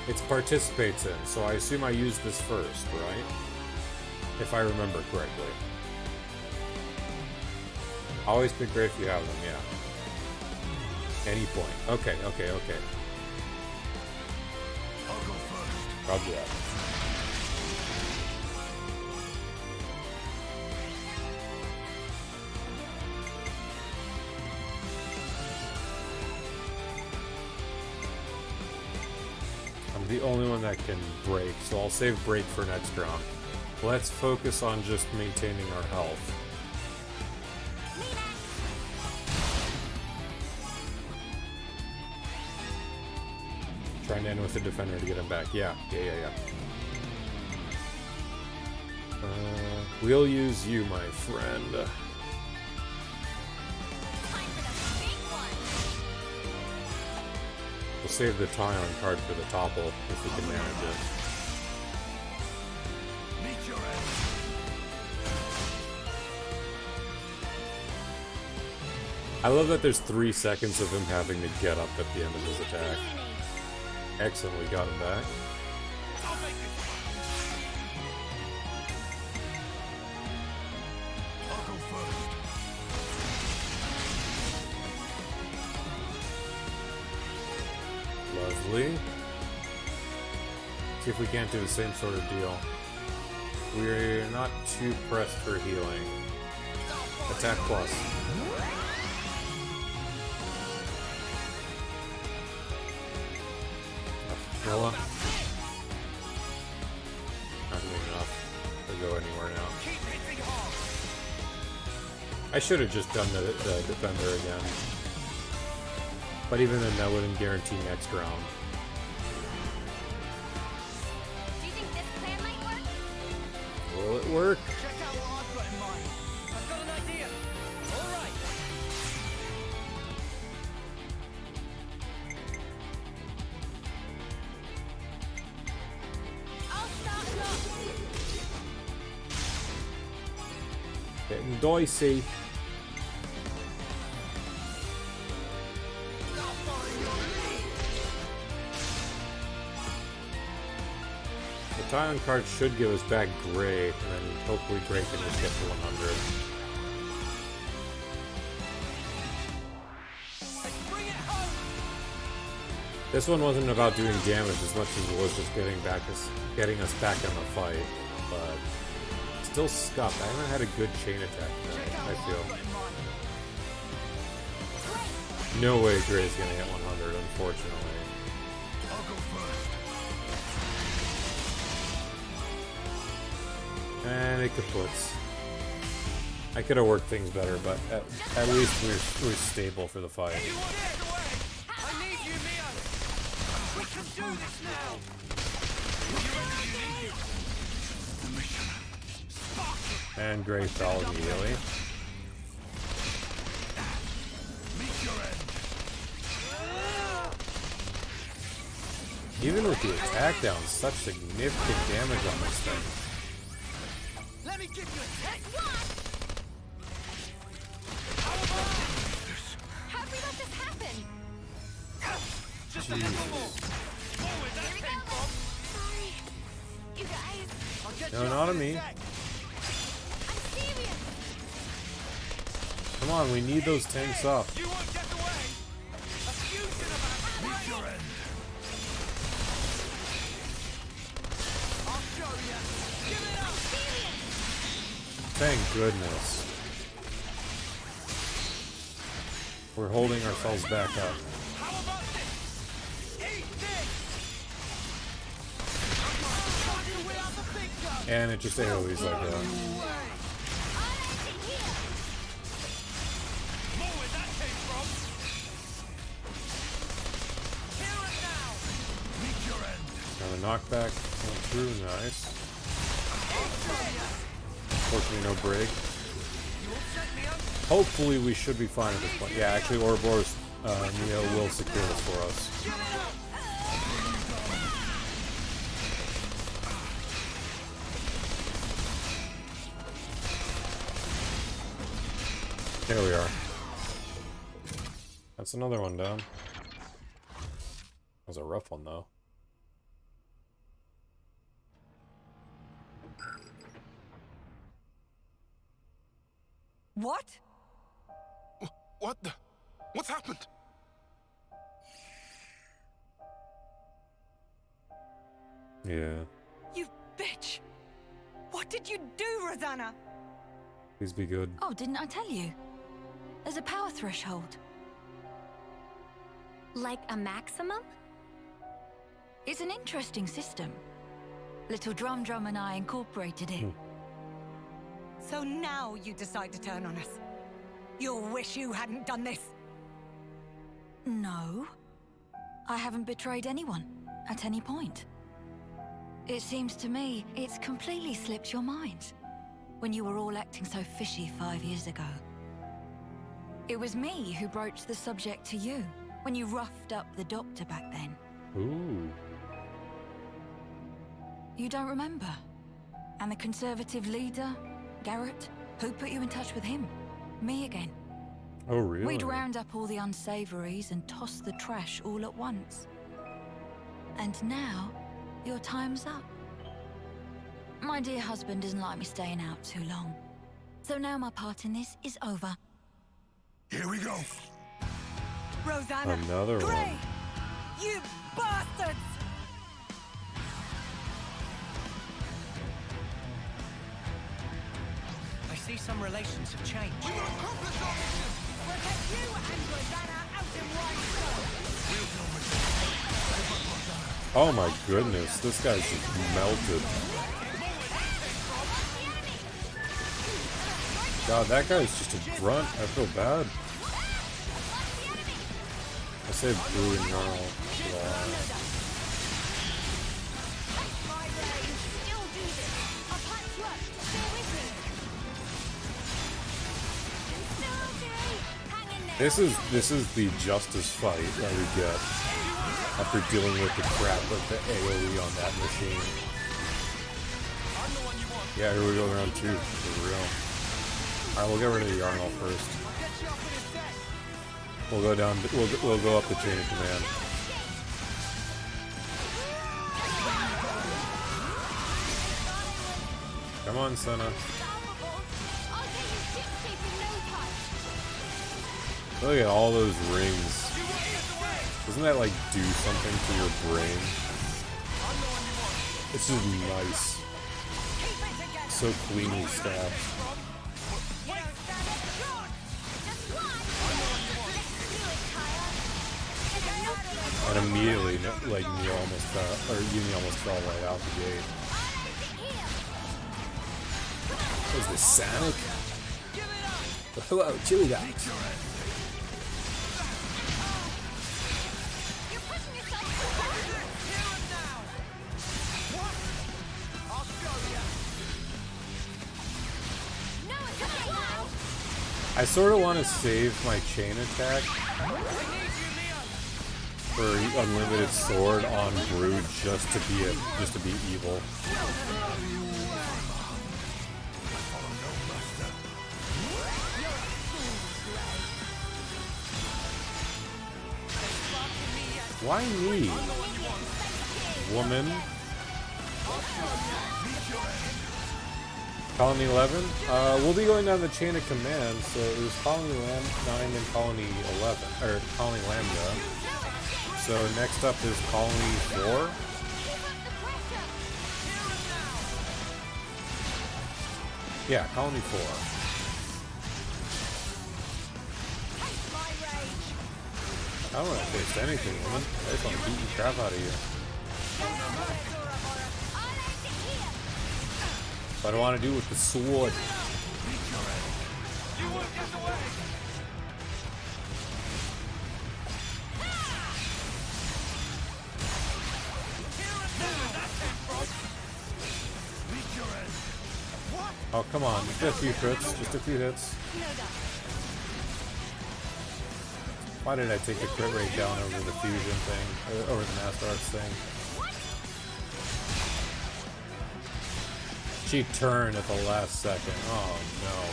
It's participates in, so I assume I use this first, right? If I remember correctly. Always pick gray if you have them, yeah. Any point. Okay. I'll go first. Roger that. I'm the only one that can break, so I'll save break for next round. Let's focus on just maintaining our health. Trying to end with the defender to get him back. Yeah. We'll use you, my friend. We'll save the Tyon card for the topple if we can manage it. Meet your end. I love that there's 3 seconds of him having to get up at the end of his attack. Excellent, we got him back. I'll go first. Lovely. See if we can't do the same sort of deal. We're not too pressed for healing. Attack plus. Noah. Not doing enough to go anywhere now. I should have just done the defender again. But even then, that wouldn't guarantee next round. Do you think this plan might work? Will it work? Check out what I've got in mind. I've got an idea. All right. I'll start us off. Getting dicey. The Tyon card should give us back Gray, and then hopefully Gray can just get to 100. This one wasn't about doing damage as much as it was just getting us back in the fight, but still scuffed. I haven't had a good chain attack tonight, I feel. No way Gray's gonna hit 100, unfortunately. I'll go first. And it kaputs. I could have worked things better, but at least we're stable for the fight. I need you, Mio. We can do this now. The mission. And Gray fell immediately. Meet your end. Even with the attack down, such significant damage on this thing. Let me give you a taste. How did we let this happen? Just a little more. Forward, that thing, Bob. Sorry. You guys. I'll get No, you not out on in a me. sec. I'm serious. Come on, we need those tanks up. You won't get away. A fusion of us. Meet your end. I'll show you. Give it up. Thank goodness. We're holding ourselves back up. And it just AoEs like that. Now the knockback went through, nice. Fortunately, no break. Hopefully, we should be fine at this point. Yeah, actually, Ouroboros Neo will secure this for us. There we are. That's another one down. That was a rough one, though. What? What the? What's happened? Yeah. You bitch! What did you do, Rosanna? Please be good. Oh, didn't I tell you? There's a power threshold. Like a maximum? It's an interesting system. Little Drum and I incorporated it. So now you decide to turn on us. You'll wish you hadn't done this. No. I haven't betrayed anyone, at any point. It seems to me it's completely slipped your mind, when you were all acting so fishy 5 years ago. It was me who broached the subject to you, when you roughed up the doctor back then. Ooh. You don't remember? And the Conservative leader, Garrett, who put you in touch with him? Me again. Oh, really? We'd round up all the unsavories and toss the trash all at once. And now, your time's up. My dear husband doesn't like me staying out too long. So now my part in this is over. Here we go. Rosanna! Another Gray! one. You bastards! I see some relations have changed. We'll get you and Rosanna out in one go! Oh my goodness, this guy's just melted. God, that guy's just a grunt. I feel bad. I said Brew and Jarl. This is the justice fight that we get after dealing with the crap of the AoE on that machine. Yeah, here we go, round 2, for real. Alright, we'll get rid of the Yarnall first. We'll go down, we'll go up the chain of command. Come on, Senna. Look at all those rings. Doesn't that like do something to your brain? It's just nice. So cleanly stabbed. And immediately, like, Neil almost fell, or Yumi almost fell right out the gate. Is this Sonic? Hello, Chili Dogs. I sort of want to save my chain attack for unlimited sword on Brood just to be evil. Why me? Woman? Colony 11? We'll be going down the chain of command, so it was Colony 9 and Colony 11, or Colony Lambda. So next up is Colony 4. Yeah, Colony 4. I don't want to taste anything, woman. I just want to beat the crap out of you. But I want to do with the sword. Oh, come on. Just a few hits. Just a few hits. Why did I take the crit rate down over the fusion thing? Over the Master Arts thing? She turned at the last second. Oh, no.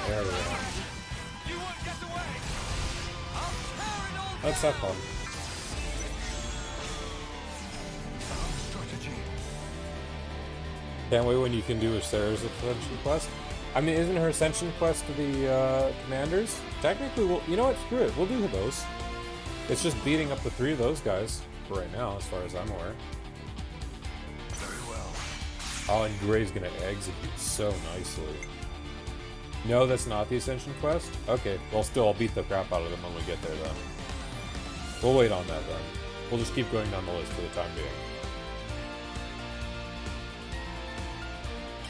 There we go. That's that fun. Can't wait when you can do Sarah's Ascension quest. I mean, isn't her Ascension quest to the commanders? Technically, you know what? Screw it. We'll do those. It's just beating up the 3 of those guys for right now, as far as I'm aware. Very well. Oh, and Gray's gonna execute so nicely. No, that's not the Ascension quest? Okay, well, still, I'll beat the crap out of them when we get there, then. We'll wait on that, then. We'll just keep going down the list for the time being.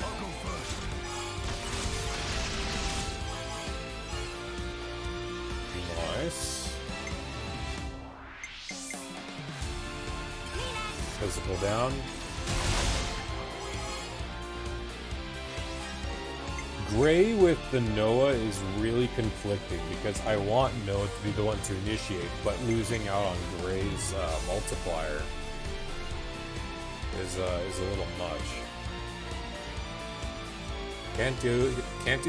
I'll go first. Nice. Physical down. Gray with the Noah is really conflicting because I want Noah to be the one to initiate, but losing out on Gray's multiplier is a little much. Can't do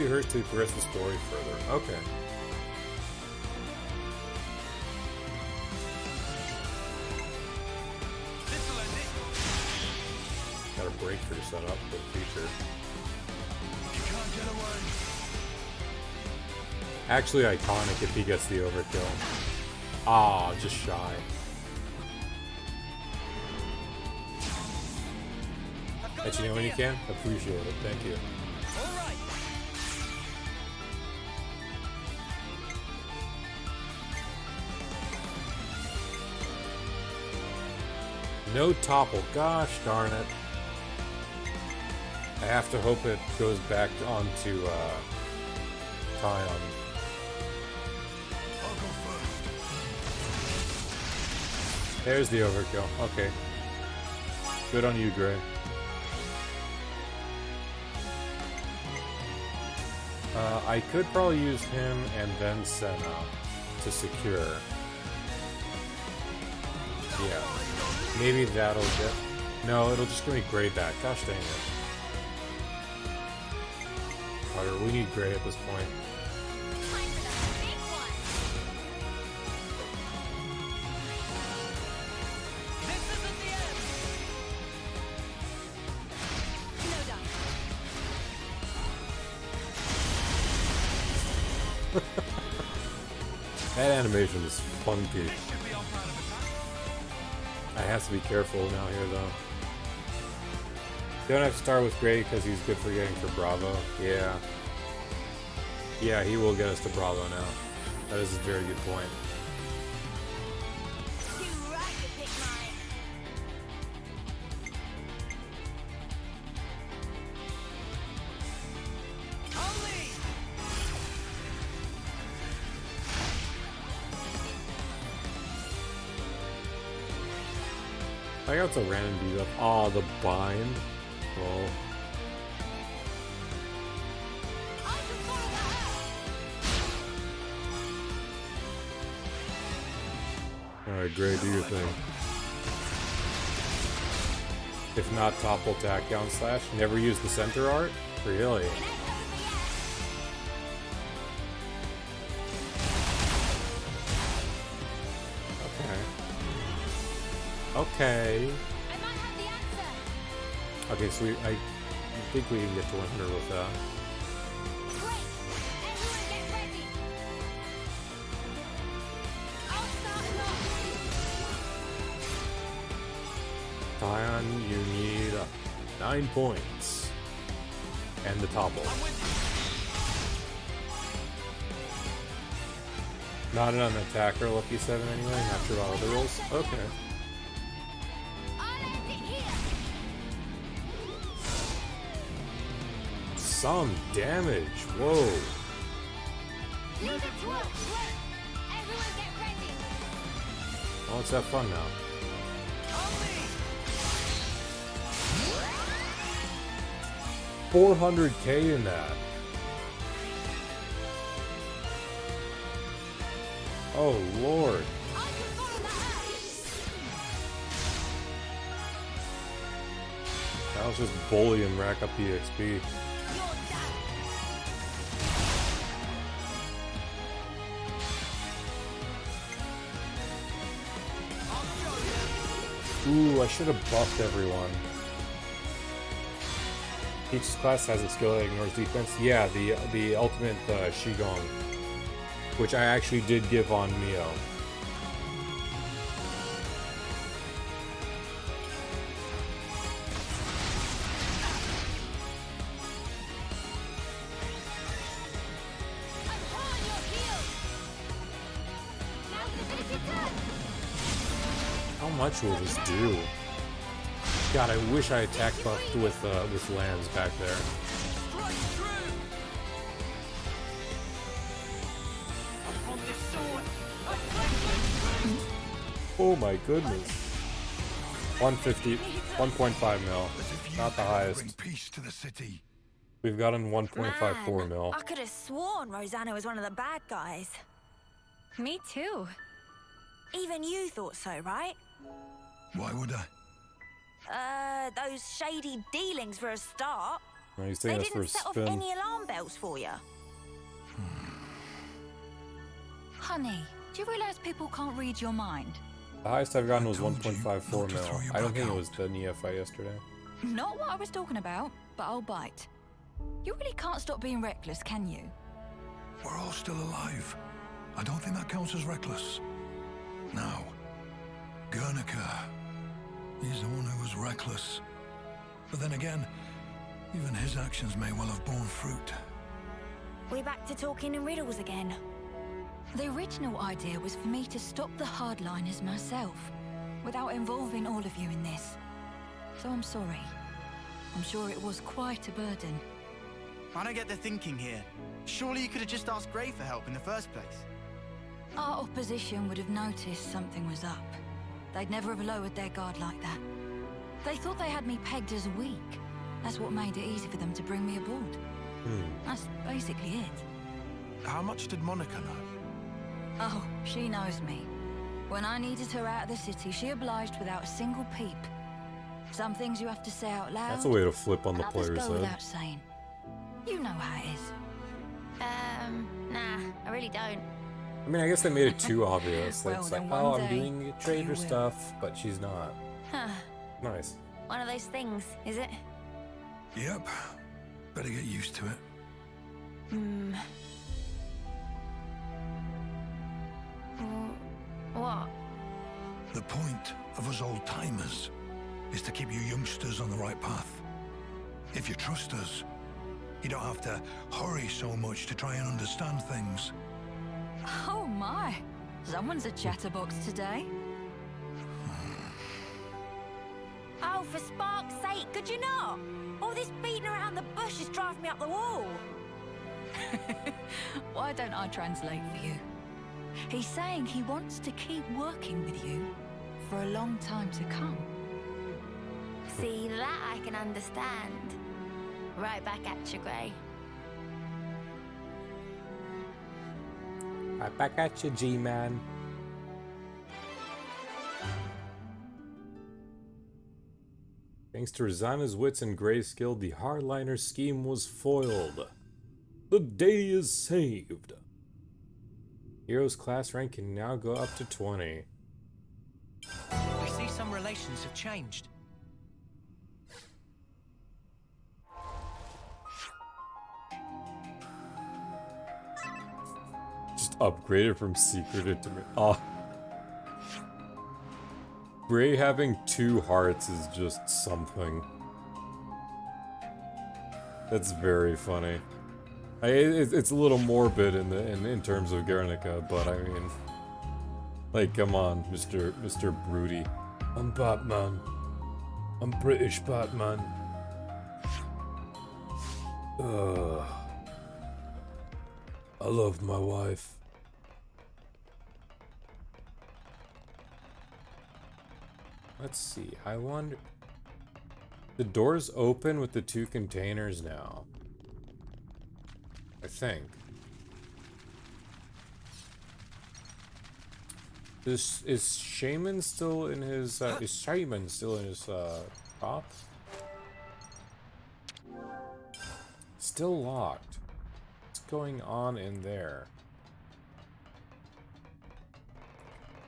hers to progress the story further. Okay. Got a breakthrough set up for the future. Actually iconic if he gets the overkill. Ah, just shy. Let you know when you can. Appreciate it. Thank you. No topple. Gosh darn it. I have to hope it goes back onto Tyon. There's the overkill. Okay. Good on you, Gray. I could probably use him and then Senna to secure. Yeah. Maybe that'll get... No, it'll just give me Gray back. Gosh dang it. Carter, we need Gray at this point. That animation is funky. I have to be careful now here, though. Don't have to start with Gray because he's good for getting for Bravo. Yeah. Yeah, he will get us to Bravo now. That is a very good point. I got the random beat up. Aw, the bind. Oh. Alright, Gray, do your thing. If not, topple attack down slash. Never use the center art? Really? Okay. Okay, so I think we can get to 100 with that. Tyon, you need 9 points. And the topple. Not an attacker, Lucky 7 anyway. Not sure about other rolls. Okay. Some damage. Whoa. Well, let's have fun now. 400k in that. Oh lord. That was just bully and rack up the XP. Ooh, I should have buffed everyone. Peach's class has a skill that ignores defense. Yeah, the ultimate Shigong, which I actually did give on Mio. How much will this do? God, I wish I attack buffed with lands back there. Oh my goodness. 150, 1.5 mil. Not the highest. Peace to the city. We've gotten 1.54 mil. I could have sworn Rosanna was one of the bad guys. Me too. Even you thought so, right? Why would I? Those shady dealings for a start. No, he's They taking us for a didn't set off spin. any alarm bells for you. Honey, do you realize people can't read your mind? The highest I've gotten was 1.54 mil. I don't think it was the Nia fight yesterday. Not what I was talking about, but I'll bite. You really can't stop being reckless, can you? We're all still alive. I don't think that counts as reckless. Now, Guernica. He's the one who was reckless. But then again, even his actions may well have borne fruit. We back to talking in riddles again. The original idea was for me to stop the hardliners myself, without involving all of you in this. So I'm sorry. I'm sure it was quite a burden. I don't get the thinking here. Surely you could have just asked Gray for help in the first place. Our opposition would have noticed something was up. They'd never have lowered their guard like that. They thought they had me pegged as weak. That's what made it easy for them to bring me aboard. That's basically it. How much did Monica know? Oh, she knows me. When I needed her out of the city, she obliged without a single peep. Some things you have to say out loud. That's a way to flip on the and others player's go head. without saying. You know how it is. Nah, I really don't. I mean, I guess they made it too obvious. Like, Well, it's like, then oh, one I'm day doing trader stuff, but she's not. Huh. Nice. One of those things, is it? Yep. Better get used to it. What? The point of us old-timers is to keep you youngsters on the right path. If you trust us, you don't have to hurry so much to try and understand things. Oh my. Someone's a chatterbox today. Oh, for spark's sake, could you not? All this beating around the bush is driving me up the wall. Why don't I translate for you? He's saying he wants to keep working with you for a long time to come. See, that I can understand. Right back at you, Gray. Right back at you, G-Man. Thanks to Rosanna's wits and Gray's skill, the hardliner scheme was foiled. The day is saved. Hero's class rank can now go up to 20. I see some relations have changed. Just upgraded from secret to... Oh. Gray having 2 hearts is just something. That's very funny. It's a little morbid in terms of Guernica, but I mean, like, come on, Mr. Broody. I'm Batman. I'm British Batman. I loved my wife. Let's see. I wonder. The door's open with the 2 containers now. I think. Is Shaman still in his top? Still locked. What's going on in there?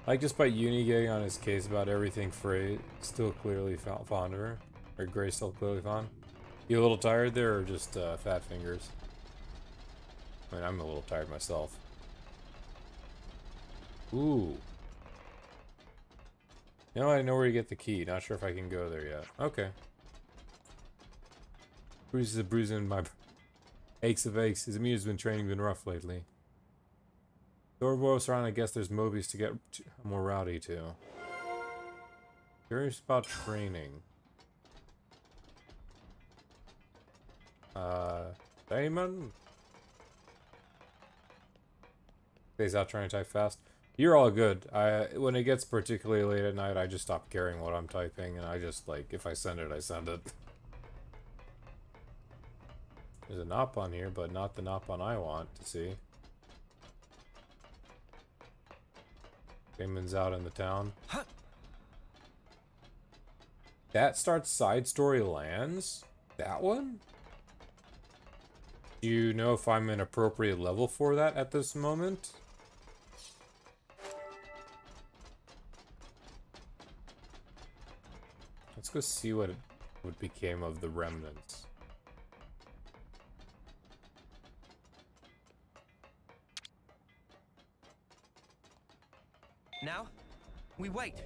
Like, just by Uni getting on his case about everything, Frey still clearly fond of her. Or Grey still clearly fond. You a little tired there, or just fat fingers? I mean, I'm a little tired myself. Ooh. You know, I know where to get the key. Not sure if I can go there yet. Okay. Bruises a bruise in my... Aches of aches. His immune's been rough lately. Dorbo's around, I guess there's Mobius to get more rowdy too. Curious about training. Damon? Stays out trying to type fast. You're all good. When it gets particularly late at night, I just stop caring what I'm typing, and I just, like, if I send it, I send it. There's a Nopon here, but not the Nopon I want to see. Damon's out in the town. That starts side story lands? That one? Do you know if I'm an appropriate level for that at this moment? Let's go see what became of the remnants. Now, we wait.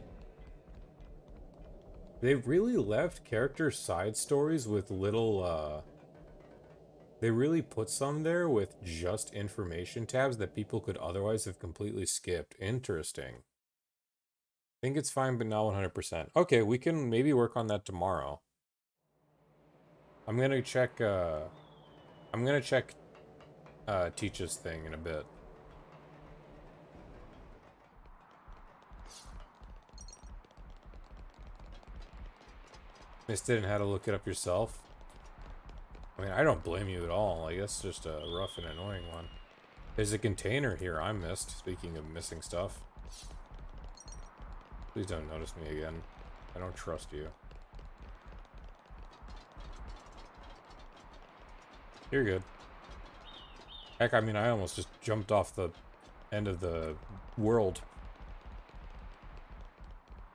They really left character side stories with little, they really put some there with just information tabs that people could otherwise have completely skipped. Interesting. I think it's fine, but not 100%. Okay, we can maybe work on that tomorrow. I'm gonna check Teach's thing in a bit. Missed it and had to look it up yourself. I mean, I don't blame you at all. Like, that's just a rough and annoying one. There's a container here I missed, speaking of missing stuff. Please don't notice me again. I don't trust you. You're good. Heck, I mean, I almost just jumped off the end of the world.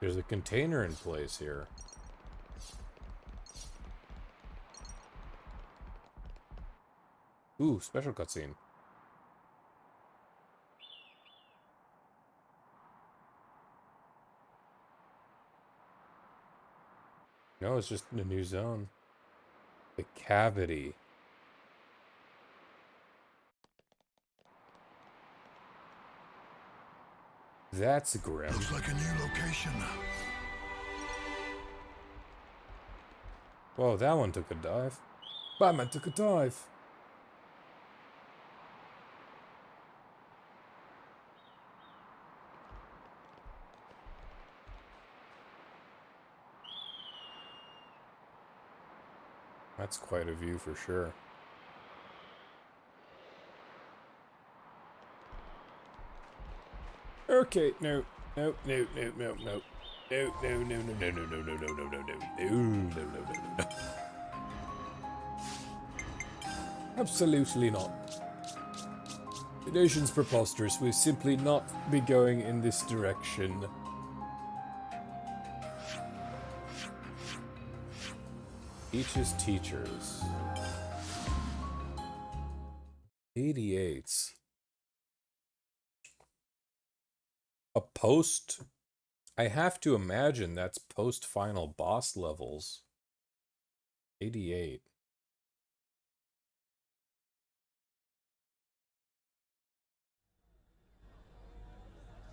There's a container in place here. Ooh, special cutscene. No, it's just a new zone. The cavity. That's grim. Looks like a new location. Whoa, that one took a dive. Batman took a dive. That's quite a view for sure. Okay, no, no, no, no, no, no. No, no, no, no, no, no, no, no, no, no, no, no, no, no, no, no. Absolutely not. The notion's preposterous. We'll simply not be going in this direction. Teaches teachers. 88s. A post... I have to imagine that's post-final boss levels. 88.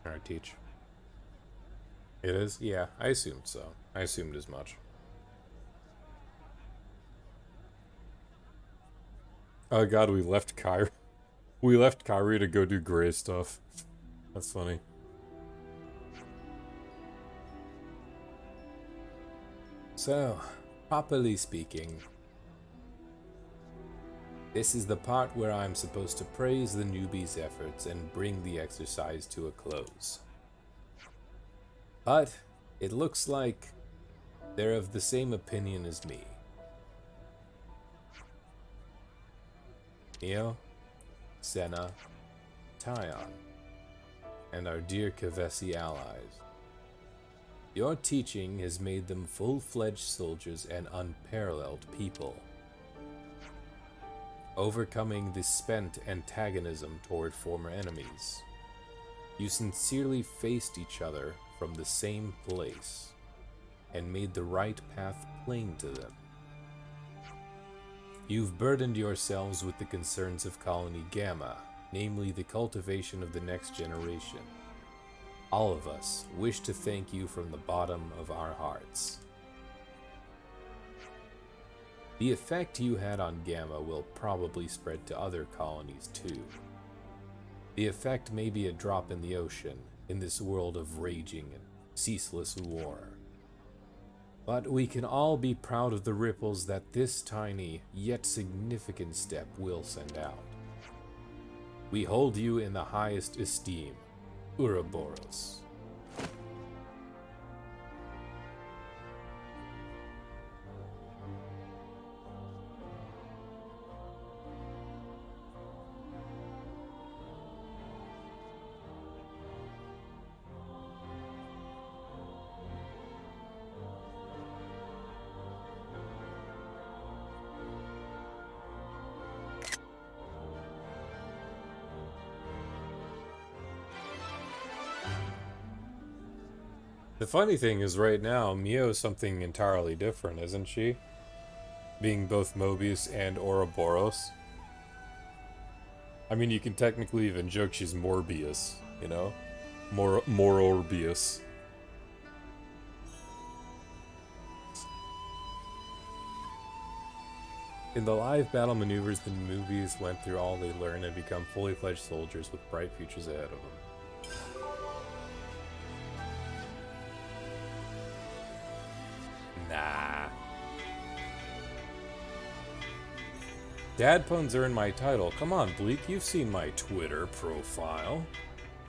Alright, teach. It is? Yeah, I assumed so. I assumed as much. Oh god, we left Kyrie. We left Kyrie to go do gray stuff. That's funny. So, properly speaking, this is the part where I'm supposed to praise the newbie's efforts and bring the exercise to a close. But it looks like they're of the same opinion as me. Neo, Senna, Tyon, and our dear Kavesi allies. Your teaching has made them full-fledged soldiers and unparalleled people, overcoming the spent antagonism toward former enemies. You sincerely faced each other from the same place and made the right path plain to them. You've burdened yourselves with the concerns of Colony Gamma, namely the cultivation of the next generation. All of us wish to thank you from the bottom of our hearts. The effect you had on Gamma will probably spread to other colonies too. The effect may be a drop in the ocean in this world of raging and ceaseless war. But we can all be proud of the ripples that this tiny, yet significant step will send out. We hold you in the highest esteem, Ouroboros. The funny thing is right now, Mio's something entirely different, isn't she? Being both Mobius and Ouroboros. I mean, you can technically even joke she's Morbius, you know? More Orbius. In the live battle maneuvers, the Mobius went through all they learned and become fully fledged soldiers with bright futures ahead of them. Nah. Dad puns earned my title. Come on, Bleak, you've seen my Twitter profile.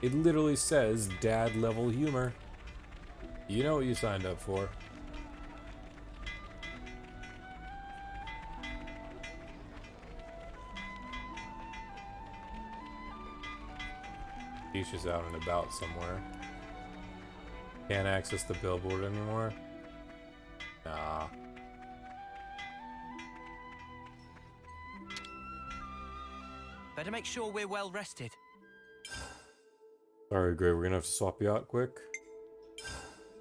It literally says dad level humor. You know what you signed up for. He's just out and about somewhere. Can't access the billboard anymore. Nah. Better make sure we're well rested. Sorry, Gray, we're gonna have to swap you out quick.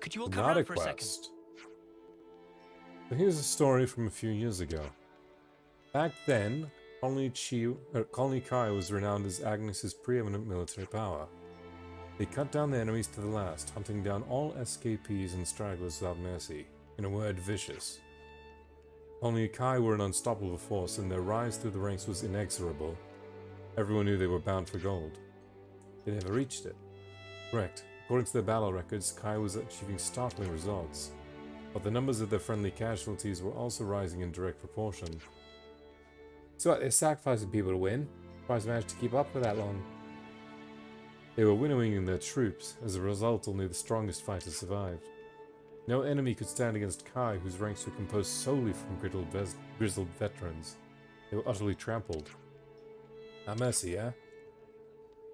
Could you all come Not a around for a second? quest. So here's a story from a few years ago. Back then, Colony Kai was renowned as Agnes's preeminent military power. They cut down the enemies to the last, hunting down all escapees and stragglers without mercy. In a word, vicious. Colony Kai were an unstoppable force, and their rise through the ranks was inexorable. Everyone knew they were bound for gold. They never reached it. Correct. According to their battle records, Kai was achieving startling results. But the numbers of their friendly casualties were also rising in direct proportion. So what, they're sacrificing people to win? Surprised they managed to keep up for that long. They were winnowing their troops. As a result, only the strongest fighters survived. No enemy could stand against Kai, whose ranks were composed solely from grizzled veterans. They were utterly trampled. No mercy, eh?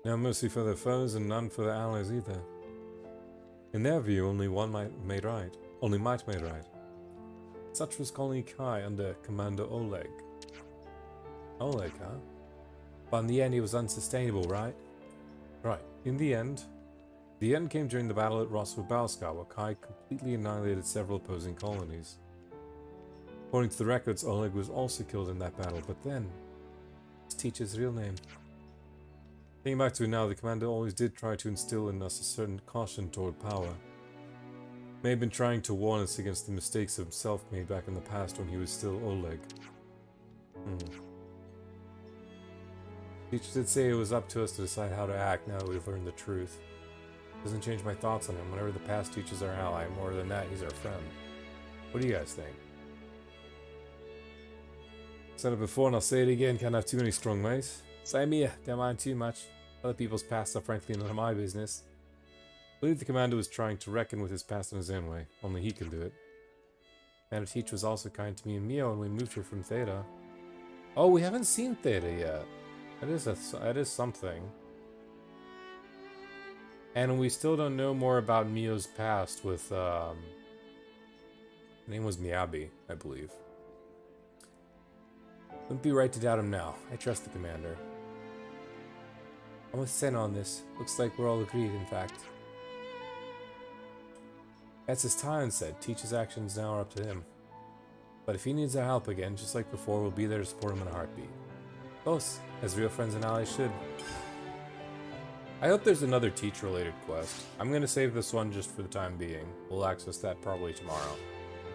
No mercy for their foes and none for their allies either. In their view, only one might made right. Such was Colony Kai under Commander Oleg. Oleg, huh? But in the end, he was unsustainable, right? Right. In the end came during the battle at Roswell-Balska, where Kai completely annihilated several opposing colonies. According to the records, Oleg was also killed in that battle, but then... Let's teach his real name. Thinking back to it now, the commander always did try to instill in us a certain caution toward power. May have been trying to warn us against the mistakes himself made back in the past when he was still Oleg. Teacher did say it was up to us to decide how to act now that we've learned the truth. Doesn't change my thoughts on him. Whenever the past teaches our ally, more than that, he's our friend. What do you guys think? Said it before and I'll say it again, can't have too many strong mates. Same here, don't mind too much. Other people's past are frankly none of my business. I believe the commander was trying to reckon with his past in his own way, only he can do it. And the teacher was also kind to me and Mio when we moved here from Theta. Oh, we haven't seen Theta yet. That is something. And we still don't know more about Mio's past with, her name was Miyabi, I believe. Wouldn't be right to doubt him now. I trust the commander. I'm with Sen on this. Looks like we're all agreed, in fact. As his Talon said, Teach's actions now are up to him. But if he needs our help again, just like before, we'll be there to support him in a heartbeat. Close, as real friends and allies should. I hope there's another Teach-related quest. I'm gonna save this one just for the time being. We'll access that probably tomorrow.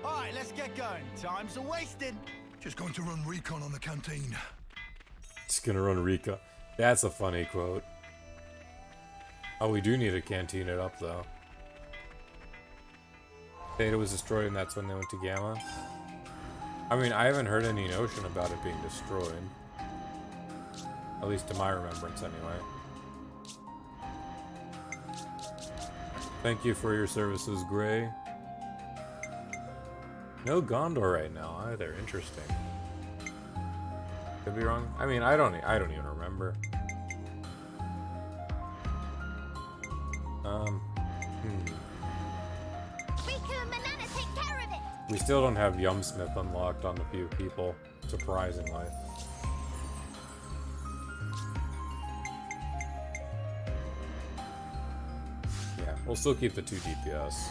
Alright, let's get going. Time's a wasting. Just going to run recon on the canteen. Just gonna run recon. That's a funny quote. Oh, we do need to canteen it up, though. Theta was destroyed and that's when they went to Gamma. I mean, I haven't heard any notion about it being destroyed. At least to my remembrance, anyway. Thank you for your services, Gray. No Gondor right now either. Interesting. Could be wrong. I mean, I don't even remember. We still don't have Yumsmith unlocked on a few people, surprisingly. Yeah, we'll still keep the 2 DPS.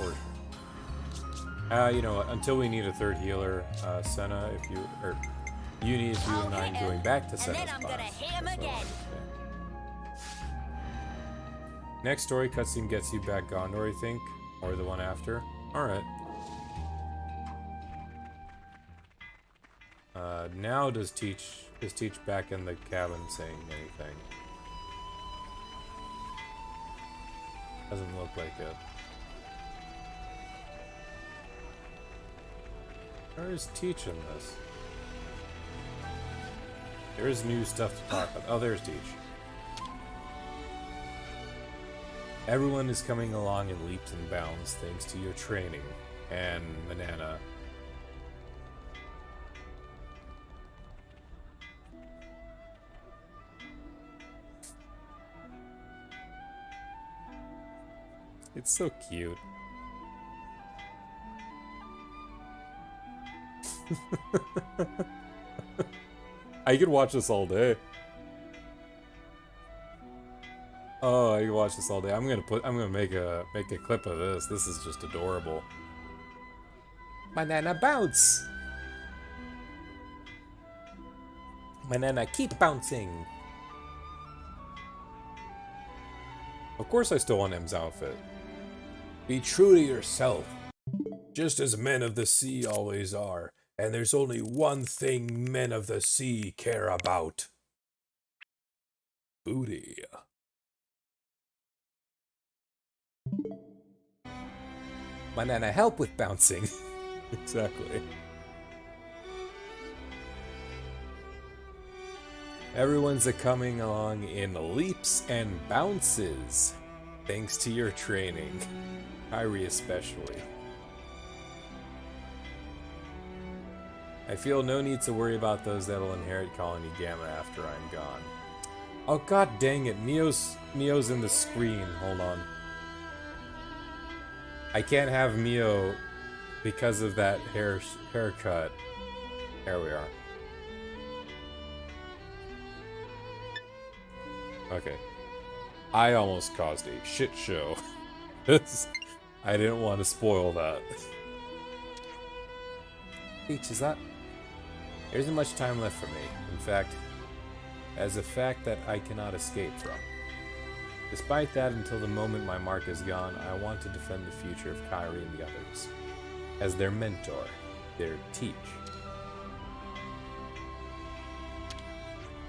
Or, you know what? Until we need a 3rd healer, Senna, if you, or Uni, if you and I are going back to Senna's and then I'm gonna hit him again. Next story cutscene gets you back Gondor, I think, or the one after. All right. Now is Teach back in the cabin saying anything? Doesn't look like it. Where is Teach in this? There's new stuff to talk about. Oh, there's Teach. Everyone is coming along in leaps and bounds thanks to your training. And Manana. It's so cute. I could watch this all day. Oh, I could watch this all day. I'm gonna make a clip of this. This is just adorable. Banana bounce. Banana keep bouncing. Of course I still want M's outfit. Be true to yourself. Just as men of the sea always are. And there's only one thing men of the sea care about. Booty. Banana, help with bouncing. Exactly. Everyone's coming along in leaps and bounces. Thanks to your training. Kyrie especially. I feel no need to worry about those that'll inherit Colony Gamma after I'm gone. Oh god dang it, Mio's in the screen. Hold on. I can't have Mio because of that haircut. There we are. Okay. I almost caused a shit show. I didn't want to spoil that. Peach, is that? There isn't much time left for me. In fact, as a fact that I cannot escape from. Despite that, until the moment my mark is gone, I want to defend the future of Kyrie and the others. As their mentor, their teach.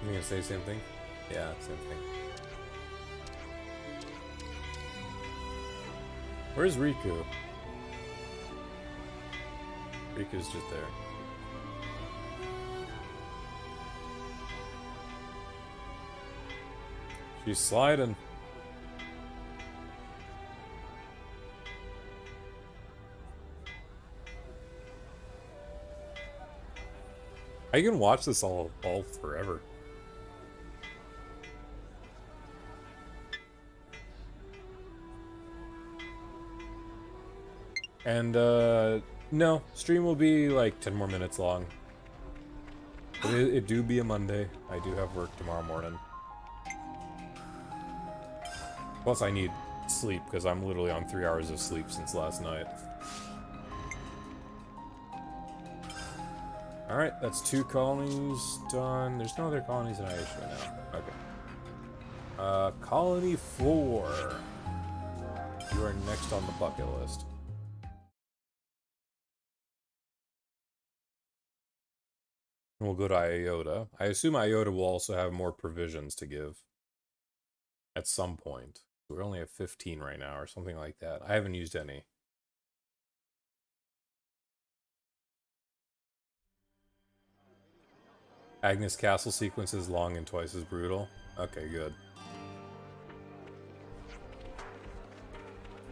You gonna say the same thing? Yeah, same thing. Where's Riku? Riku's just there. She's sliding. I can watch this all forever. And, no, stream will be like 10 more minutes long. But it do be a Monday. I do have work tomorrow morning. Plus I need sleep, because I'm literally on 3 hours of sleep since last night. Alright, that's 2 colonies done. There's no other colonies that I actually know. Okay. Colony 4. You are next on the bucket list. And we'll go to Iota. I assume Iota will also have more provisions to give. At some point. We only have 15 right now, or something like that. I haven't used any. Agnes Castle sequence is long and twice as brutal. Okay, good.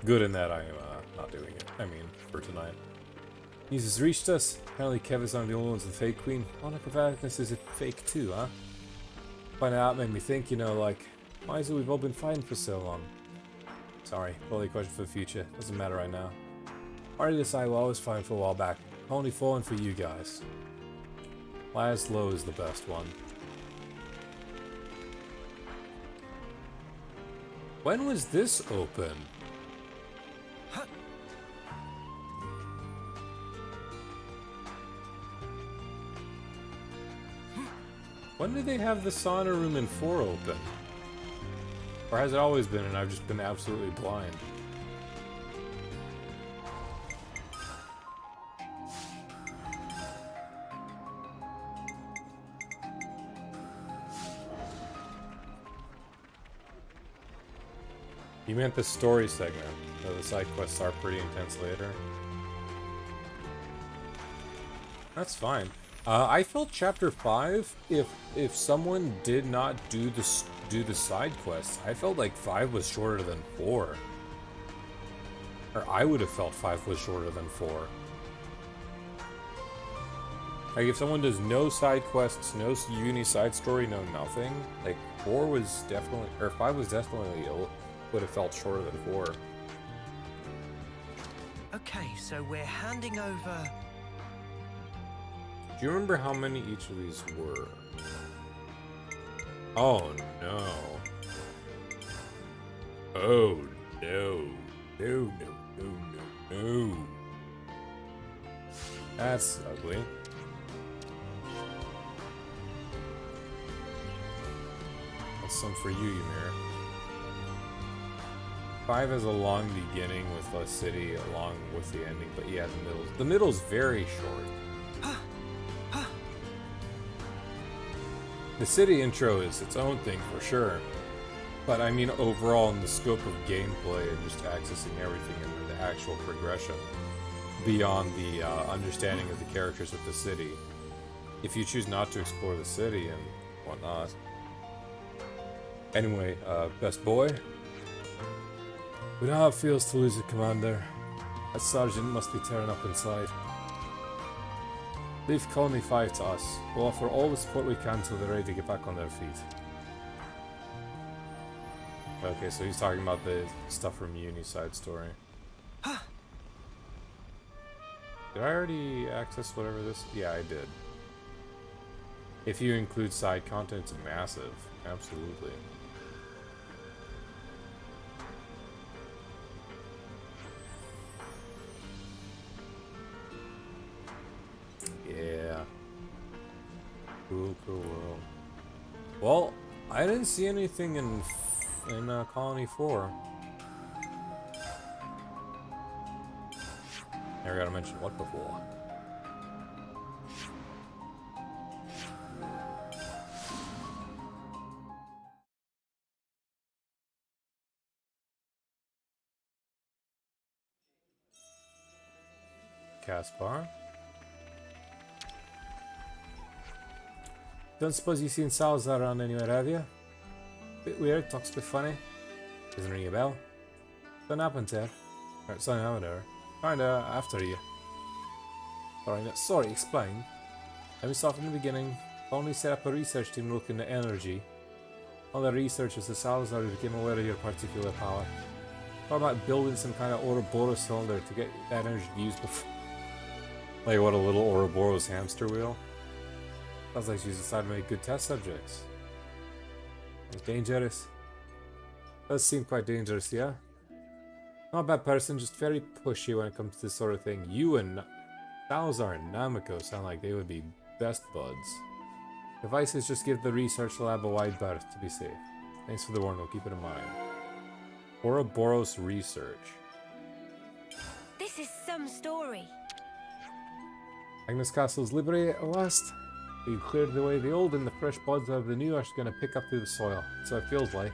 Good in that I am not doing it. I mean, for tonight. News has reached us. Apparently Kev is one of the only ones the fake queen. Monica of Agnes is a fake too, huh? Finding out made me think, you know, like, why is it we've all been fighting for so long? Sorry, probably a question for the future. Doesn't matter right now. Already decided what I was fighting for a while back. Only falling for you guys. Last low is the best one. When was this open? When did they have the sauna room in 4 open? Or has it always been and I've just been absolutely blind? You meant the story segment, though the side quests are pretty intense later. That's fine. I felt chapter 5, if someone did not do the side quests, I felt like 5 was shorter than 4. Or I would have felt 5 was shorter than 4. Like if someone does no side quests, no uni side story, no nothing, like 4 was definitely, or 5 was definitely would have felt shorter than 4. Okay, so we're handing over... Do you remember how many each of these were? Oh no. Oh no. No, no, no, no, no. That's ugly. That's some for you, Ymir. 5 has a long beginning with the city along with the ending, but yeah, the middle's very short. The city intro is its own thing for sure, but I mean overall in the scope of gameplay and just accessing everything and the actual progression beyond the understanding of the characters of the city. If you choose not to explore the city and whatnot. Anyway, best boy. We know how it feels to lose a commander. That sergeant must be tearing up inside. Leave Colony 5 to us. We'll offer all the support we can till they're ready to get back on their feet. Okay, so he's talking about the stuff from Uni side story. Did I already access whatever this? Yeah, I did. If you include side content, it's massive. Absolutely. Yeah. Cool, cool world. Well, I didn't see anything in Colony 4. Never gotta mention what before. Caspar. Don't suppose you've seen Salazar around anywhere, have you? Bit weird, talks a bit funny. Doesn't ring a bell. Something happened there. Or something happened there. Kinda after you. Alright, no, sorry, explain. Let me start from the beginning. Only set up a research team looking at energy. All the researchers at Salazar became aware of your particular power. How about building some kind of Ouroboros cylinder to get that energy used before? Like what, a little Ouroboros hamster wheel? Sounds like she's decided to make good test subjects. It's dangerous. Does seem quite dangerous, yeah? Not a bad person, just very pushy when it comes to this sort of thing. You and Salazar and Namiko sound like they would be best buds. Devices just give the research lab a wide berth to be safe. Thanks for the warning, we'll keep it in mind. Ouroboros research. This is some story. Agnes Castle is liberated at last. You cleared the way the old and the fresh buds of the new are going to pick up through the soil. So it feels like.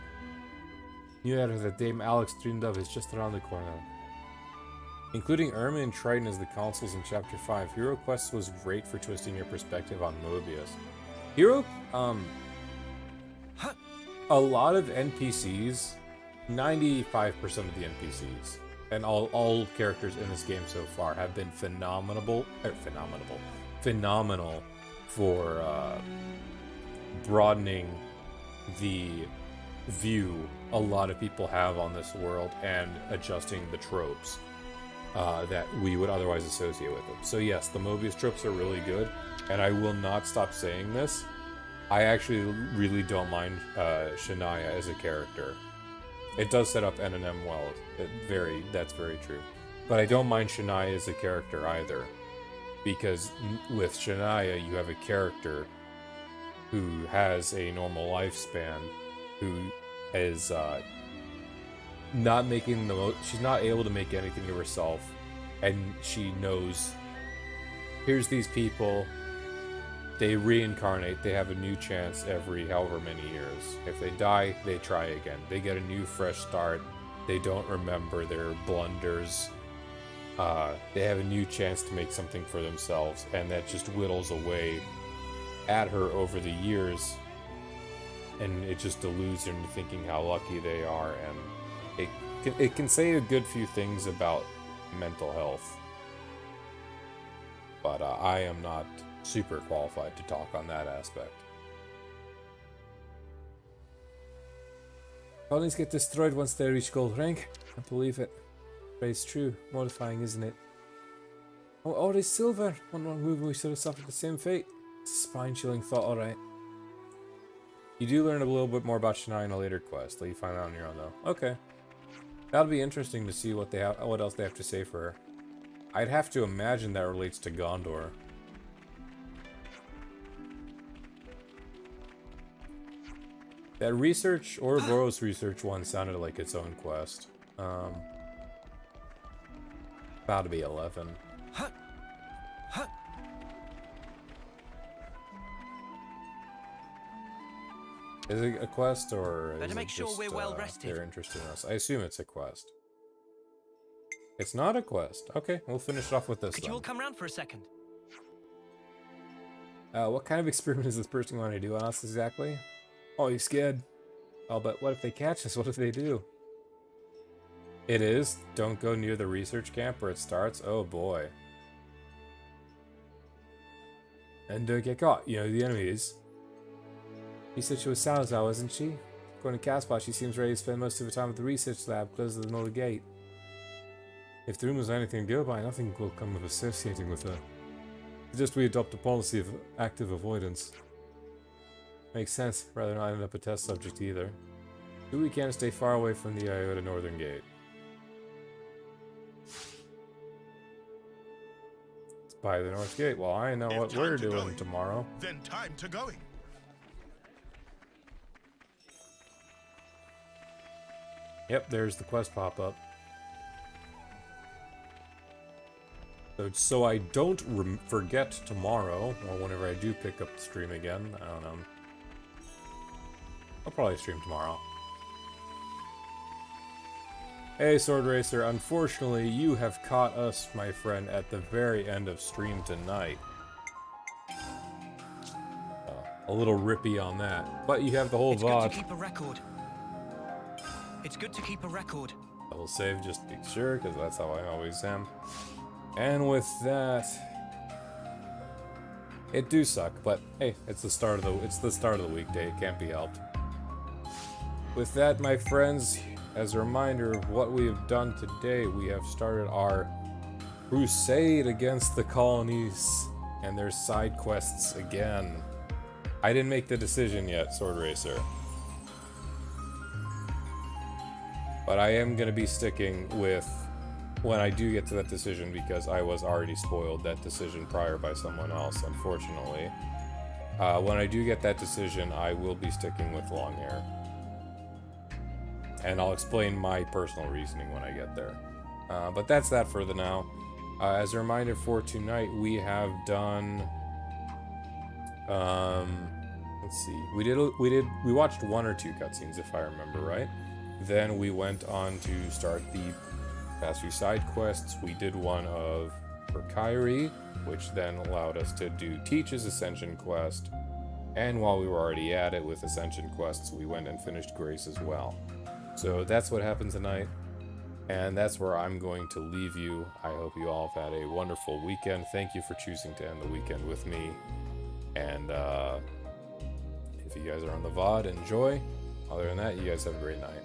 New era that Dame Alex dreamed of is just around the corner. Including Irma and Triton as the consuls in Chapter 5, Hero Quest was great for twisting your perspective on Mobius. A lot of NPCs, 95% of the NPCs, and all characters in this game so far have been phenomenal for broadening the view a lot of people have on this world and adjusting the tropes that we would otherwise associate with them. So yes, the Mobius tropes are really good, and I will not stop saying this. I actually really don't mind Shania as a character. It does set up N&M well. That's very true. But I don't mind Shania as a character either. Because with Shania, you have a character who has a normal lifespan, who is not making the most. She's not able to make anything of herself, and she knows. Here's these people. They reincarnate. They have a new chance every however many years. If they die, they try again. They get a new, fresh start. They don't remember their blunders. They have a new chance to make something for themselves, and that just whittles away at her over the years, and it just deludes them into thinking how lucky they are, and it can say a good few things about mental health, but I am not super qualified to talk on that aspect. Colonies get destroyed once they reach gold rank. I believe it. But it's true. Mortifying, isn't it? Oh, already silver. One more move and we should have suffered the same fate. It's a spine-chilling thought, alright. You do learn a little bit more about Shania in a later quest. Let you find out on your own, though. Okay. That'll be interesting to see what else they have to say for her. I'd have to imagine that relates to Gondor. That research, Ouroboros research one, sounded like its own quest. About to be 11. Is it a quest, or is it just, they're interested in us? I assume it's a quest. It's not a quest. Okay, we'll finish it off with this. Could you all come round for a second? What kind of experiment is this person going to do on us exactly? Oh, you scared? Oh, but what if they catch us? What if they do? It is. Don't go near the research camp where it starts. Oh boy. And don't get caught. You know who the enemy is. You said she was Salazar, wasn't she? According to Caspar, she seems ready to spend most of her time at the research lab close to the northern gate. If the rumors are anything to go by, nothing will come of associating with her. It's just we adopt a policy of active avoidance. Makes sense, rather not end up a test subject either. Do we can stay far away from the Iota Northern Gate. It's by the North Gate. Well, I know what we're doing tomorrow. Then time to going. Yep, there's the quest pop-up. So I don't forget tomorrow, or whenever I do pick up the stream again. I don't know. I'll probably stream tomorrow. Hey, Sword Racer, unfortunately, you have caught us, my friend, at the very end of stream tonight. A little rippy on that, but you have the whole VOD. It's good to keep a record. It's good to keep a record. I will save just to be sure, because that's how I always am. And with that, it do suck, but hey, it's the start of the weekday. It can't be helped. With that, my friends, as a reminder of what we have done today, we have started our crusade against the colonies and their side quests again. I didn't make the decision yet, Sword Racer. But I am going to be sticking with when I do get to that decision, because I was already spoiled that decision prior by someone else, unfortunately. When I do get that decision, I will be sticking with long hair. And I'll explain my personal reasoning when I get there. But that's that for the now. As a reminder for tonight, we have done... let's see. We watched 1 or 2 cutscenes, if I remember right. Then we went on to start the past few side quests. We did one for Kyrie, which then allowed us to do Teach's Ascension quest. And while we were already at it with Ascension quests, we went and finished Grace as well. So that's what happened tonight. And that's where I'm going to leave you. I hope you all have had a wonderful weekend. Thank you for choosing to end the weekend with me. And if you guys are on the VOD, enjoy. Other than that, you guys have a great night.